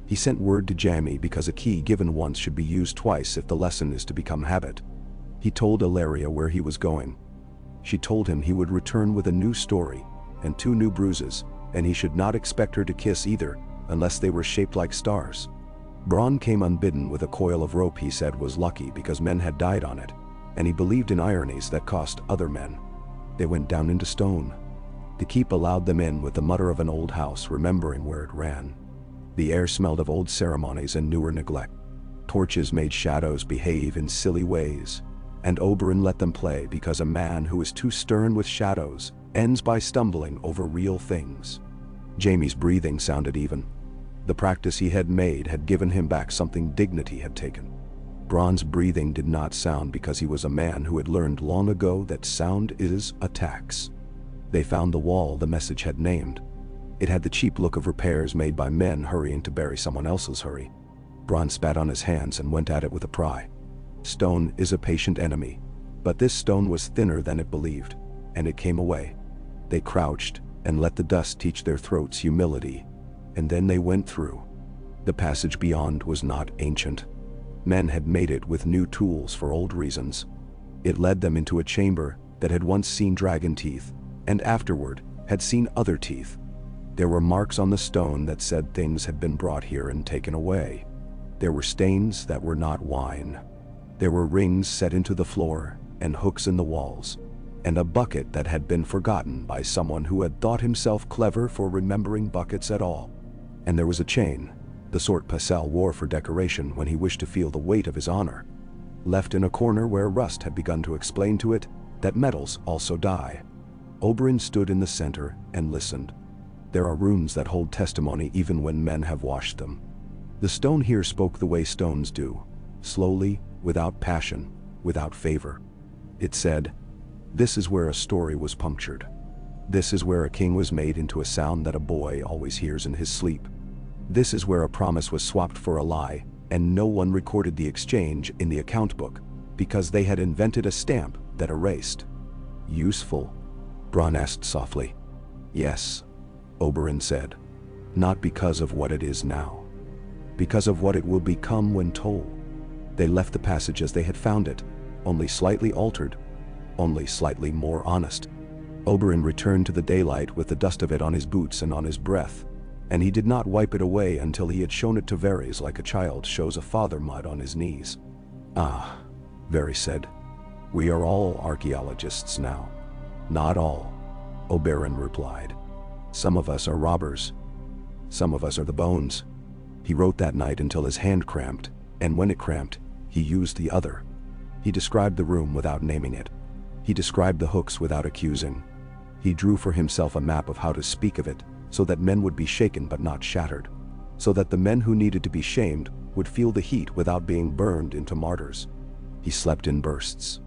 He sent word to Jaime because a key given once should be used twice if the lesson is to become habit. He told Ellaria where he was going. She told him he would return with a new story, and 2 new bruises, and he should not expect her to kiss either, unless they were shaped like stars. Bronn came unbidden with a coil of rope he said was lucky because men had died on it, and he believed in ironies that cost other men. They went down into stone. The keep allowed them in with the mutter of an old house remembering where it ran. The air smelled of old ceremonies and newer neglect. Torches made shadows behave in silly ways, and Oberyn let them play because a man who is too stern with shadows ends by stumbling over real things. Jaime's breathing sounded even. The practice he had made had given him back something dignity had taken. Bronn's breathing did not sound because he was a man who had learned long ago that sound is a tax. They found the wall the message had named. It had the cheap look of repairs made by men hurrying to bury someone else's hurry. Bronn spat on his hands and went at it with a pry. Stone is a patient enemy, but this stone was thinner than it believed, and it came away. They crouched and let the dust teach their throats humility, and then they went through. The passage beyond was not ancient. Men had made it with new tools for old reasons. It led them into a chamber that had once seen dragon teeth, and afterward had seen other teeth. There were marks on the stone that said things had been brought here and taken away. There were stains that were not wine. There were rings set into the floor and hooks in the walls, and a bucket that had been forgotten by someone who had thought himself clever for remembering buckets at all. And there was a chain, the sort Pycelle wore for decoration when he wished to feel the weight of his honor, left in a corner where rust had begun to explain to it that metals also die. Oberyn stood in the center and listened. There are runes that hold testimony even when men have washed them. The stone here spoke the way stones do, slowly, without passion, without favor. It said, "This is where a story was punctured. This is where a king was made into a sound that a boy always hears in his sleep. This is where a promise was swapped for a lie, and no one recorded the exchange in the account book, because they had invented a stamp that erased. Useful? Bronn asked softly. Yes, Oberyn said. Not because of what it is now. Because of what it will become when told. They left the passage as they had found it, only slightly altered, only slightly more honest. Oberyn returned to the daylight with the dust of it on his boots and on his breath, and he did not wipe it away until he had shown it to Varys like a child shows a father mud on his knees. Ah, Varys said. We are all archaeologists now. Not all, Oberyn replied. Some of us are robbers. Some of us are the bones. He wrote that night until his hand cramped, and when it cramped, he used the other. He described the room without naming it. He described the hooks without accusing. He drew for himself a map of how to speak of it, so that men would be shaken but not shattered, so that the men who needed to be shamed would feel the heat without being burned into martyrs. He slept in bursts.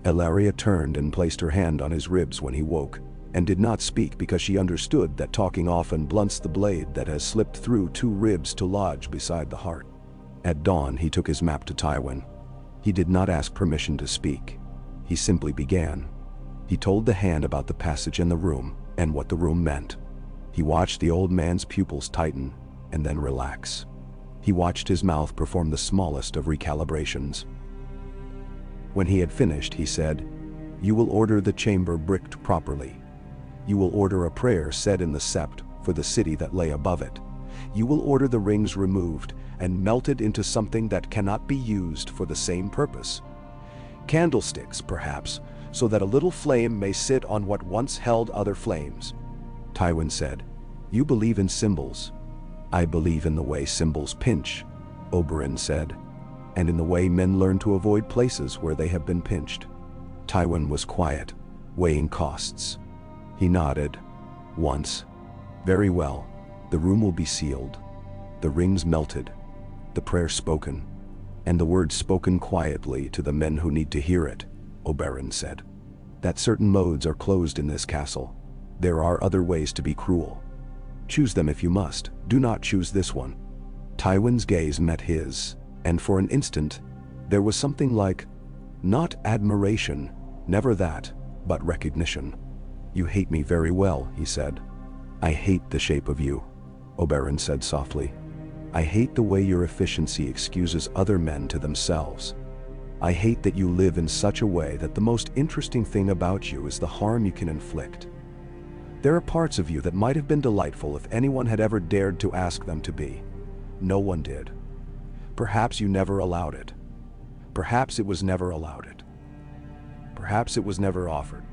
Ellaria turned and placed her hand on his ribs when he woke, and did not speak because she understood that talking often blunts the blade that has slipped through two ribs to lodge beside the heart. At dawn he took his map to Tywin. He did not ask permission to speak. He simply began. He told the hand about the passage and the room, and what the room meant. He watched the old man's pupils tighten, and then relax. He watched his mouth perform the smallest of recalibrations. When he had finished, he said, "You will order the chamber bricked properly. You will order a prayer said in the sept for the city that lay above it. You will order the rings removed and melted into something that cannot be used for the same purpose. Candlesticks, perhaps, so that a little flame may sit on what once held other flames." Tywin said, "You believe in symbols." "I believe in the way symbols pinch," Oberyn said, "and in the way men learn to avoid places where they have been pinched." Tywin was quiet, weighing costs. He nodded. Once. "Very well. The room will be sealed. The rings melted. The prayer spoken. And the words spoken quietly to the men who need to hear it," Oberyn said. "That certain modes are closed in this castle. There are other ways to be cruel. Choose them if you must. Do not choose this one." Tywin's gaze met his, and for an instant, there was something like, not admiration, never that, but recognition. "You hate me very well," he said. "I hate the shape of you," Oberyn said softly. "I hate the way your efficiency excuses other men to themselves. I hate that you live in such a way that the most interesting thing about you is the harm you can inflict. There are parts of you that might have been delightful if anyone had ever dared to ask them to be. No one did. Perhaps you never allowed it. Perhaps it was never allowed it. Perhaps it was never offered."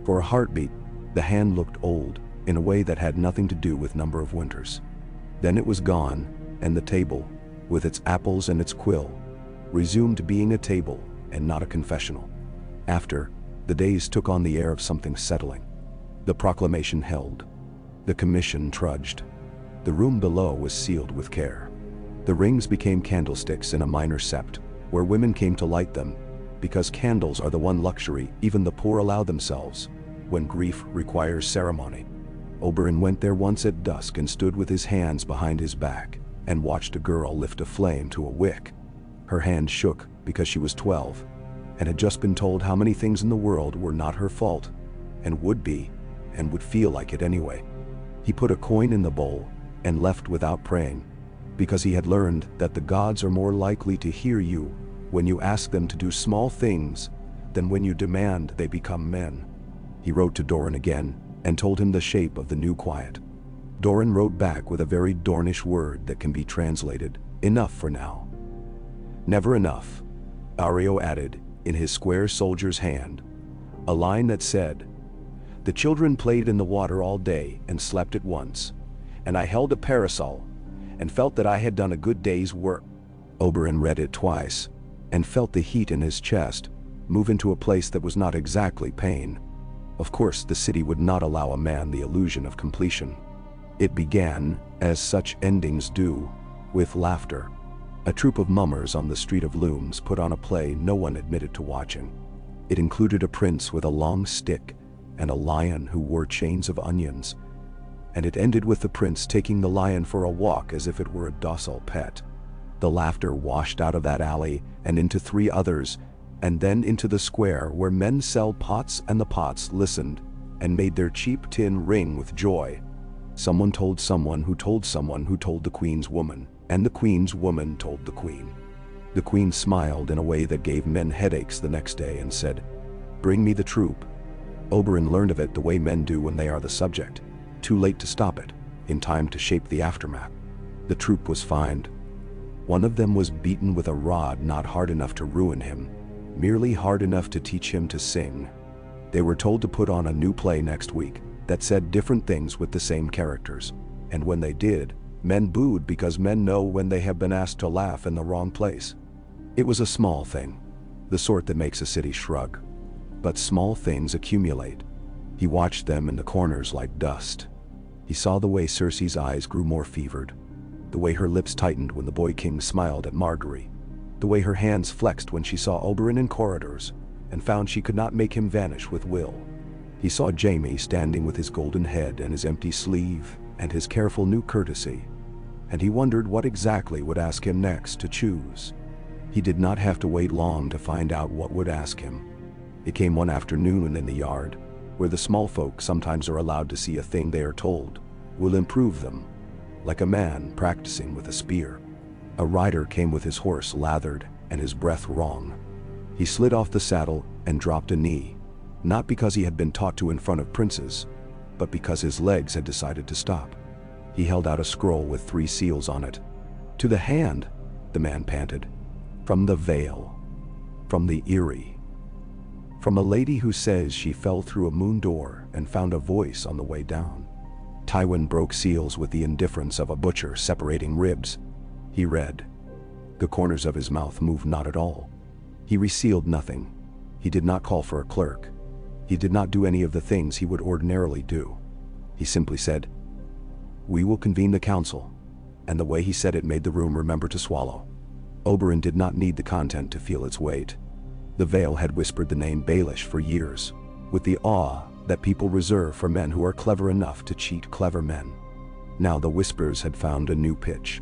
For a heartbeat, the hand looked old, in a way that had nothing to do with number of winters. Then it was gone, and the table, with its apples and its quill, resumed being a table and not a confessional. After, the days took on the air of something settling. The proclamation held. The commission trudged. The room below was sealed with care. The rings became candlesticks in a minor sept, where women came to light them, because candles are the one luxury even the poor allow themselves, when grief requires ceremony. Oberyn went there once at dusk and stood with his hands behind his back, and watched a girl lift a flame to a wick. Her hand shook because she was 12, and had just been told how many things in the world were not her fault, and would be, and would feel like it anyway. He put a coin in the bowl, and left without praying, because he had learned that the gods are more likely to hear you when you ask them to do small things than when you demand they become men. He wrote to Doran again, and told him the shape of the new quiet. Doran wrote back with a very Dornish word that can be translated, "Enough for now." "Never enough," Areo added, in his square soldier's hand, a line that said, "The children played in the water all day and slept at once, and I held a parasol and felt that I had done a good day's work." Oberyn read it twice, and felt the heat in his chest move into a place that was not exactly pain. Of course, the city would not allow a man the illusion of completion. It began, as such endings do, with laughter. A troupe of mummers on the Street of Looms put on a play no one admitted to watching. It included a prince with a long stick and a lion who wore chains of onions. And it ended with the prince taking the lion for a walk as if it were a docile pet. The laughter washed out of that alley and into 3 others, and then into the square where men sell pots, and the pots listened and made their cheap tin ring with joy. Someone told someone who told someone who told the queen's woman, and the queen's woman told the queen. The queen smiled in a way that gave men headaches the next day and said, "Bring me the troop." Oberyn learned of it the way men do when they are the subject, too late to stop it, in time to shape the aftermath. The troop was fined. One of them was beaten with a rod not hard enough to ruin him, merely hard enough to teach him to sing. They were told to put on a new play next week that said different things with the same characters, and when they did, men booed because men know when they have been asked to laugh in the wrong place. It was a small thing, the sort that makes a city shrug. But small things accumulate. He watched them in the corners like dust. He saw the way Cersei's eyes grew more fevered, the way her lips tightened when the boy king smiled at Margaery, the way her hands flexed when she saw Oberyn in corridors and found she could not make him vanish with will. He saw Jaime standing with his golden head and his empty sleeve and his careful new courtesy, and he wondered what exactly would ask him next to choose. He did not have to wait long to find out what would ask him. It came one afternoon in the yard, where the small folk sometimes are allowed to see a thing they are told will improve them, like a man practicing with a spear. A rider came with his horse lathered and his breath wrong. He slid off the saddle and dropped a knee, not because he had been taught to in front of princes, but because his legs had decided to stop. He held out a scroll with 3 seals on it. "To the hand," the man panted. "From the Vale. From the Eyrie. From a lady who says she fell through a moon door and found a voice on the way down." Tywin broke seals with the indifference of a butcher separating ribs. He read. The corners of his mouth moved not at all. He resealed nothing. He did not call for a clerk. He did not do any of the things he would ordinarily do. He simply said, "We will convene the council," and the way he said it made the room remember to swallow. Oberyn did not need the content to feel its weight. The Vale had whispered the name Baelish for years, with the awe that people reserve for men who are clever enough to cheat clever men. Now the whispers had found a new pitch.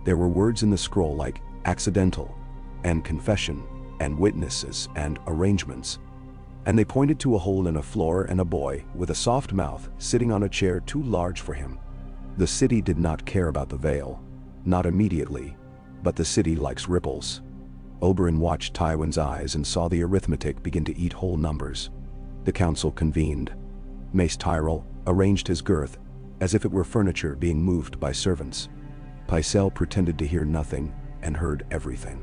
There were words in the scroll like accidental, and confession, and witnesses, and arrangements. And they pointed to a hole in a floor and a boy with a soft mouth sitting on a chair too large for him. The city did not care about the Vale, not immediately, but the city likes ripples. Oberyn watched Tywin's eyes and saw the arithmetic begin to eat whole numbers. The council convened. Mace Tyrell arranged his girth as if it were furniture being moved by servants. Pycelle pretended to hear nothing and heard everything.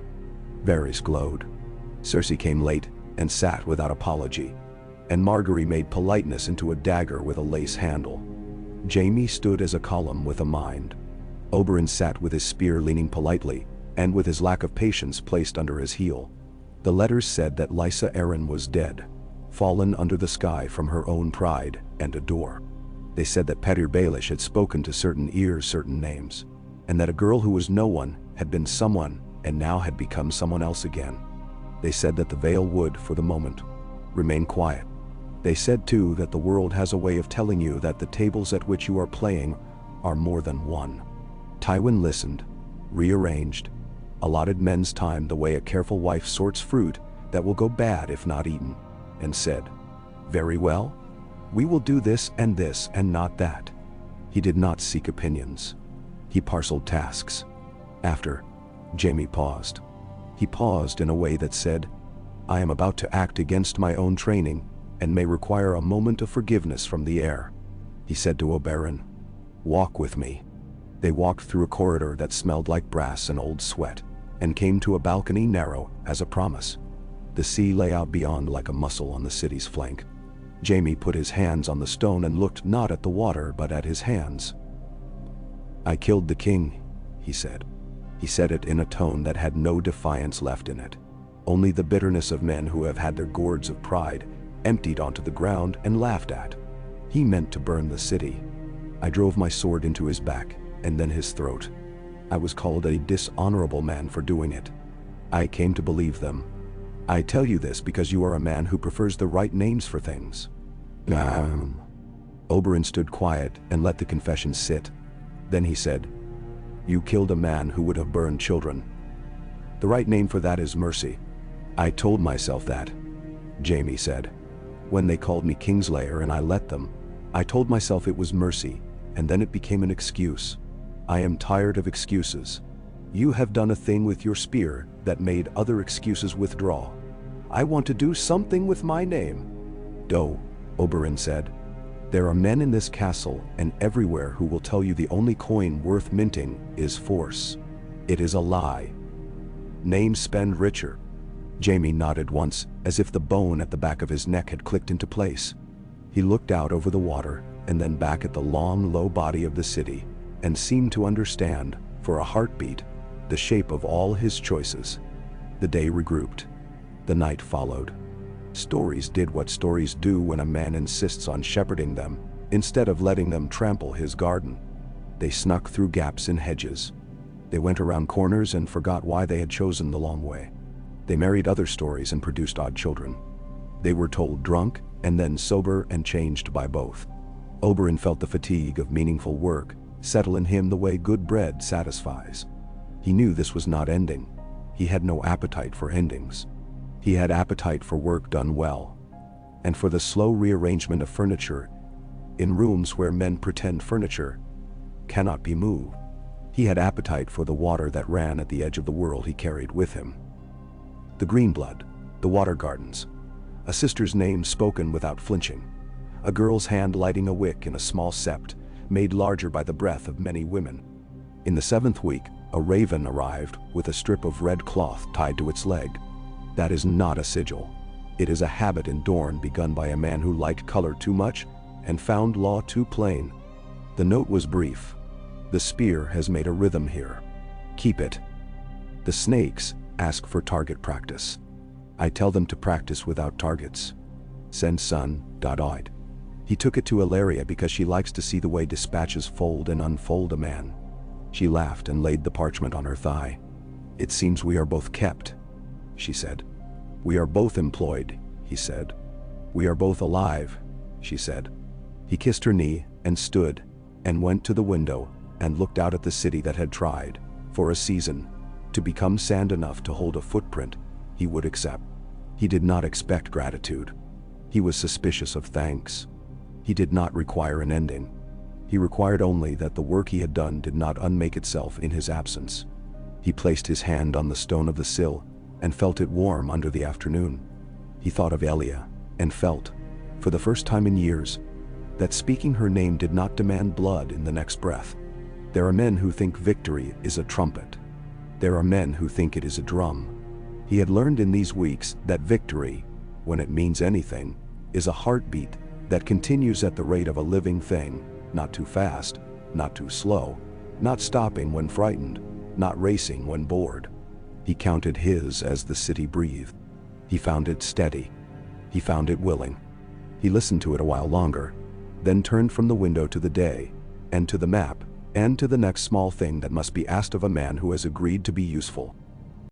Varys glowed. Cersei came late and sat without apology, and Margaery made politeness into a dagger with a lace handle. Jaime stood as a column with a mind. Oberyn sat with his spear leaning politely, and with his lack of patience placed under his heel. The letters said that Lysa Arryn was dead, fallen under the sky from her own pride and a door. They said that Petyr Baelish had spoken to certain ears certain names, and that a girl who was no one had been someone and now had become someone else again. They said that the Vale would, for the moment, remain quiet. They said too that the world has a way of telling you that the tables at which you are playing are more than one. Tywin listened, rearranged, allotted men's time the way a careful wife sorts fruit that will go bad if not eaten, and said, "Very well. We will do this and not that." He did not seek opinions. He parceled tasks. After, Jaime paused. He paused in a way that said, "I am about to act against my own training and may require a moment of forgiveness from the heir." He said to Oberyn, "Walk with me." They walked through a corridor that smelled like brass and old sweat, and came to a balcony narrow as a promise. The sea lay out beyond like a mussel on the city's flank. Jaime put his hands on the stone and looked not at the water but at his hands. "I killed the king," he said. He said it in a tone that had no defiance left in it, only the bitterness of men who have had their gourds of pride emptied onto the ground and laughed at. He meant to burn the city. I drove my sword into his back and then his throat. I was called a dishonorable man for doing it. I came to believe them. I tell you this because you are a man who prefers the right names for things. Oberyn stood quiet and let the confession sit. Then he said, "You killed a man who would have burned children, The right name for that is mercy. I told myself that, Jamie said. When they called me Kingslayer and I let them, I told myself it was mercy, and then it became an excuse. I am tired of excuses. You have done a thing with your spear that made other excuses withdraw. I want to do something with my name. Doe, Oberyn said. There are men in this castle and everywhere who will tell you the only coin worth minting is force. It is a lie. Names spend richer. Jamie nodded once, as if the bone at the back of his neck had clicked into place. He looked out over the water and then back at the long, low body of the city, and seemed to understand, for a heartbeat, the shape of all his choices. The day regrouped. The night followed. Stories did what stories do when a man insists on shepherding them, instead of letting them trample his garden. They snuck through gaps in hedges. They went around corners and forgot why they had chosen the long way. They married other stories and produced odd children. They were told drunk, and then sober and changed by both. Oberyn felt the fatigue of meaningful work settle in him the way good bread satisfies. He knew this was not ending. He had no appetite for endings. He had appetite for work done well, and for the slow rearrangement of furniture in rooms where men pretend furniture cannot be moved. He had appetite for the water that ran at the edge of the world he carried with him. The Greenblood, the Water Gardens, a sister's name spoken without flinching, a girl's hand lighting a wick in a small sept, made larger by the breath of many women. In the 7th week, a raven arrived with a strip of red cloth tied to its leg. That is not a sigil. It is a habit in Dorne begun by a man who liked color too much and found law too plain. The note was brief. The spear has made a rhythm here. Keep it. The snakes ask for target practice. I tell them to practice without targets. Send son, Dot. He took it to Ellaria because she likes to see the way dispatches fold and unfold a man. She laughed and laid the parchment on her thigh. It seems we are both kept, she said. We are both employed, he said. We are both alive, she said. He kissed her knee and stood and went to the window and looked out at the city that had tried, for a season, to become sand enough to hold a footprint he would accept. He did not expect gratitude. He was suspicious of thanks. He did not require an ending. He required only that the work he had done did not unmake itself in his absence. He placed his hand on the stone of the sill and felt it warm under the afternoon. He thought of Elia and felt, for the first time in years, that speaking her name did not demand blood in the next breath. There are men who think victory is a trumpet. There are men who think it is a drum. He had learned in these weeks that victory, when it means anything, is a heartbeat that continues at the rate of a living thing, not too fast, not too slow, not stopping when frightened, not racing when bored. He counted his as the city breathed. He found it steady. He found it willing. He listened to it a while longer, then turned from the window to the day, and to the map, and to the next small thing that must be asked of a man who has agreed to be useful.